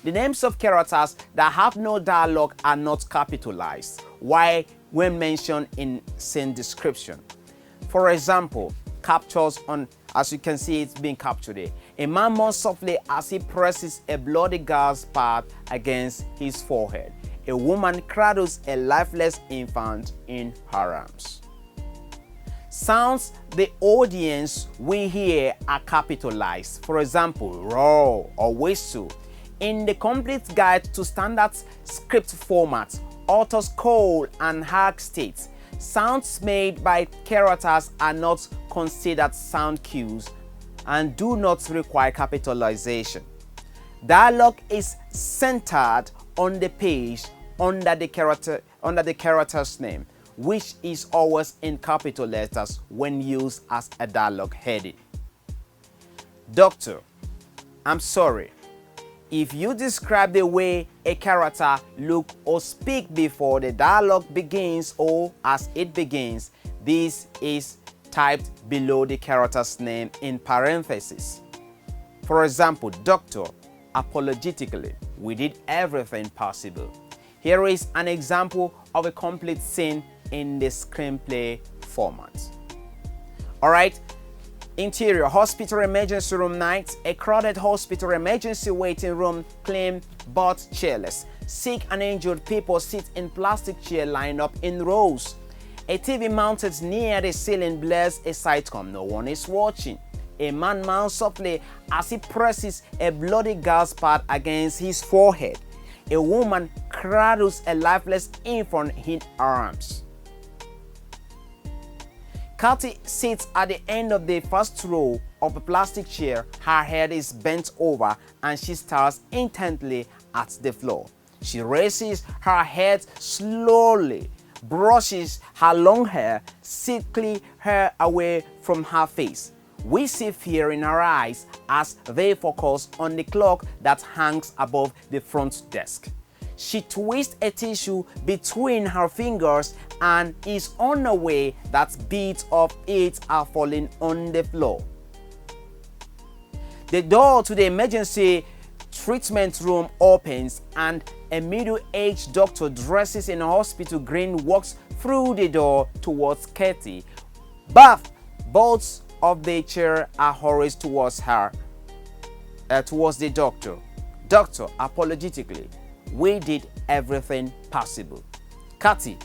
The names of characters that have no dialogue are not capitalized, while when mentioned in scene description. For example, captures on, as you can see, it's being captured here. A man moans softly as he presses a bloody gas pad against his forehead. A woman cradles a lifeless infant in her arms. Sounds the audience will hear are capitalized. For example, roar or whistle. In the complete guide to standard script formats, authors Cole and Hack states, sounds made by characters are not considered sound cues and do not require capitalization. Dialogue is centered on the page under the character's name, which is always in capital letters when used as a dialogue heading. Doctor, I'm sorry. If you describe the way a character look or speak before the dialogue begins or as it begins, this is typed below the character's name in parentheses. For example, Doctor, apologetically, we did everything possible. Here is an example of a complete scene in the screenplay format. All right, Interior hospital emergency room night. A crowded hospital emergency waiting room, clean but chairless. Sick and injured people sit in plastic chair lined up in rows. A TV mounted near the ceiling blares a sitcom. No one is watching. A man mounts softly as he presses a bloody gas pad against his forehead. A woman cradles a lifeless infant in her arms. Kathy sits at the end of the first row of a plastic chair. Her head is bent over and she stares intently at the floor. She raises her head slowly, brushes her long hair, sickly hair away from her face. We see fear in her eyes as they focus on the clock that hangs above the front desk. She twists a tissue between her fingers and is on her way that bits of it are falling on the floor. The door to the emergency treatment room opens and a middle-aged doctor dresses in a hospital green walks through the door towards Katie. Both of the chair are hurried towards her, towards the doctor. Doctor, apologetically, we did everything possible. Kathy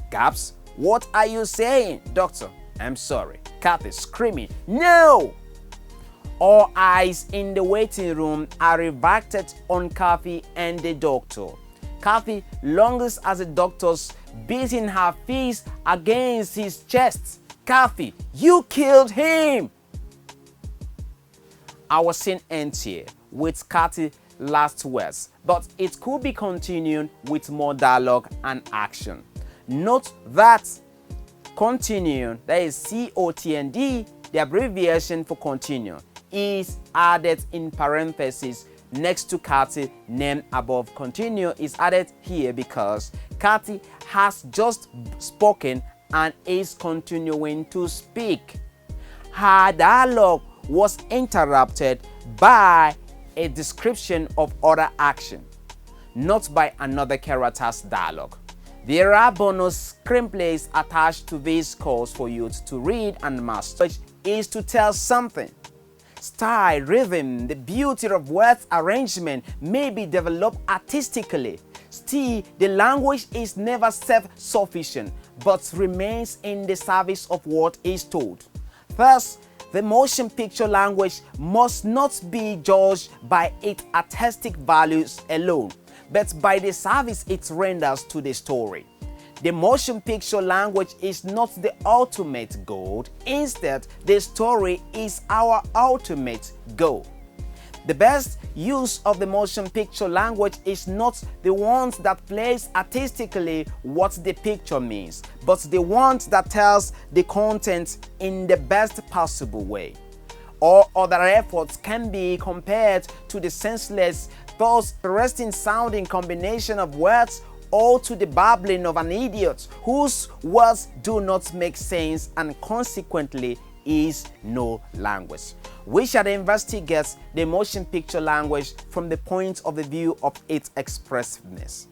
gasps, what are you saying? Doctor, I'm sorry. Kathy screaming, no! All eyes in the waiting room are riveted on Kathy and the doctor. Kathy lunges as the doctor's beating her fist against his chest. Kathy, you killed him! Our scene ends here with Kathy's last words, but it could be continued with more dialogue and action. Note that continue, that is COTND, the abbreviation for continue, is added in parentheses next to Kathy name above. Continue is added here because Kathy has just spoken and is continuing to speak. Her dialogue was interrupted by a description of other action, not by another character's dialogue. There are bonus screenplays attached to this course for you to read and master, which is to tell something. Style, rhythm, the beauty of words arrangement may be developed artistically. Still, the language is never self-sufficient, but remains in the service of what is told. Thus, the motion picture language must not be judged by its artistic values alone, but by the service it renders to the story. The motion picture language is not the ultimate goal. Instead, the story is our ultimate goal. The best use of the motion picture language is not the one that plays artistically what the picture means, but the one that tells the content in the best possible way. All other efforts can be compared to the senseless, thus arresting sounding combination of words, or to the babbling of an idiot whose words do not make sense and consequently is no language. We shall investigate the motion picture language from the point of the view of its expressiveness.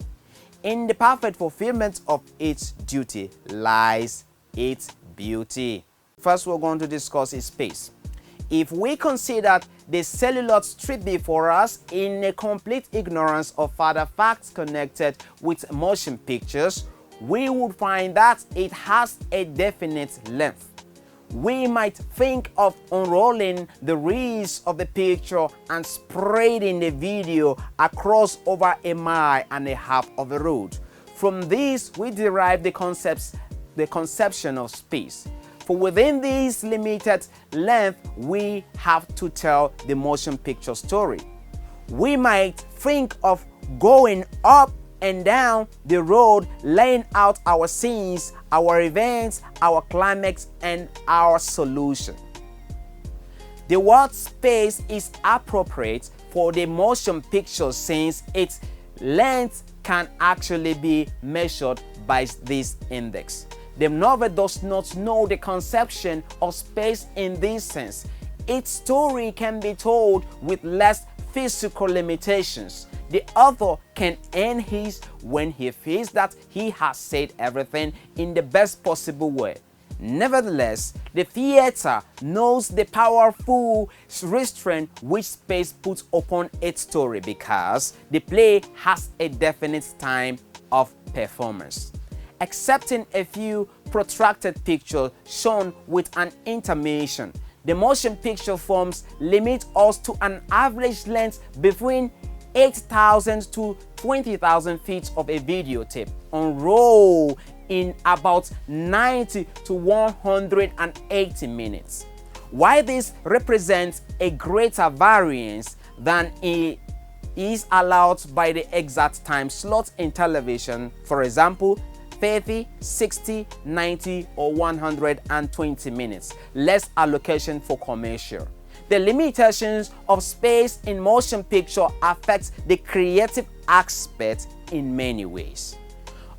In the perfect fulfillment of its duty lies its beauty. First, we're going to discuss its space. If we consider the celluloid strip before us in a complete ignorance of further facts connected with motion pictures, we would find that it has a definite length. We might think of unrolling the reels of the picture and spreading the video across over 1.5 miles of the road. From this, we derive the conception of space. For within this limited length, we have to tell the motion picture story. We might think of going up and down the road, laying out our scenes, our events, our climax, and our solution. The word space is appropriate for the motion picture since its length can actually be measured by this index. The novel does not know the conception of space in this sense. Its story can be told with less physical limitations. The author can end his when he feels that he has said everything in the best possible way. Nevertheless, the theater knows the powerful restraint which space puts upon its story because the play has a definite time of performance. Excepting a few protracted pictures shown with an intermission, the motion picture forms limit us to an average length between 8,000 to 20,000 feet of a videotape unrolled in about 90 to 180 minutes. While this represents a greater variance than is allowed by the exact time slot in television, for example, 30, 60, 90, or 120 minutes, less allocation for commercial. The limitations of space in motion picture affect the creative aspect in many ways.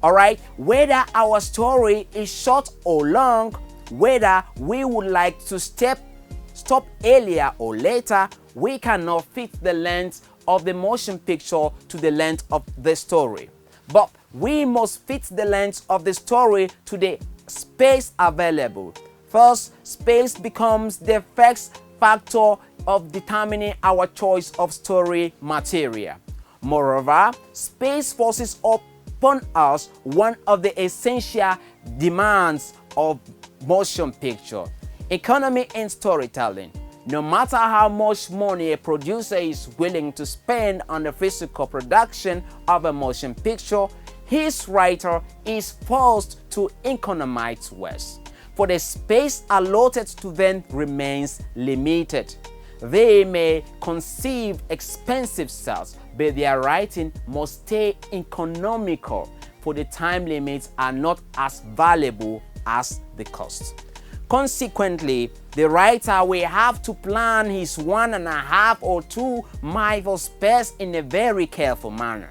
Alright, whether our story is short or long, whether we would like to stop earlier or later, we cannot fit the length of the motion picture to the length of the story. But we must fit the length of the story to the space available. First, space becomes the first factor of determining our choice of story material. Moreover, space forces upon us one of the essential demands of motion picture: economy in storytelling. No matter how much money a producer is willing to spend on the physical production of a motion picture, his writer is forced to economize less, for the space allotted to them remains limited. They may conceive expensive sets, but their writing must stay economical, for the time limits are not as valuable as the cost. Consequently, the writer will have to plan his 1.5 or 2 mile space in a very careful manner.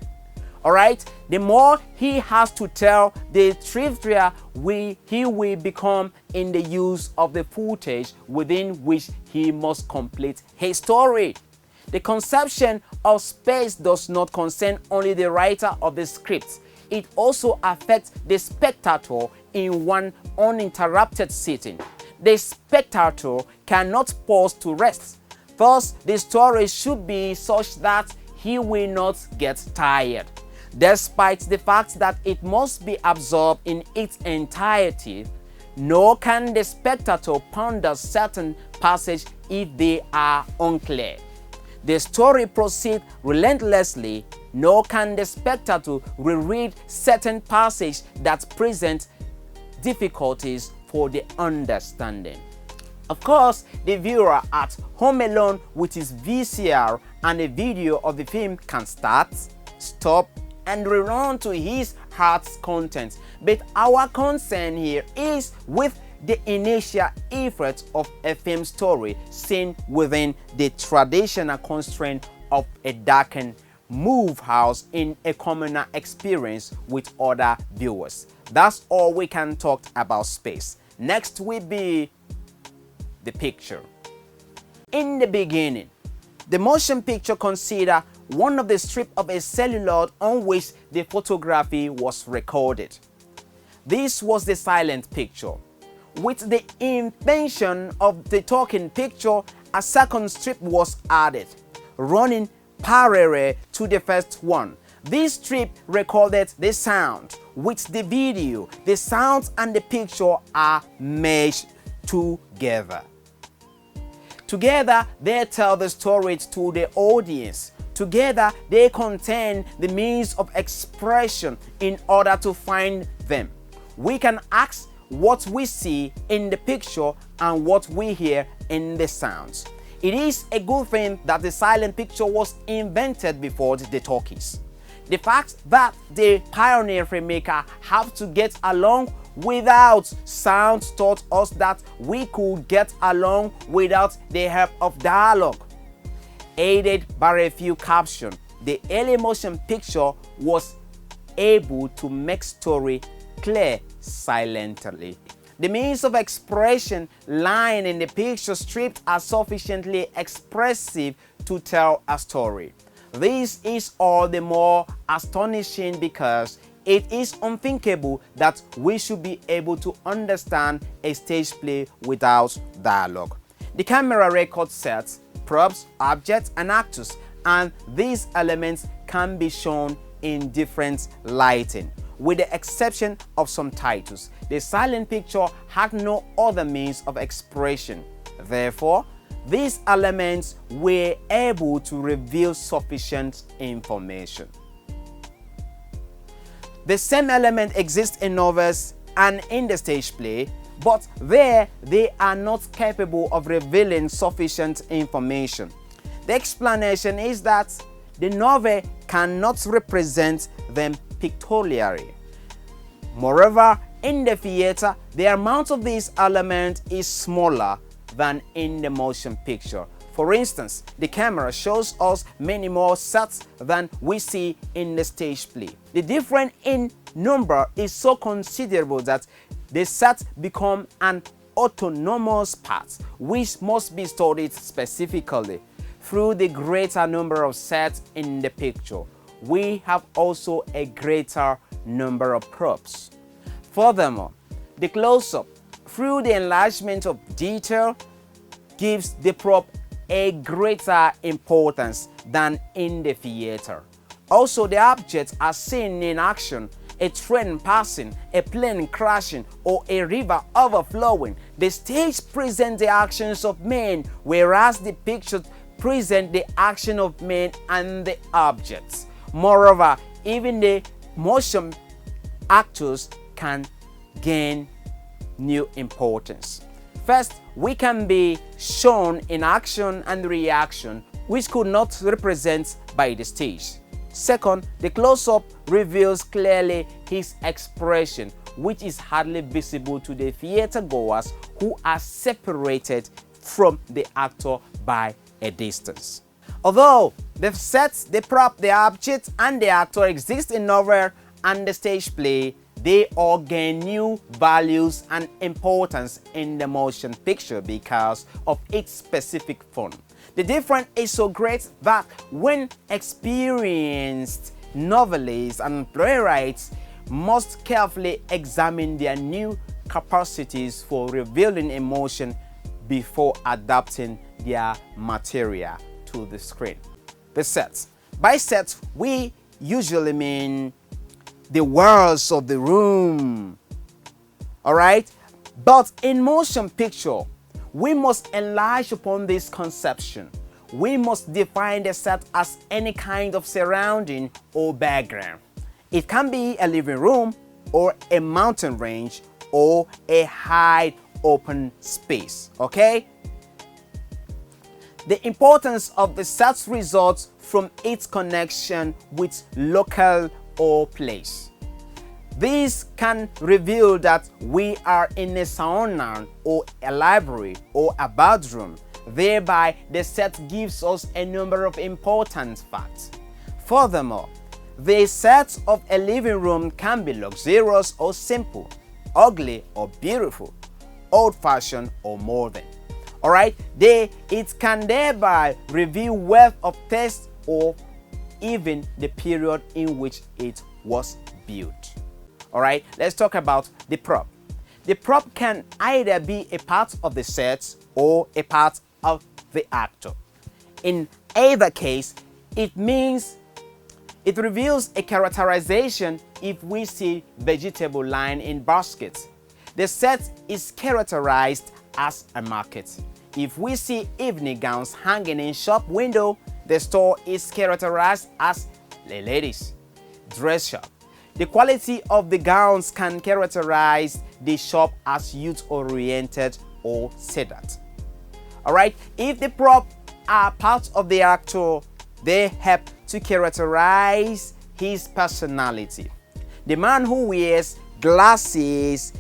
Alright, the more he has to tell, the thriftier he will become in the use of the footage within which he must complete his story. The conception of space does not concern only the writer of the script. It also affects the spectator in one uninterrupted sitting. The spectator cannot pause to rest. Thus, the story should be such that he will not get tired. Despite the fact that it must be absorbed in its entirety, nor can the spectator ponder certain passages if they are unclear. The story proceeds relentlessly, nor can the spectator reread certain passages that present difficulties for the understanding. Of course, the viewer at home alone with his VCR and a video of the film can start, stop, and rerun to his heart's content. But our concern here is with the initial effort of a film story seen within the traditional constraint of a darkened move house in a communal experience with other viewers. That's all we can talk about space. Next will be the picture. In the beginning, the motion picture considered one of the strips of a celluloid on which the photography was recorded. This was the silent picture. With the invention of the talking picture, a second strip was added, running parallel to the first one. This strip recorded the sound. With the video, the sound and the picture are meshed together. Together, they tell the story to the audience. Together, they contain the means of expression in order to find them. We can ask what we see in the picture and what we hear in the sounds. It is a good thing that the silent picture was invented before the talkies. The fact that the pioneer filmmaker have to get along without sound taught us that we could get along without the help of dialogue. Aided by a few captions, the early motion picture was able to make story clear silently. The means of expression lying in the picture strips are sufficiently expressive to tell a story. This is all the more astonishing because It is unthinkable that we should be able to understand a stage play without dialogue. The camera records sets, props, objects, and actors, and these elements can be shown in different lighting. With the exception of some titles, the silent picture had no other means of expression. Therefore, these elements were able to reveal sufficient information. The same element exists in novels and in the stage play, but there they are not capable of revealing sufficient information. The explanation is that the novel cannot represent them pictorially. Moreover, in the theater, the amount of these elements is smaller than in the motion picture. For instance, the camera shows us many more sets than we see in the stage play. The difference in number is so considerable that the sets become an autonomous part, which must be studied specifically. Through the greater number of sets in the picture, we have also a greater number of props. Furthermore, the close-up, through the enlargement of detail, gives the prop a greater importance than in the theater. Also, the objects are seen in action: a train passing, a plane crashing, or a river overflowing. The stage presents the actions of men, whereas the picture presents the action of men and the objects. Moreover, even the motion actors can gain new importance. First, we can be shown in action and reaction, which could not represent by the stage. Second, the close-up reveals clearly his expression, which is hardly visible to the theater goers who are separated from the actor by a distance. Although the sets, the prop, the object, and the actor exist in novel and the stage play, they all gain new values and importance in the motion picture because of its specific form. The difference is so great that when experienced novelists and playwrights must carefully examine their new capacities for revealing emotion before adapting their material to the screen. The sets. By sets, we usually mean the walls of the room. Alright? But in motion picture, we must enlarge upon this conception. We must define the set as any kind of surrounding or background. It can be a living room, or a mountain range, or a high open space. Okay? The importance of the set results from its connection with local or place. This can reveal that we are in a sauna or a library or a bathroom. Thereby, the set gives us a number of important facts. Furthermore, the set of a living room can be luxurious or simple, ugly or beautiful, old-fashioned or modern. Alright, it can thereby reveal wealth of taste or even the period in which it was built. Alright, let's talk about the prop. The prop can either be a part of the set or a part of the actor. In either case, it reveals a characterization. If we see vegetable lying in baskets, the set is characterized as a market. If we see evening gowns hanging in shop window, the store is characterized as a ladies' dress shop. The quality of the gowns can characterize the shop as youth-oriented or seduct. Alright, if the prop are part of the actor, they help to characterize his personality. The man who wears glasses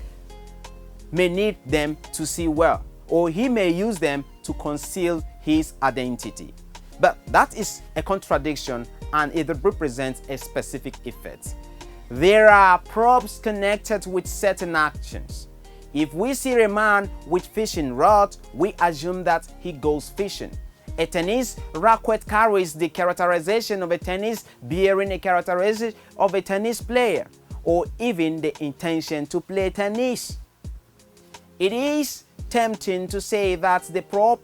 may need them to see well, or he may use them to conceal his identity. But that is a contradiction, and it represents a specific effect. There are props connected with certain actions. If we see a man with fishing rod, we assume that he goes fishing. A tennis racket carries the characterization of a tennis bearing a characterization of a tennis player. or even the intention to play tennis. It is tempting to say that the prop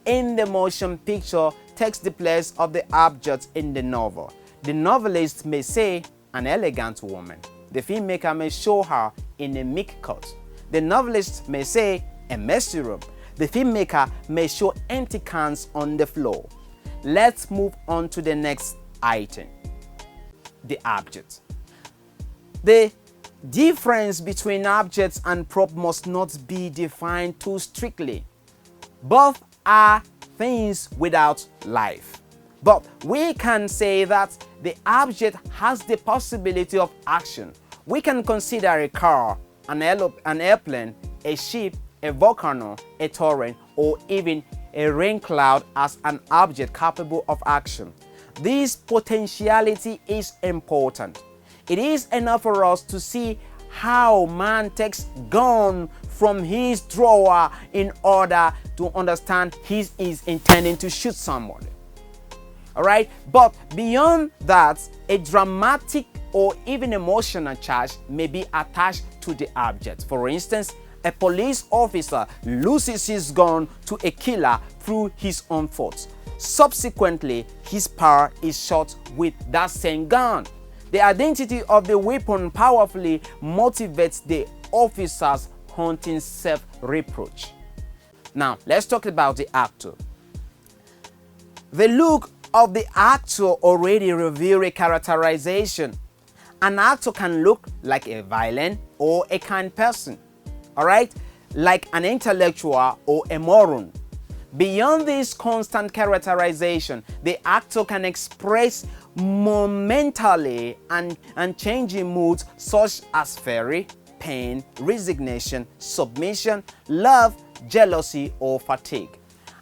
in the motion picture takes the place of the object in the novel. The novelist may say an elegant woman. The filmmaker may show her in a meek cut. The novelist may say a messy room. The filmmaker may show empty cans on the floor. Let's move on to the next item, the object. The difference between objects and prop must not be defined too strictly. Both are things without life. But we can say that the object has the possibility of action. We can consider a car, an airplane, a ship, a volcano, a torrent, or even a rain cloud as an object capable of action. This potentiality is important. It is enough for us to see how man takes gun from his drawer in order to understand he is intending to shoot somebody. Alright, but beyond that, a dramatic or even emotional charge may be attached to the object. For instance, a police officer loses his gun to a killer through his own fault. Subsequently, his power is shot with that same gun. The identity of the weapon powerfully motivates the officer's haunting self-reproach. Now, let's talk about the actor. The look of the actor already reveals a characterization. An actor can look like a violent or a kind person, alright? Like an intellectual or a moron. Beyond this constant characterization, the actor can express momentally and changing moods such as fury, pain, resignation, submission, love, jealousy, or fatigue.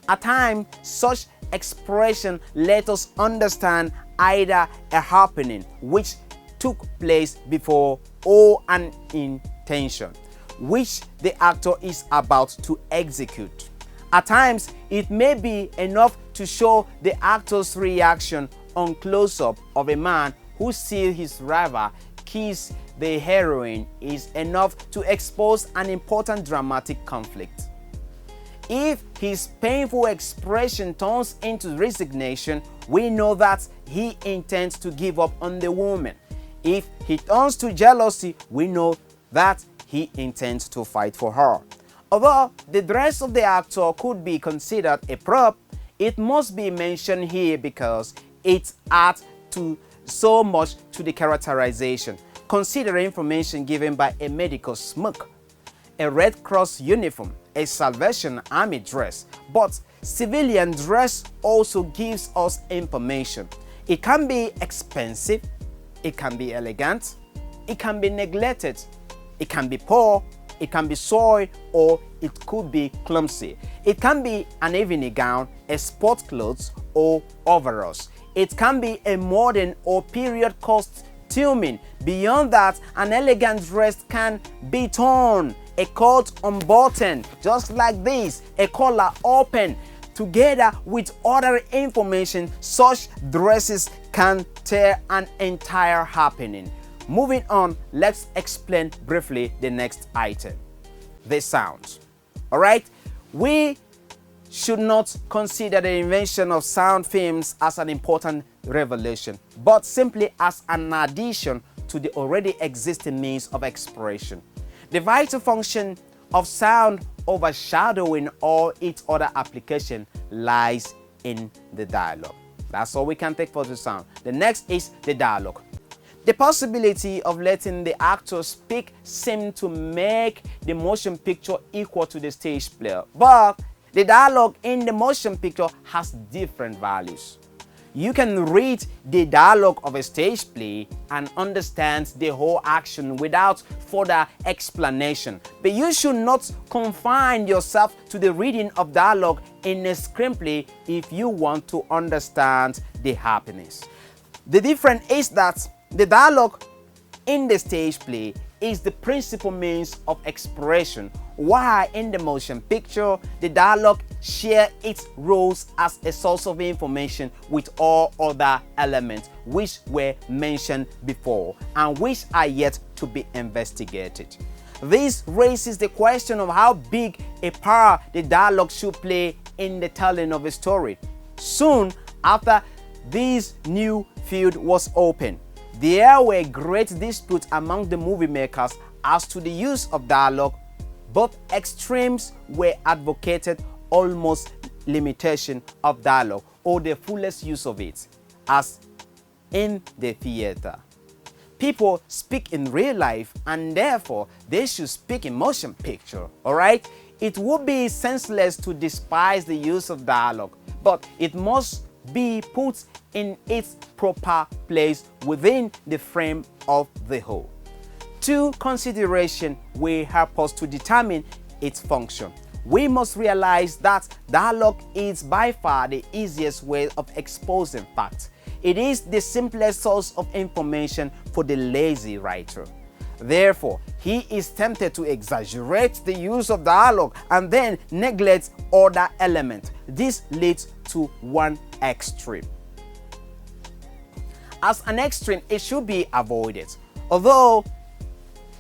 At times, such expression let us understand either a happening which took place before or an intention which the actor is about to execute. At times, it may be enough to show the actor's reaction on close-up of a man who sees his rival kiss the heroine is enough to expose an important dramatic conflict. If his painful expression turns into resignation, we know that he intends to give up on the woman. If he turns to jealousy, we know that he intends to fight for her. Although the dress of the actor could be considered a prop, it must be mentioned here because it adds to so much to the characterization. Consider information given by a medical smock, a Red Cross uniform, a Salvation Army dress, but civilian dress also gives us information. It can be expensive, it can be elegant, it can be neglected, it can be poor, it can be soiled, or it could be clumsy. It can be an evening gown, a sport clothes, or overalls. It can be a modern or period costuming. Beyond that, an elegant dress can be torn, a coat unbuttoned, just like this, a collar open. Together with other information, such dresses can tear an entire happening. Moving on, let's explain briefly the next item, the sound. Alright, we should not consider the invention of sound films as an important revelation, but simply as an addition to the already existing means of expression. The vital function of sound overshadowing all its other application lies in the dialogue. That's all we can take for the sound. The next is the dialogue. The possibility of letting the actor speak seems to make the motion picture equal to the stage play, but the dialogue in the motion picture has different values. You can read the dialogue of a stage play and understand the whole action without further explanation, but you should not confine yourself to the reading of dialogue in a screenplay if you want to understand the happenings. The difference is that the dialogue in the stage play is the principal means of expression, while in the motion picture, the dialogue share its roles as a source of information with all other elements which were mentioned before and which are yet to be investigated. This raises the question of how big a part the dialogue should play in the telling of a story. Soon after this new field was opened, there were great disputes among the movie makers as to the use of dialogue. Both extremes were advocated almost limitation of dialogue or the fullest use of it, as in the theater. People speak in real life and therefore they should speak in motion picture, alright? It would be senseless to despise the use of dialogue, but it must be put in its proper place within the frame of the whole. Two considerations will help us to determine its function. We must realize that dialogue is by far the easiest way of exposing facts. It is the simplest source of information for the lazy writer. Therefore, he is tempted to exaggerate the use of dialogue and then neglect other elements. This leads to one extreme. As an extreme, it should be avoided. Although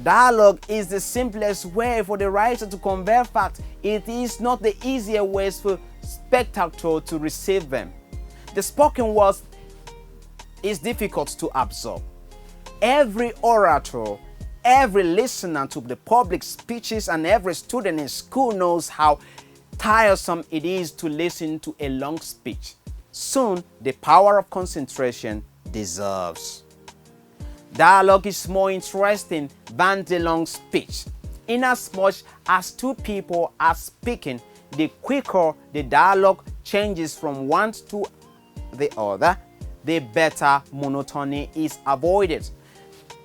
dialogue is the simplest way for the writer to convey facts, it is not the easier ways for spectators to receive them. The spoken word is difficult to absorb. Every orator, every listener to the public speeches, and every student in school knows how tiresome it is to listen to a long speech. Soon, the power of concentration dissolves. Dialogue is more interesting than the long speech. Inasmuch as two people are speaking, the quicker the dialogue changes from one to the other, the better monotony is avoided.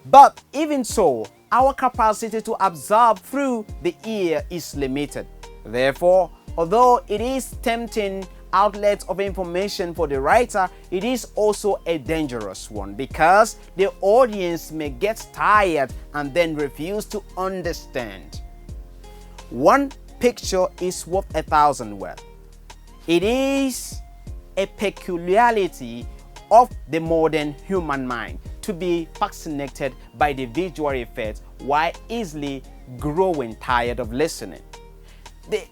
But even so, our capacity to absorb through the ear is limited. Therefore, although it is tempting outlet of information for the writer, it is also a dangerous one because the audience may get tired and then refuse to understand. One picture is worth 1,000 words. It is a peculiarity of the modern human mind to be fascinated by the visual effects while easily growing tired of listening. The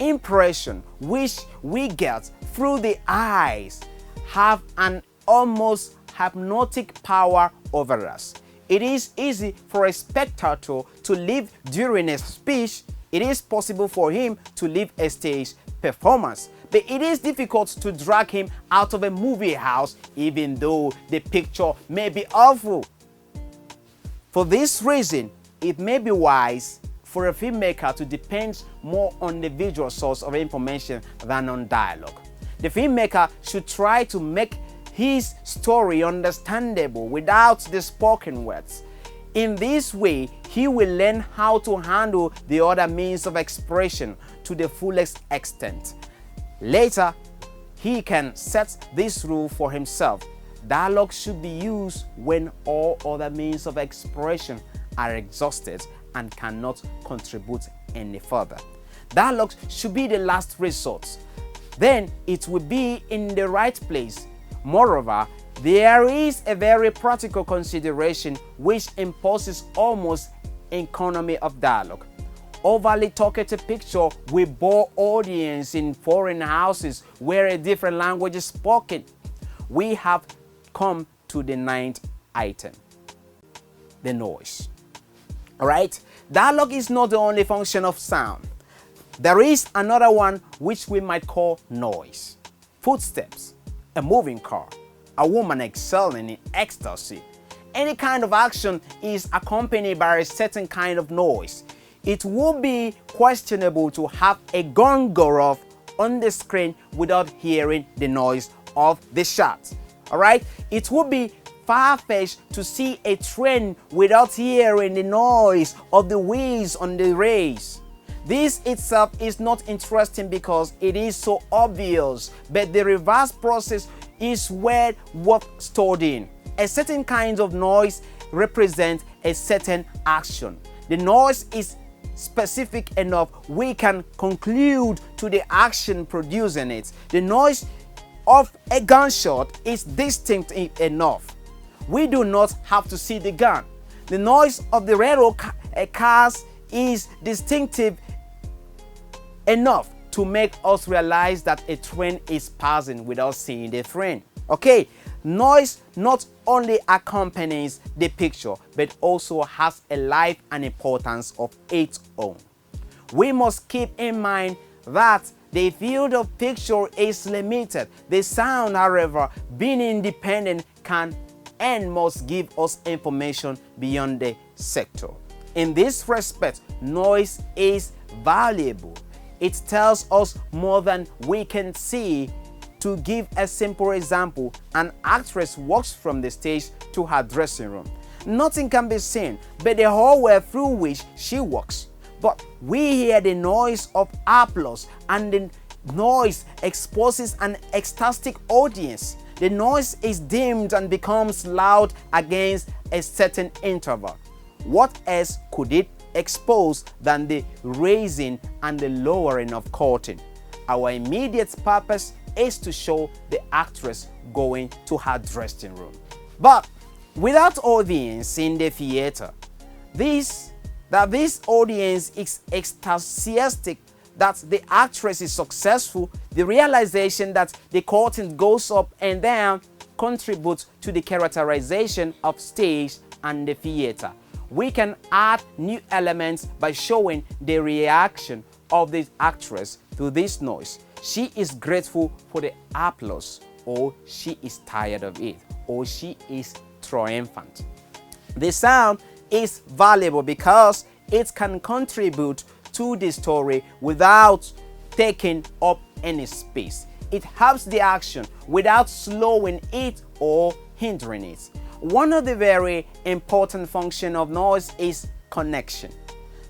impression which we get through the eyes have an almost hypnotic power over us. It is easy for a spectator to live during a speech. It is possible for him to live a stage performance, but it is difficult to drag him out of a movie house even though the picture may be awful. For this reason, it may be wise for a filmmaker to depend more on the visual source of information than on dialogue. The filmmaker should try to make his story understandable without the spoken words. In this way, he will learn how to handle the other means of expression to the fullest extent. Later, he can set this rule for himself. Dialogue should be used when all other means of expression are exhausted and cannot contribute any further. Dialogue should be the last resort. Then it will be in the right place. Moreover, there is a very practical consideration which imposes almost economy of dialogue. Overly talkative picture will bore audience in foreign houses where a different language is spoken. We have come to the 9th item, the noise. Alright, dialogue is not the only function of sound. There is another one which we might call noise. Footsteps, a moving car, a woman excelling in ecstasy. Any kind of action is accompanied by a certain kind of noise. It would be questionable to have a gun go off on the screen without hearing the noise of the shot. Alright, it would be far-fetched to see a train without hearing the noise of the wheels on the rails. This itself is not interesting because it is so obvious, but the reverse process is where worth studying. A certain kind of noise represents a certain action. The noise is specific enough, we can conclude to the action producing it. The noise of a gunshot is distinct enough. We do not have to see the gun. The noise of the railroad cars is distinctive enough to make us realize that a train is passing without seeing the train. Okay, noise not only accompanies the picture but also has a life and importance of its own. We must keep in mind that the field of picture is limited. The sound, however, being independent, can and must give us information beyond the sector. In this respect, noise is valuable. It tells us more than we can see. To give a simple example, an actress walks from the stage to her dressing room. Nothing can be seen but the hallway through which she walks. But we hear the noise of applause, and the noise exposes an ecstatic audience. The noise is dimmed and becomes loud against a certain interval. What else could it expose than the raising and the lowering of curtain? Our immediate purpose is to show the actress going to her dressing room. But without audience in the theater, this audience is ecstatic that the actress is successful, the realization that the curtain goes up and down contributes to the characterization of stage and the theater. We can add new elements by showing the reaction of the actress to this noise. She is grateful for the applause, or she is tired of it, or she is triumphant. The sound is valuable because it can contribute to the story without taking up any space. It helps the action without slowing it or hindering it. One of the very important functions of noise is connection.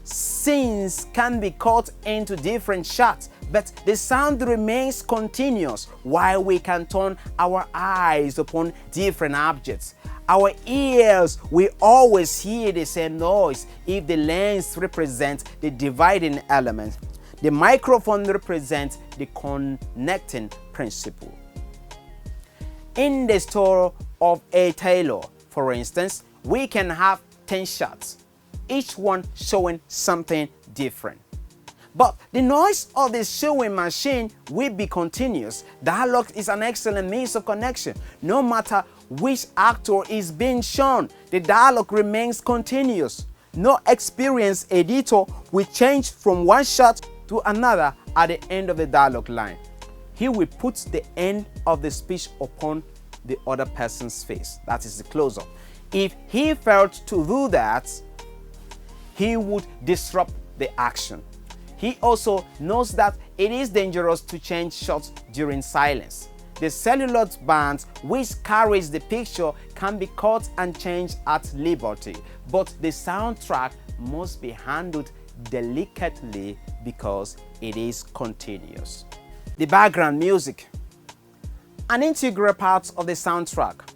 Scenes can be cut into different shots, but the sound remains continuous while we can turn our eyes upon different objects. Our ears will always hear the same noise if the lens represents the dividing element. The microphone represents the connecting principle. In the story of a tailor, for instance, we can have 10 shots, each one showing something different. But the noise of the sewing machine will be continuous. Dialogue is an excellent means of connection. No matter which actor is being shown, the dialogue remains continuous. No experienced editor will change from one shot to another at the end of the dialogue line. He will put the end of the speech upon the other person's face. That is the close-up. If he failed to do that, he would disrupt the action. He also knows that it is dangerous to change shots during silence. The celluloid band which carries the picture can be cut and changed at liberty, but the soundtrack must be handled delicately because it is continuous. The background music, an integral part of the soundtrack,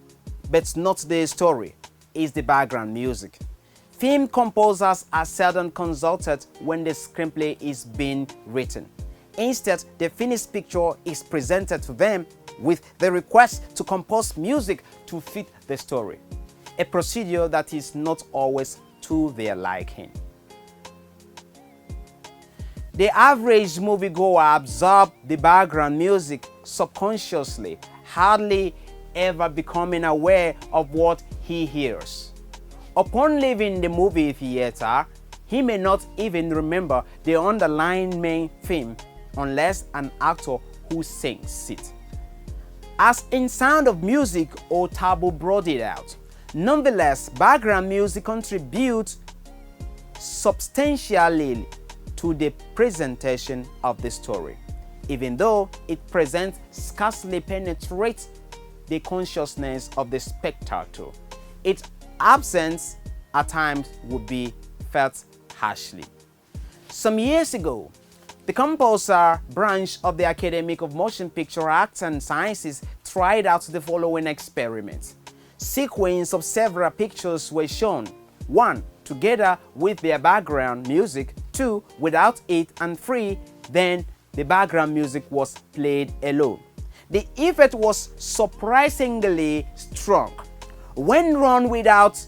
but not the story, is the background music. Film composers are seldom consulted when the screenplay is being written. Instead, the finished picture is presented to them with the request to compose music to fit the story, a procedure that is not always to their liking. The average moviegoer absorbs the background music subconsciously, hardly ever becoming aware of what he hears. Upon leaving the movie theater, he may not even remember the underlying main theme unless an actor who sings it. As in Sound of Music or Taboo brought it out. Nonetheless, background music contributes substantially to the presentation of the story, even though it presents scarcely penetrates the consciousness of the spectator. Its absence at times would be felt harshly. Some years ago, the composer branch of the Academy of Motion Picture Arts and Sciences tried out the following experiment. Sequences of several pictures were shown, one together with their background music, 2. Without it, and 3. Then the background music was played alone. The effect was surprisingly strong. When run without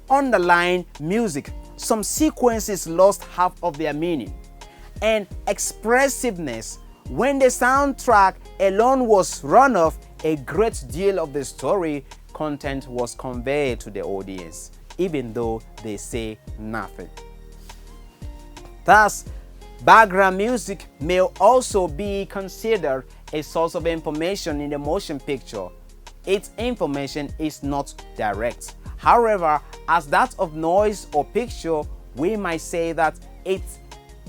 underlying music, some sequences lost half of their meaning and expressiveness. When the soundtrack alone was run off, a great deal of the story content was conveyed to the audience, even though they say nothing. Thus, background music may also be considered a source of information in the motion picture. Its information is not direct. However, as that of noise or picture, we might say that it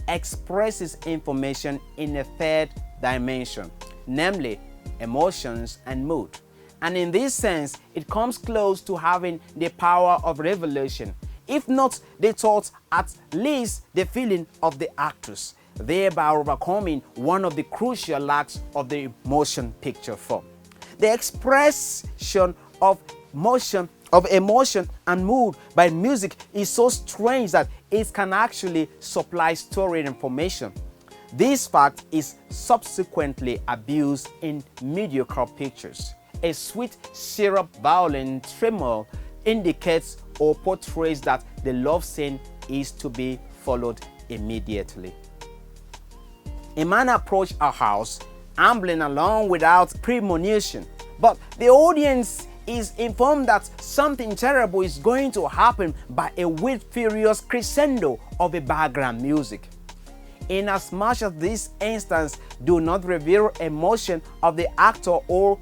expresses information in a third dimension, namely emotions and mood. And in this sense, it comes close to having the power of revelation, if not the thought, at least the feeling of the actors, thereby overcoming one of the crucial lacks of the motion picture form. The expression of emotion and mood by music is so strange that it can actually supply story information. This fact is subsequently abused in mediocre pictures. A sweet syrup violin tremolo indicates or portrays that the love scene is to be followed immediately. A man approached a house, ambling along without premonition, but the audience is informed that something terrible is going to happen by a weird, furious crescendo of a background music. Inasmuch as this instance do not reveal emotion of the actor or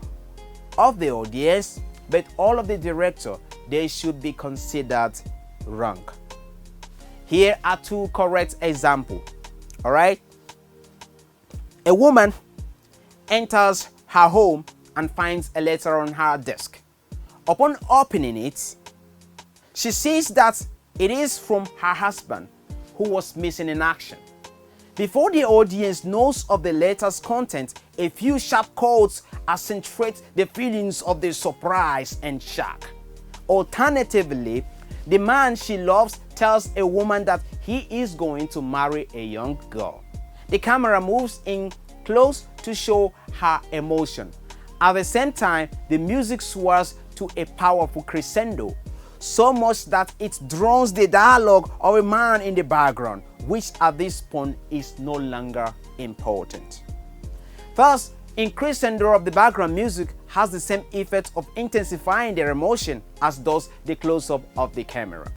of the audience, but all of the director, they should be considered wrong. Here are two correct examples. All right. A woman enters her home and finds a letter on her desk. Upon opening it, she sees that it is from her husband, who was missing in action. Before the audience knows of the letter's content, a few sharp quotes accentuate the feelings of the surprise and shock. Alternatively, the man she loves tells a woman that he is going to marry a young girl. The camera moves in close to show her emotion. At the same time, the music swells to a powerful crescendo, so much that it drowns the dialogue of a man in the background, which at this point is no longer important. Thus, in crescendo of the background music has the same effect of intensifying their emotion as does the close-up of the camera.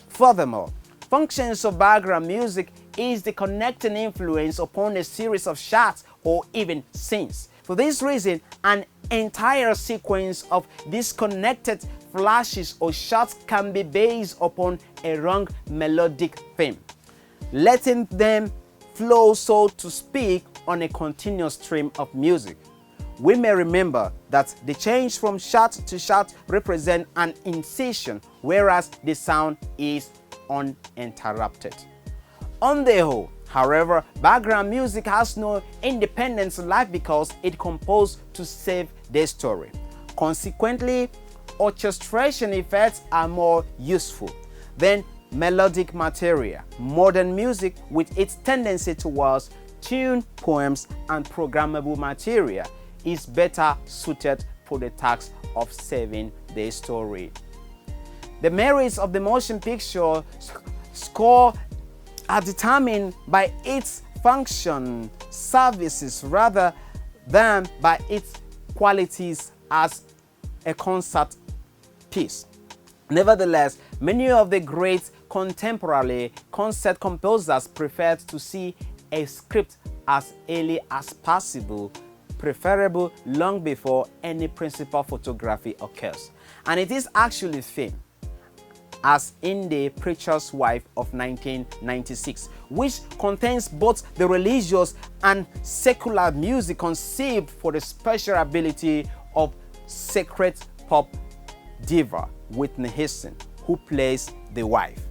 Furthermore, functions of background music is the connecting influence upon a series of shots or even scenes. For this reason, an entire sequence of disconnected flashes or shots can be based upon a wrong melodic theme, letting them flow, so to speak, on a continuous stream of music. We may remember that the change from shot to shot represents an incision, whereas the sound is uninterrupted. On the whole, however, background music has no independent life because it composed to save the story. Consequently, orchestration effects are more useful than melodic material. Modern music, with its tendency towards tuned poems and programmable material, is better suited for the task of saving the story. The merits of the motion picture score are determined by its function, services, rather than by its qualities as a concert piece. Nevertheless, many of the great contemporary concert composers preferred to see a script as early as possible, preferable long before any principal photography occurs. And it is actually film, as in The Preacher's Wife of 1996, which contains both the religious and secular music conceived for the special ability of sacred pop diva Whitney Houston, who plays the wife.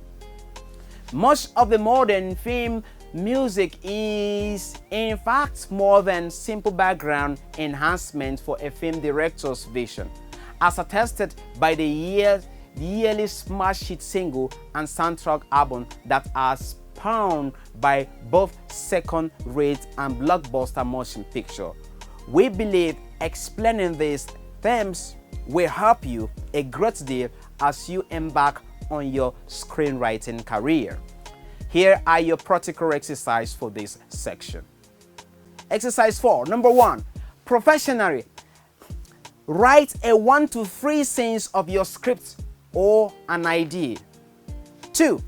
Much of the modern film music is in fact more than simple background enhancement for a film director's vision, as attested by the yearly smash hit single and soundtrack album that are spawned by both second-rate and blockbuster motion picture. We believe explaining these themes will help you a great deal as you embark on your screenwriting career. Here are your practical exercises for this section. Exercise 4. Number 1. Professionally, write a 1 to 3 scenes of your script or an idea. 2.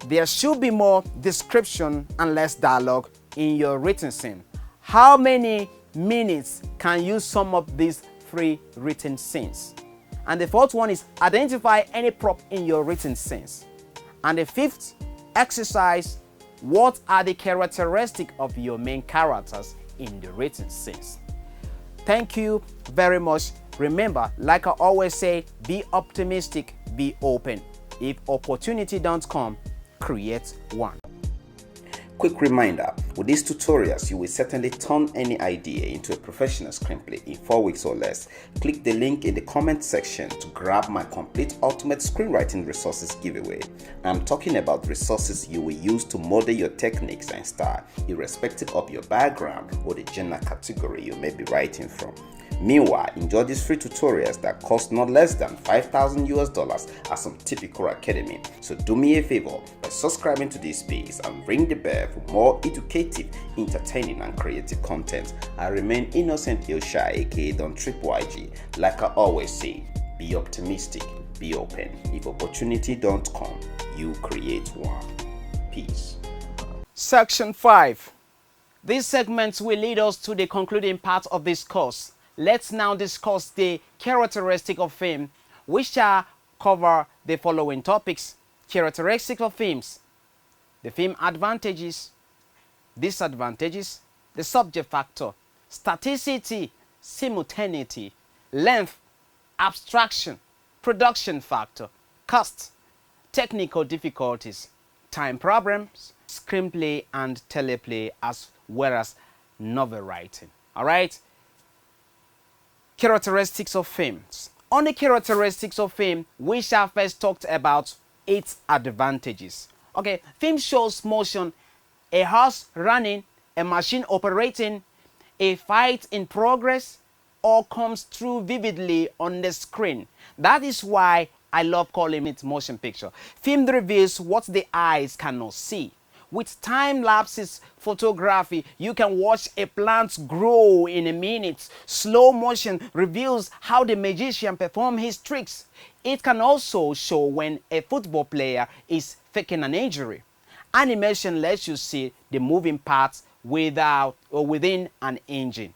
There should be more description and less dialogue in your written scene. How many minutes can you sum up these 3 written scenes? And the 4th one is identify any prop in your written scenes. And the 5th exercise, what are the characteristics of your main characters in the written scenes? Thank you very much. Remember, like I always say, be optimistic, be open. If opportunity don't come, create one. Quick reminder, with these tutorials, you will certainly turn any idea into a professional screenplay in 4 weeks or less. Click the link in the comment section to grab my complete ultimate screenwriting resources giveaway. I'm talking about resources you will use to model your techniques and style, irrespective of your background or the genre category you may be writing from. Meanwhile, enjoy these free tutorials that cost not less than $5,000 at some typical academy. So do me a favor by subscribing to this page and ring the bell for more educative, entertaining and creative content. I remain Innocent Ilsha, aka Don 3ple-ig. Like I always say, be optimistic, be open. If opportunity don't come, you create one. Peace. Section 5. These segments will lead us to the concluding part of this course. Let's now discuss the characteristics of film, which shall cover the following topics. Characteristics of films, the film advantages, disadvantages, the subject factor, staticity, simultaneity, length, abstraction, production factor, cost, technical difficulties, time problems, screenplay and teleplay, as well as novel writing. All right. Characteristics of films. On the characteristics of film, we shall first talk about its advantages. Okay, film shows motion, a horse running, a machine operating, a fight in progress, all comes through vividly on the screen. That is why I love calling it motion picture. Film reveals what the eyes cannot see. With time-lapse photography, you can watch a plant grow in a minute. Slow motion reveals how the magician performs his tricks. It can also show when a football player is faking an injury. Animation lets you see the moving parts without or within an engine.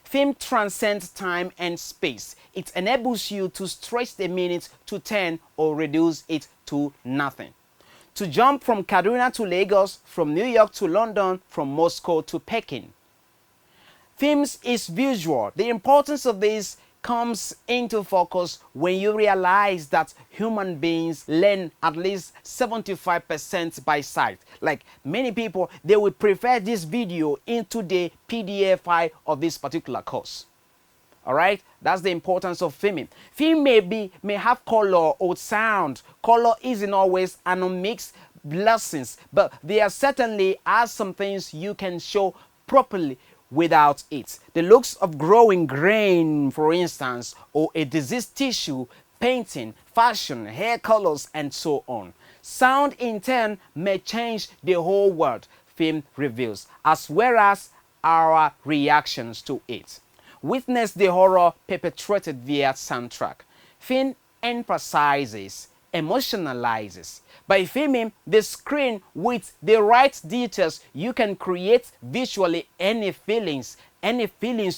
Film transcends time and space. It enables you to stretch the minute to 10 or reduce it to nothing. To jump from Kaduna to Lagos, from New York to London, from Moscow to Peking. Films is visual. The importance of this comes into focus when you realize that human beings learn at least 75% by sight. Like many people, they will prefer this video into the PDF file of this particular course. All right, that's the importance of filming. Film may have color or sound. Color isn't always an unmixed blessings, but there certainly are some things you can show properly without it. The looks of growing grain, for instance, or a diseased tissue, painting, fashion, hair colors, and so on. Sound in turn may change the whole world. Film reveals, as well as our reactions to it. Witness the horror perpetrated via soundtrack. Film emphasizes, emotionalizes. By filming the screen with the right details, you can create visually any feelings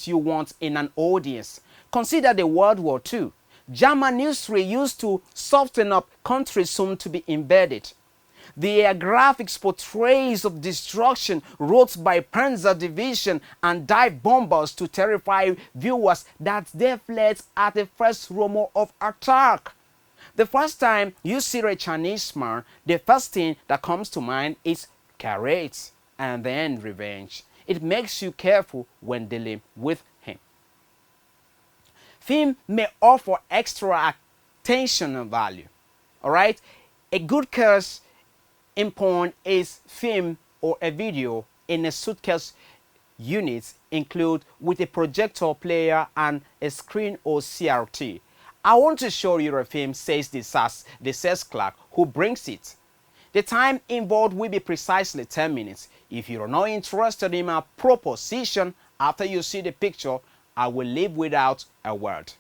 you want in an audience. Consider the World War II. German history used to soften up countries soon to be invaded. Their graphics portrays of destruction wrought by Panzer Division and dive bombers to terrify viewers that they fled at the first rumor of attack. The first time you see a Chinese man, the first thing that comes to mind is courage and then revenge. It makes you careful when dealing with him. Film may offer extra attention and value. All right? A good curse in porn is film or a video in a suitcase unit include with a projector player and a screen or CRT. I want to show you a film, says the sales clerk who brings it. The time involved will be precisely 10 minutes. If you're not interested in my proposition after you see the picture, I will leave without a word.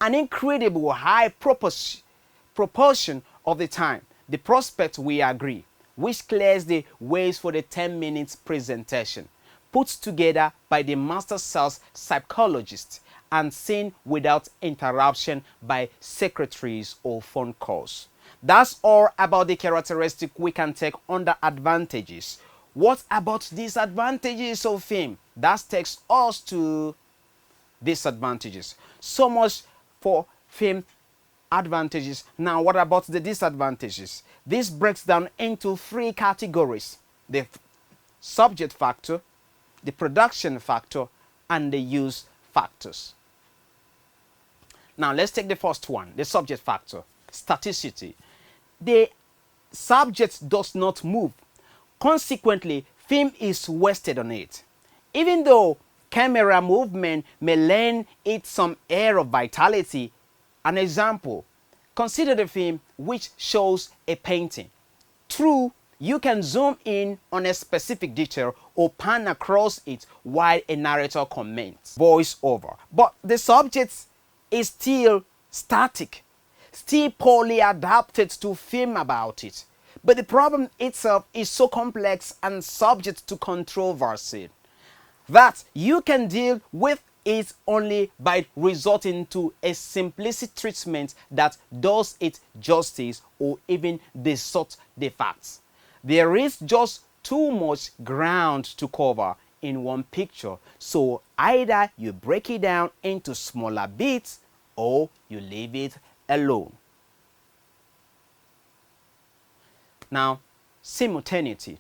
An incredible high proportion of the time, the prospect we agree, which clears the ways for the 10 minutes presentation, put together by the master sales psychologist and seen without interruption by secretaries or phone calls. That's all about the characteristic we can take under advantages. What about disadvantages of film? That takes us to disadvantages. So much for film advantages. Now what about the disadvantages? This breaks down into three categories: the subject factor, the production factor, and the use factors. Now let's take the first one, the subject factor, staticity. The subject does not move. Consequently, film is wasted on it. Even though camera movement may lend it some air of vitality. An example, consider the film which shows a painting. True, you can zoom in on a specific detail or pan across it while a narrator comments, voice over. But the subject is still static, still poorly adapted to film about it. But the problem itself is so complex and subject to controversy that you can deal with it only by resorting to a simplistic treatment that does it justice or even distort the facts. There is just too much ground to cover in one picture, so either you break it down into smaller bits or you leave it alone. Now, simultaneity.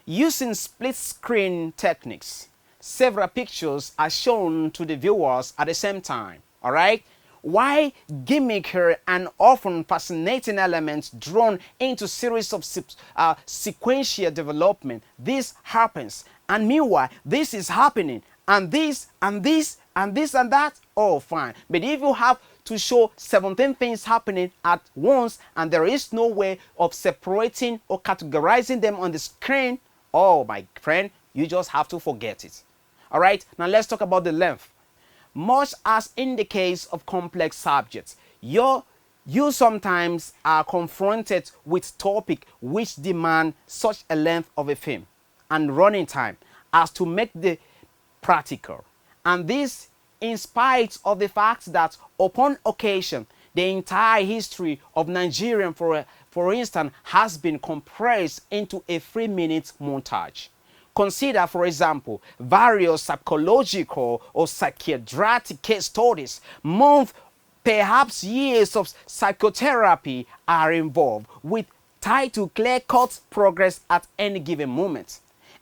Using split screen techniques, several pictures are shown to the viewers at the same time. Alright? Why gimmicky and often fascinating elements drawn into series of sequential development? This happens, and meanwhile this is happening, and this and this and this and that. Oh, fine. But if you have to show 17 things happening at once and there is no way of separating or categorizing them on the screen, oh my friend, you just have to forget it. All right, now let's talk about the length. Much as in the case of complex subjects, you sometimes are confronted with topics which demand such a length of a film and running time as to make the practical. And this in spite of the fact that upon occasion, the entire history of Nigeria, for instance, has been compressed into a 3-minute montage. Consider, for example, various psychological or psychiatric case studies. Months, perhaps years of psychotherapy are involved with tied to clear-cut progress at any given moment.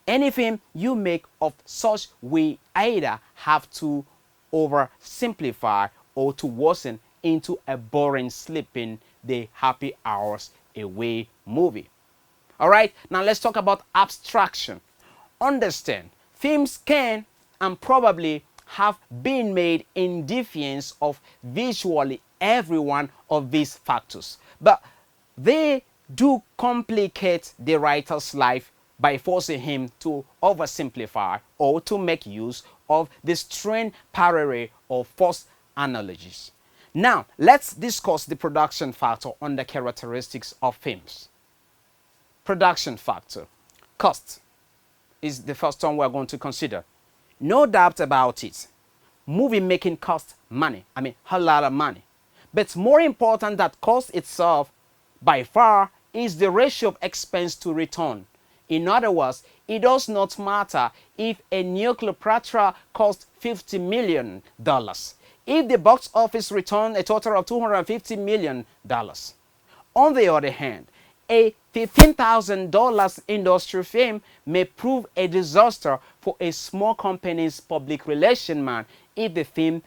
Anything you make of such will either have to oversimplify or to worsen into a boring sleeping the happy hours away movie. All right, now let's talk about abstraction. Understand, films can and probably have been made in defiance of visually every one of these factors, but they do complicate the writer's life by forcing him to oversimplify or to make use of the strained parallel or forced analogies. Now, let's discuss the production factor on the characteristics of films. Production factor. Cost is the first one we're going to consider. No doubt about it. Movie making costs money. I mean, a lot of money. But more important than cost itself, by far, is the ratio of expense to return. In other words, it does not matter if a new Cleopatra costs $50 million. If the box office returned a total of $250 million. On the other hand, a $15,000 industry film may prove a disaster for a small company's public relations man if the film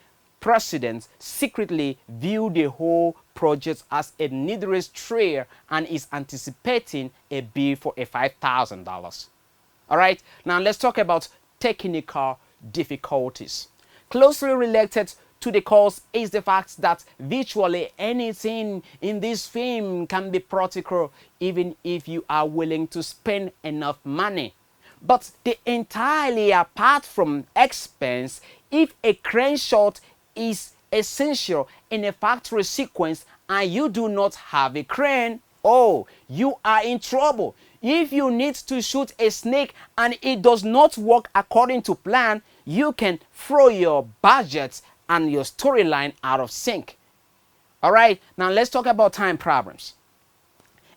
president secretly viewed the whole project as a needless trade and is anticipating a bid for a $5,000. All right, now let's talk about technical difficulties. Closely related to the cause is the fact that virtually anything in this film can be practical even if you are willing to spend enough money. But the entirely apart from expense, if a crane shot is essential in a factory sequence and you do not have a crane, oh, you are in trouble. If you need to shoot a snake and it does not work according to plan, you can throw your budget and your storyline out of sync. All right, now let's talk about time problems.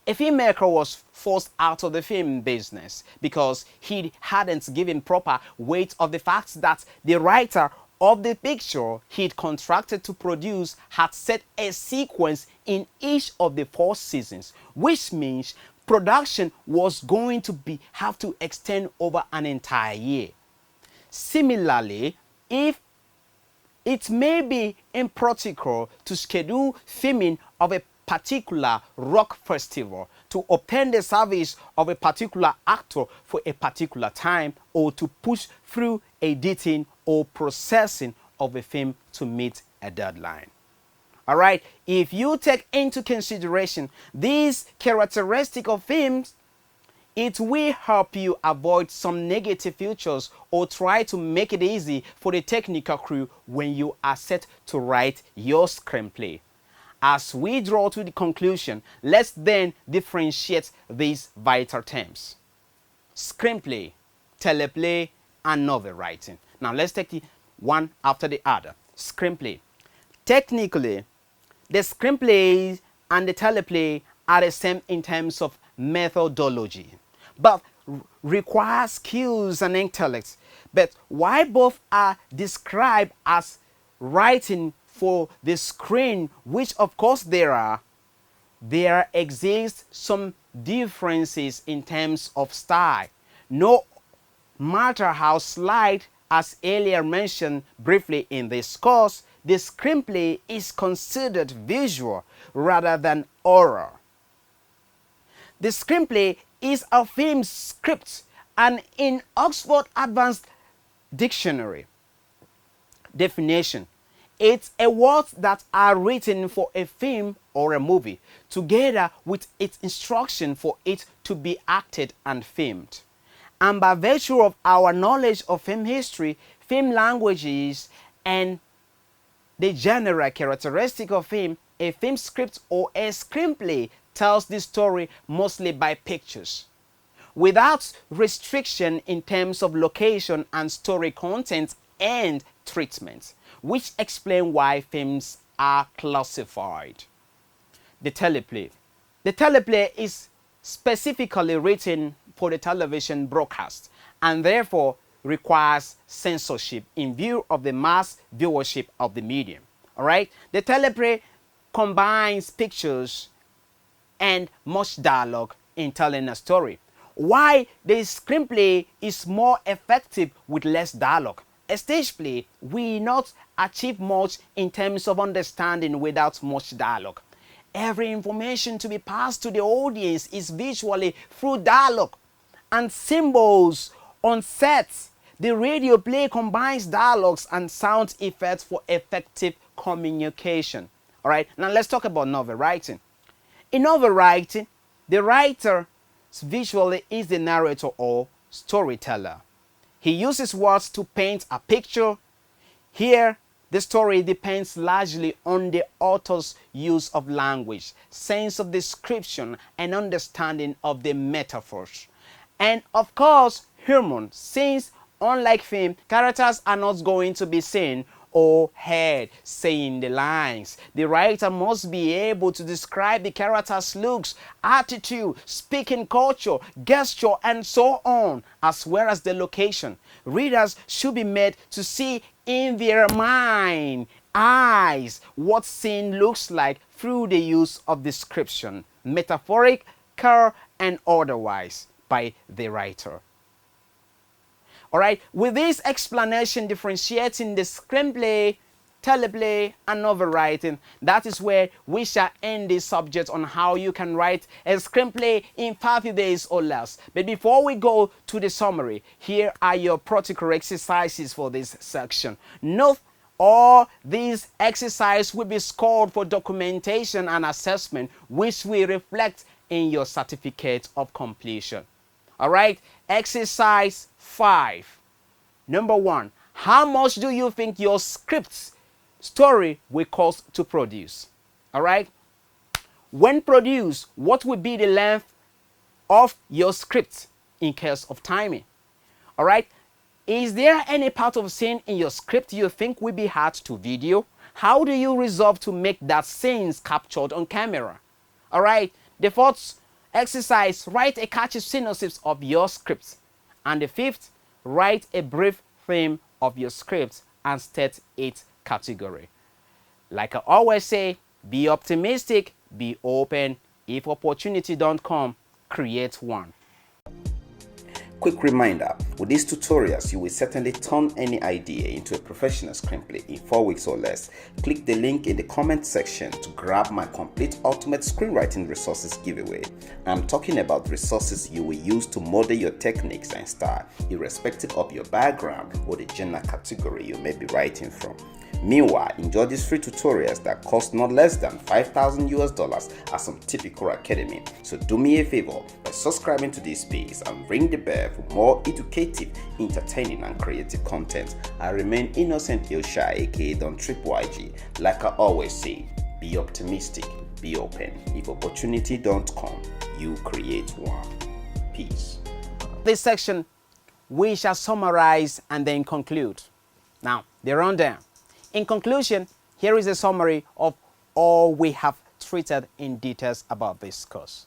A filmmaker was forced out of the film business because he hadn't given proper weight of the fact that the writer of the picture he'd contracted to produce had set a sequence in each of the 4 seasons, which means production was going to have to extend over an entire year. Similarly, if it may be impractical to schedule filming of a particular rock festival to obtain the service of a particular actor for a particular time, or to push through editing or processing of a film to meet a deadline. All right, if you take into consideration these characteristics of films, it will help you avoid some negative features or try to make it easy for the technical crew when you are set to write your screenplay. As we draw to the conclusion, let's then differentiate these vital terms: screenplay, teleplay, and novel writing. Now let's take the one after the other. Screenplay. Technically, the screenplay and the teleplay are the same in terms of methodology, but require skills and intellect. But while both are described as writing for the screen, which of course there exist some differences in terms of style. No matter how slight, as earlier mentioned briefly in this course, the screenplay is considered visual rather than oral. The screenplay is a film script, and in Oxford Advanced Dictionary definition, it's a words that are written for a film or a movie, together with its instruction for it to be acted and filmed. And by virtue of our knowledge of film history, film languages, and the general characteristic of film, a film script or a screenplay tells the story mostly by pictures, without restriction in terms of location and story content and treatment, which explain why films are classified. The teleplay. The teleplay is specifically written for the television broadcast and therefore requires censorship in view of the mass viewership of the medium. All right? The teleplay combines pictures and much dialogue in telling a story, while the screenplay is more effective with less dialogue. A stage play will not achieve much in terms of understanding without much dialogue. Every information to be passed to the audience is visually through dialogue and symbols on sets. The radio play combines dialogues and sound effects for effective communication. All right, now let's talk about novel writing. In novel writing, the writer visually is the narrator or storyteller. He uses words to paint a picture. Here, the story depends largely on the author's use of language, sense of description, and understanding of the metaphors. And of course, humor, since unlike film, characters are not going to be seen or heard saying the lines. The writer must be able to describe the character's looks, attitude, speaking culture, gesture, and so on, as well as the location. Readers should be made to see in their mind, eyes, what scene looks like through the use of description, metaphorical and otherwise, by the writer. All right, with this explanation differentiating the screenplay teleplay, and novel writing. That is where we shall end this subject on how you can write a screenplay in 30 days or less. But before we go to the summary, here are your practical exercises for this section. Note all these exercises will be scored for documentation and assessment, which will reflect in your certificate of completion. All right, exercise 5. Number 1, how much do you think your script story will cost to produce? All right, when produced, what will be the length of your script in case of timing? All right, is there any part of scene in your script you think will be hard to video? How do you resolve to make that scenes captured on camera? All right, the 4th exercise, write a catchy synopsis of your script. And the 5th, write a brief theme of your script and state its category. Like I always say, be optimistic, be open. If opportunity don't come, create one. Quick reminder, with these tutorials, you will certainly turn any idea into a professional screenplay in 4 weeks or less. Click the link in the comment section to grab my complete ultimate screenwriting resources giveaway. I'm talking about resources you will use to model your techniques and style, irrespective of your background or the genre category you may be writing from. Meanwhile, enjoy these free tutorials that cost not less than $5,000 at some typical academy. So do me a favor by subscribing to this page and ring the bell for more educative, entertaining and creative content. I remain Innocent Ilsha, aka Don 3ple-ig. Like I always say, be optimistic, be open. If opportunity don't come, you create one. Peace. This section, we shall summarize and then conclude. Now, the rundown. In conclusion, here is a summary of all we have treated in details about this course.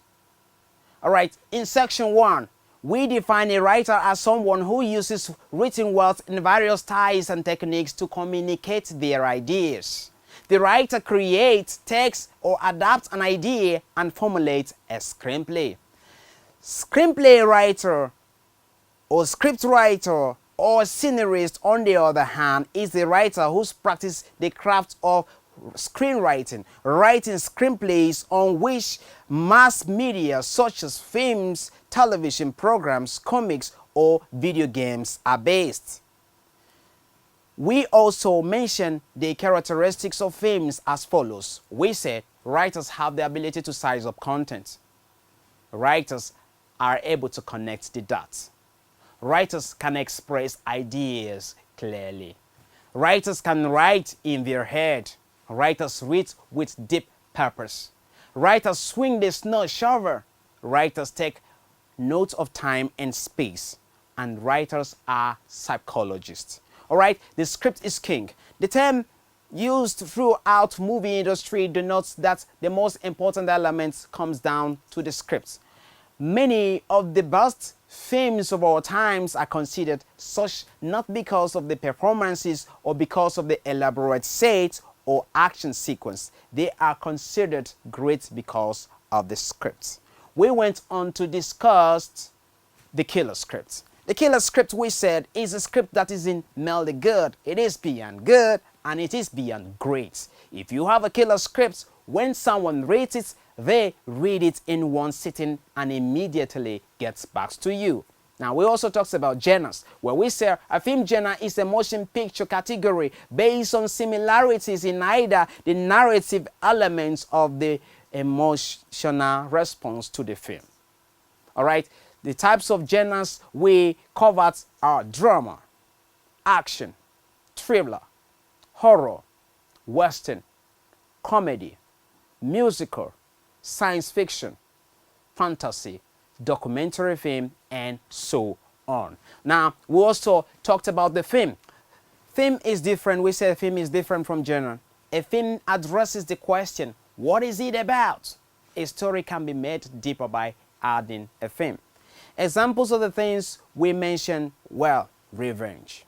All right, in section 1, we define a writer as someone who uses written words in various styles and techniques to communicate their ideas. The writer creates, takes, or adapts an idea and formulates a screenplay. Screenplay writer or script writer or scenarist, on the other hand, is the writer who's practiced the craft of screenwriting, writing screenplays on which mass media such as films, television programs, comics, or video games are based. We also mentioned the characteristics of films as follows. We said writers have the ability to size up content. Writers are able to connect the dots. Writers can express ideas clearly. Writers can write in their head. Writers read with deep purpose. Writers swing the snow shovel. Writers take note of time and space. And writers are psychologists. All right, the script is king. The term used throughout movie industry denotes that the most important element comes down to the script. Many of the best films of our times are considered such not because of the performances or because of the elaborate sets or action sequence. They are considered great because of the script. We went on to discuss the killer script. The killer script, we said, is a script that is in merely good. It is beyond good and it is beyond great. If you have a killer script, when someone reads it, they read it in one sitting and immediately gets back to you. Now, we also talked about genres, where we say a film genre is a motion picture category based on similarities in either the narrative elements of the emotional response to the film. All right, the types of genres we covered are drama, action, thriller, horror, western, comedy, musical, science fiction, fantasy, documentary film, and so on. Now, we also talked about the film. Film is different. We said film is different from genre. A film addresses the question, what is it about? A story can be made deeper by adding a film. Examples of the things we mentioned were revenge,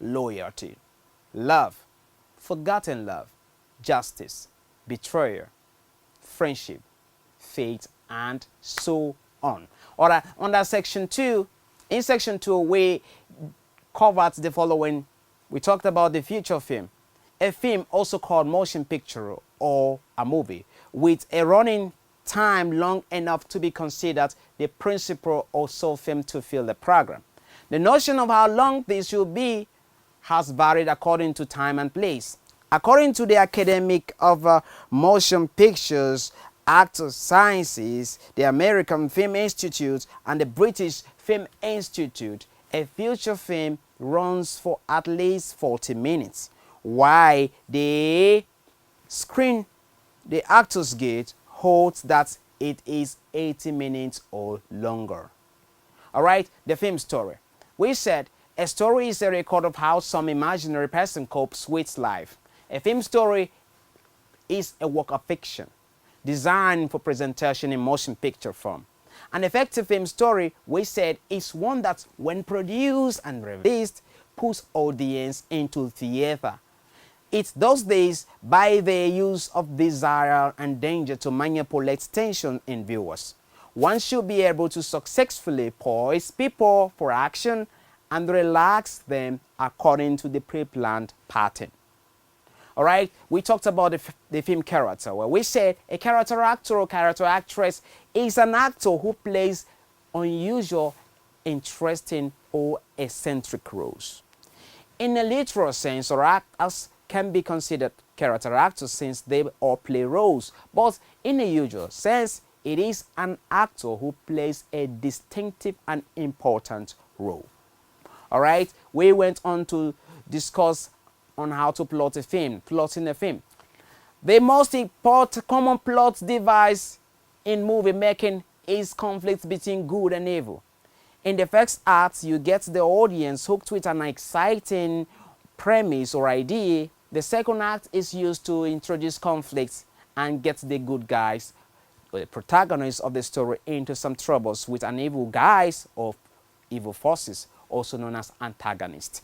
loyalty, love, forgotten love, justice, betrayal, friendship, fate, and so on. All right, under section 2, in section 2, we covered the following. We talked about the feature film. a film, also called motion picture or a movie, with a running time long enough to be considered the principal or sole film to fill the program. The notion of how long this should be has varied according to time and place. According to the Academic of Motion Pictures, Actor Sciences, the American Film Institute, and the British Film Institute, a feature film runs for at least 40 minutes, while the Actors Guild holds that it is 80 minutes or longer. Alright, the film story. We said a story is a record of how some imaginary person copes with life. A film story is a work of fiction designed for presentation in motion picture form. An effective film story, we said, is one that, when produced and released, puts audience into theater. It does this by the use of desire and danger to manipulate tension in viewers. One should be able to successfully poise people for action and relax them according to the pre-planned pattern. Alright, we talked about the film character, where we said a character actor or character actress is an actor who plays unusual, interesting, or eccentric roles. In a literal sense, or actors can be considered character actors since they all play roles, but in a usual sense, it is an actor who plays a distinctive and important role. Alright, we went on to discuss on how to plot a film, plotting a film. The most important common plot device in movie making is conflict between good and evil. In the first act, you get the audience hooked with an exciting premise or idea. The second act is used to introduce conflicts and get the good guys, or the protagonists of the story, into some troubles with an evil guys or evil forces, also known as antagonists.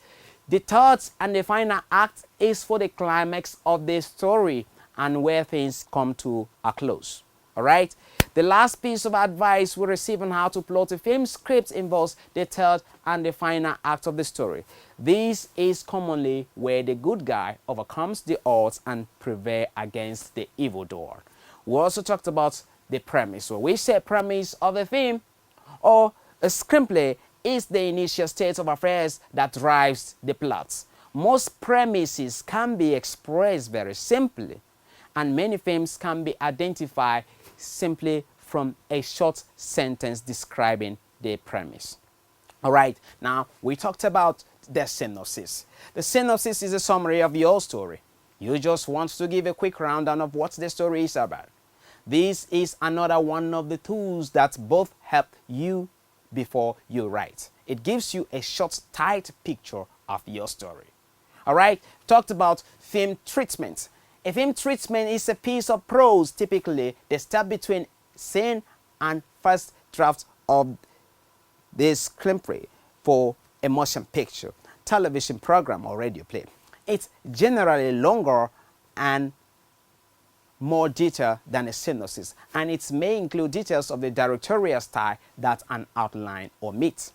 The third and the final act is for the climax of the story and where things come to a close. Alright? The last piece of advice we receive on how to plot a film script involves the third and the final act of the story. This is commonly where the good guy overcomes the odds and prevails against the evildoer. We also talked about the premise, where we say premise of a film or a screenplay is the initial state of affairs that drives the plot. Most premises can be expressed very simply, and many films can be identified simply from a short sentence describing the premise. Alright, now we talked about the synopsis. The synopsis is a summary of your story. You just want to give a quick rundown of what the story is about. This is another one of the tools that both help you before you write. It gives you a short, tight picture of your story. Alright, talked about film treatment. A film treatment is a piece of prose, typically the step between scene and first draft of the screenplay for a motion picture, television program, or radio play. It's generally longer and more detailed than a synopsis, and it may include details of the directorial style that an outline omits.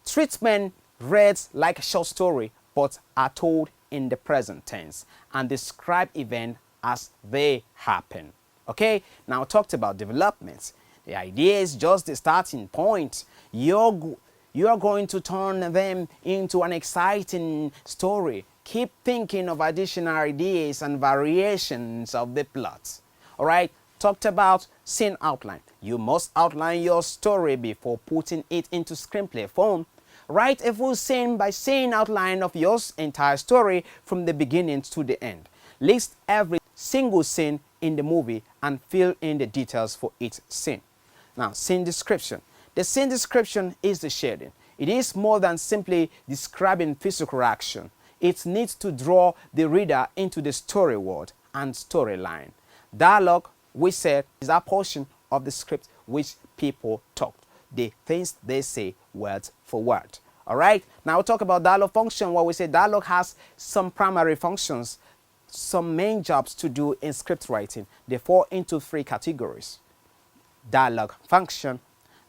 Treatment reads like a short story but are told in the present tense and describe events as they happen. Okay, now talked about development. The idea is just the starting point. You're going to turn them into an exciting story. Keep thinking of additional ideas and variations of the plot. Alright, talked about scene outline. You must outline your story before putting it into screenplay form. Write a full scene by scene outline of your entire story from the beginning to the end. List every single scene in the movie and fill in the details for each scene. Now, scene description. The scene description is the shading. It is more than simply describing physical action. It needs to draw the reader into the story world and storyline. Dialogue, we said, is a portion of the script which people talk. The things they say word for word. Alright, now we'll talk about dialogue function, where we say dialogue has some primary functions, some main jobs to do in script writing. They fall into three categories: dialogue function,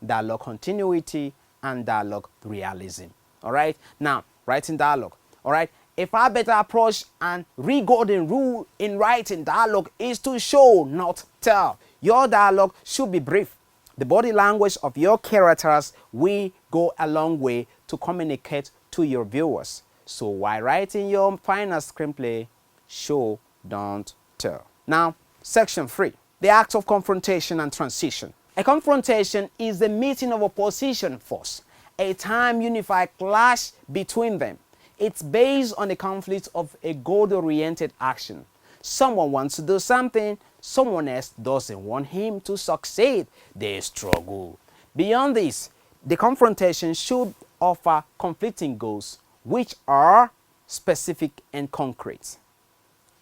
dialogue continuity, and dialogue realism. Alright, now writing dialogue. Alright, A far better approach and golden rule in writing dialogue is to show, not tell. Your dialogue should be brief. The body language of your characters will go a long way to communicate to your viewers. So while writing your final screenplay, show, don't tell. Now, section 3, the act of confrontation and transition. A confrontation is the meeting of opposition force, a time unified clash between them. It's based on the conflict of a goal-oriented action. Someone wants to do something, someone else doesn't want him to succeed. They struggle. Beyond this, the confrontation should offer conflicting goals, which are specific and concrete,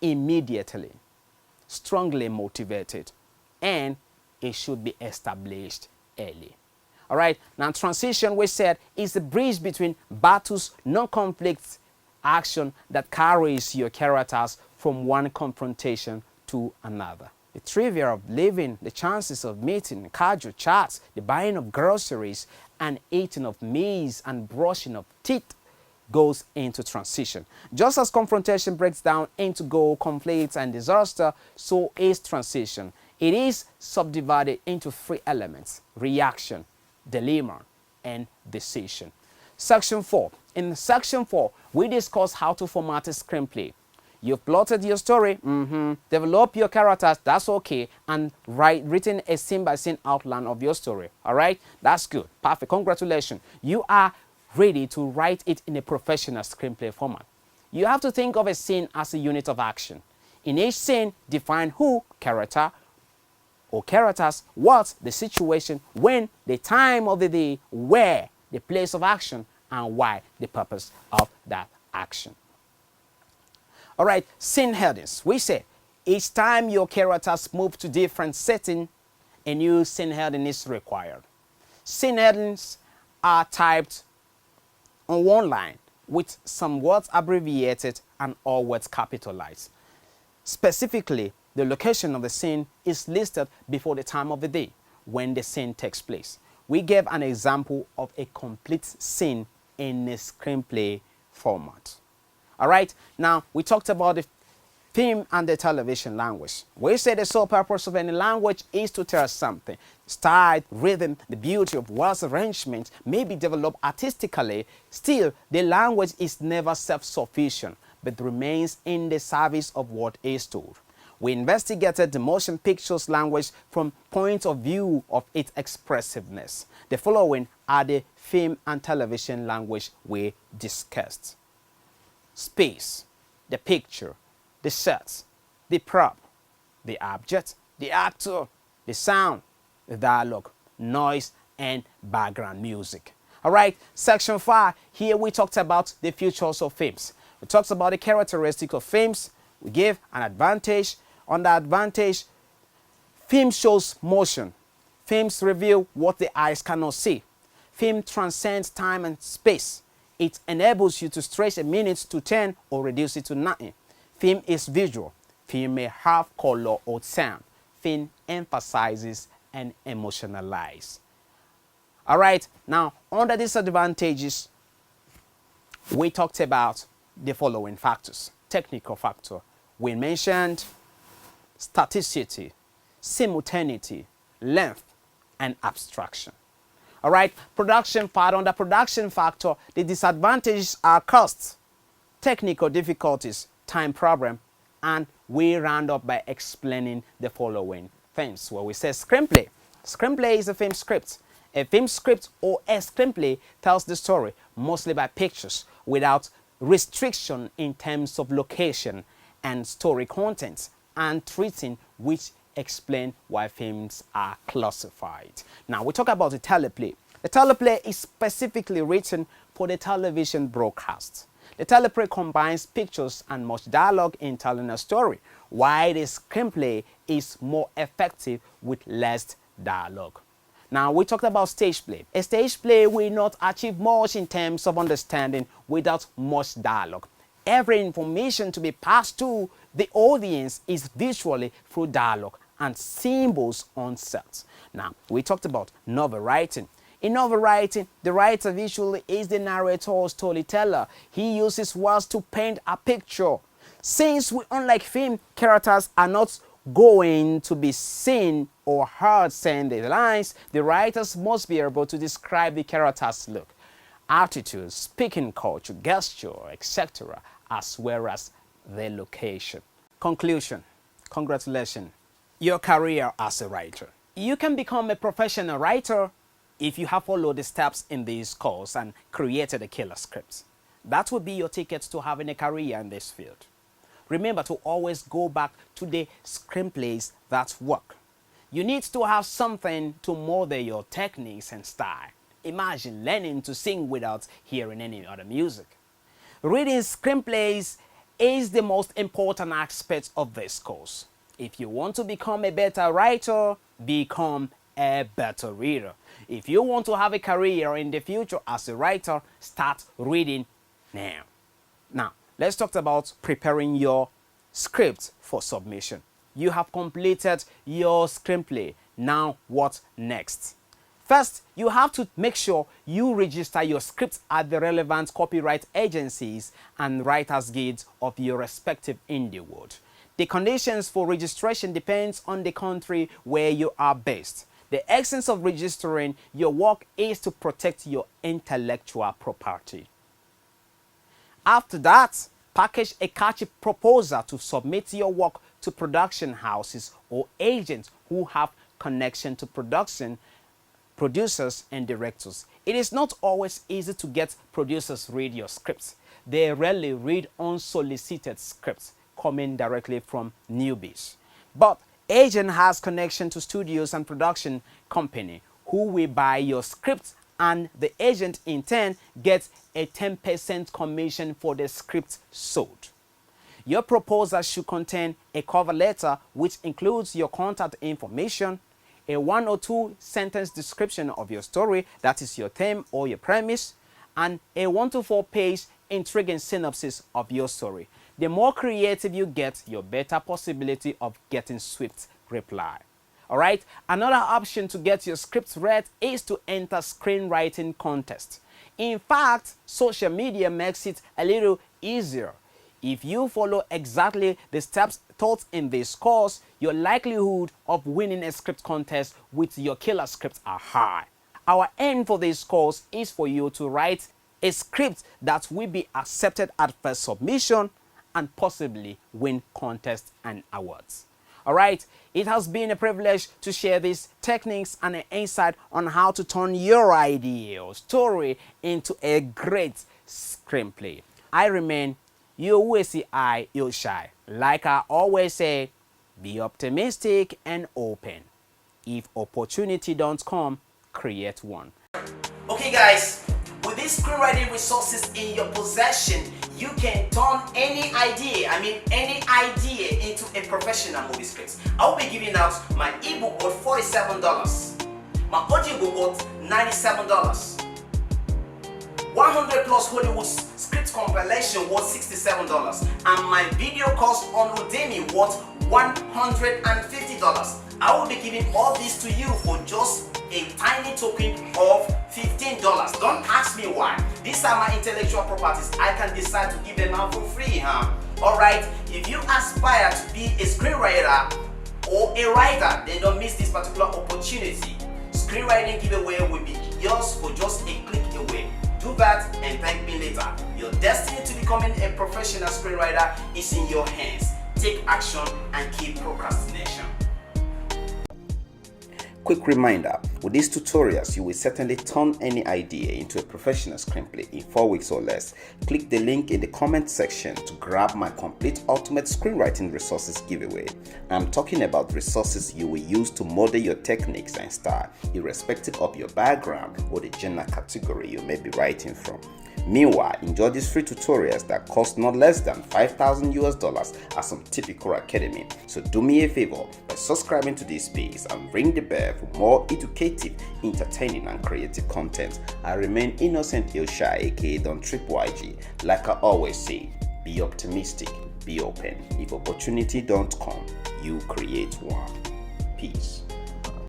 immediately, strongly motivated, and it should be established early. All right, now transition, we said, is the bridge between battles, non-conflict action that carries your characters from one confrontation to another. The trivia of living, the chances of meeting, casual chats, the buying of groceries, and eating of meals and brushing of teeth goes into transition. Just as confrontation breaks down into goal, conflict, and disaster, so is transition. It is subdivided into 3 elements: reaction, dilemma, and decision. Section 4. In section 4, we discuss how to format a screenplay. You've plotted your story, develop your characters, that's okay, and written a scene-by-scene outline of your story. All right, that's good, perfect, congratulations. You are ready to write it in a professional screenplay format. You have to think of a scene as a unit of action. In each scene, define who, character, or characters, what, the situation, when, the time of the day, where, the place of action, and why, the purpose of that action. All right, scene headings. We say each time your characters move to different setting, a new scene heading is required. Scene headings are typed on one line with some words abbreviated and all words capitalized. Specifically, the location of the scene is listed before the time of the day when the scene takes place. We gave an example of a complete scene in a screenplay format. All right, now we talked about the film and the television language. We said the sole purpose of any language is to tell something. Style, rhythm, the beauty of words arrangement may be developed artistically. Still, the language is never self-sufficient, but remains in the service of what is told. We investigated the motion pictures language from point of view of its expressiveness. The following are the film and television language we discussed: space, the picture, the set, the prop, the object, the actor, the sound, the dialogue, noise, and background music. All right, section 5, here we talked about the features of films. We talked about the characteristics of films. We gave an advantage. On the advantage, film shows motion. Films reveal what the eyes cannot see. Film transcends time and space. It enables you to stretch a minute to 10 or reduce it to 9. Film is visual. Film may have color or sound. Film emphasizes and emotionalizes. All right, now under disadvantages, we talked about the following factors. Technical factor. We mentioned staticity, simultaneity, length, and abstraction. All right, production part. Under production factor, the disadvantages are costs, technical difficulties, time problem, and we round up by explaining the following things. Where we say screenplay. Screenplay is a film script. A film script or a screenplay tells the story mostly by pictures without restriction in terms of location and story content, and treating which explain why films are classified. Now we talk about the teleplay. The teleplay is specifically written for the television broadcast. The teleplay combines pictures and much dialogue in telling a story, while the screenplay is more effective with less dialogue. Now we talked about stage play. A stage play will not achieve much in terms of understanding without much dialogue. Every information to be passed to the audience is visually through dialogue and symbols on set. Now, we talked about novel writing. In novel writing, the writer visually is the narrator or storyteller. He uses words to paint a picture. Since we, unlike film, characters are not going to be seen or heard saying the lines, the writers must be able to describe the character's look, attitude, speaking culture, gesture, etc., as well as their location. Conclusion. Congratulations, your career as a writer. You can become a professional writer if you have followed the steps in this course and created a killer script. That would be your ticket to having a career in this field. Remember to always go back to the screenplays that work. You need to have something to model your techniques and style. Imagine learning to sing without hearing any other music. Reading screenplays is the most important aspect of this course. If you want to become a better writer, become a better reader. If you want to have a career in the future as a writer, start reading now. Now, let's talk about preparing your script for submission. You have completed your screenplay. Now, what next? First, you have to make sure you register your script at the relevant copyright agencies and writers' guilds of your respective indie world. The conditions for registration depends on the country where you are based. The essence of registering your work is to protect your intellectual property. After that, package a catchy proposal to submit your work to production houses or agents who have connection to production, producers and directors. It is not always easy to get producers read your scripts. They rarely read unsolicited scripts coming directly from newbies. But agent has connection to studios and production company who will buy your script, and the agent in turn gets a 10% commission for the script sold. Your proposal should contain a cover letter which includes your contact information, a 1 or 2 sentence description of your story, that is your theme or your premise, and a 1 to 4 page intriguing synopsis of your story. The more creative you get, your better possibility of getting swift reply. Alright, another option to get your script read is to enter screenwriting contest. In fact, social media makes it a little easier. If you follow exactly the steps taught in this course, your likelihood of winning a script contest with your killer script are high. Our aim for this course is for you to write a script that will be accepted at first submission and possibly win contests and awards. Alright, it has been a privilege to share these techniques and an insight on how to turn your idea or story into a great screenplay. I remain your Wesi Ilshai. Like I always say, be optimistic and open. If opportunity don't come, create one. Okay guys, with these screenwriting resources in your possession, you can turn any idea into a professional movie script. I will be giving out my ebook worth $47, my audiobook worth $97, 100 plus Hollywood script compilation worth $67, and my video course on Udemy worth $150. I will be giving all this to you for just a tiny token of $15. Don't ask me why. These are my intellectual properties. I can decide to give them out for free, Alright, if you aspire to be a screenwriter or a writer, then don't miss this particular opportunity. Screenwriting giveaway will be yours for just a click away. Do that and thank me later. Your destiny to becoming a professional screenwriter is in your hands. Take action and keep procrastination. Quick reminder, with these tutorials, you will certainly turn any idea into a professional screenplay in 4 weeks or less. Click the link in the comment section to grab my complete ultimate screenwriting resources giveaway. I'm talking about resources you will use to model your techniques and style, irrespective of your background or the genre category you may be writing from. Meanwhile, enjoy these free tutorials that cost not less than $5,000 at some typical academy. So do me a favor by subscribing to this page and ring the bell for more educative, entertaining and creative content. I remain Innocent Ilsha, aka Don 3ple-ig. Like I always say, be optimistic, be open. If opportunity don't come, you create one. Peace.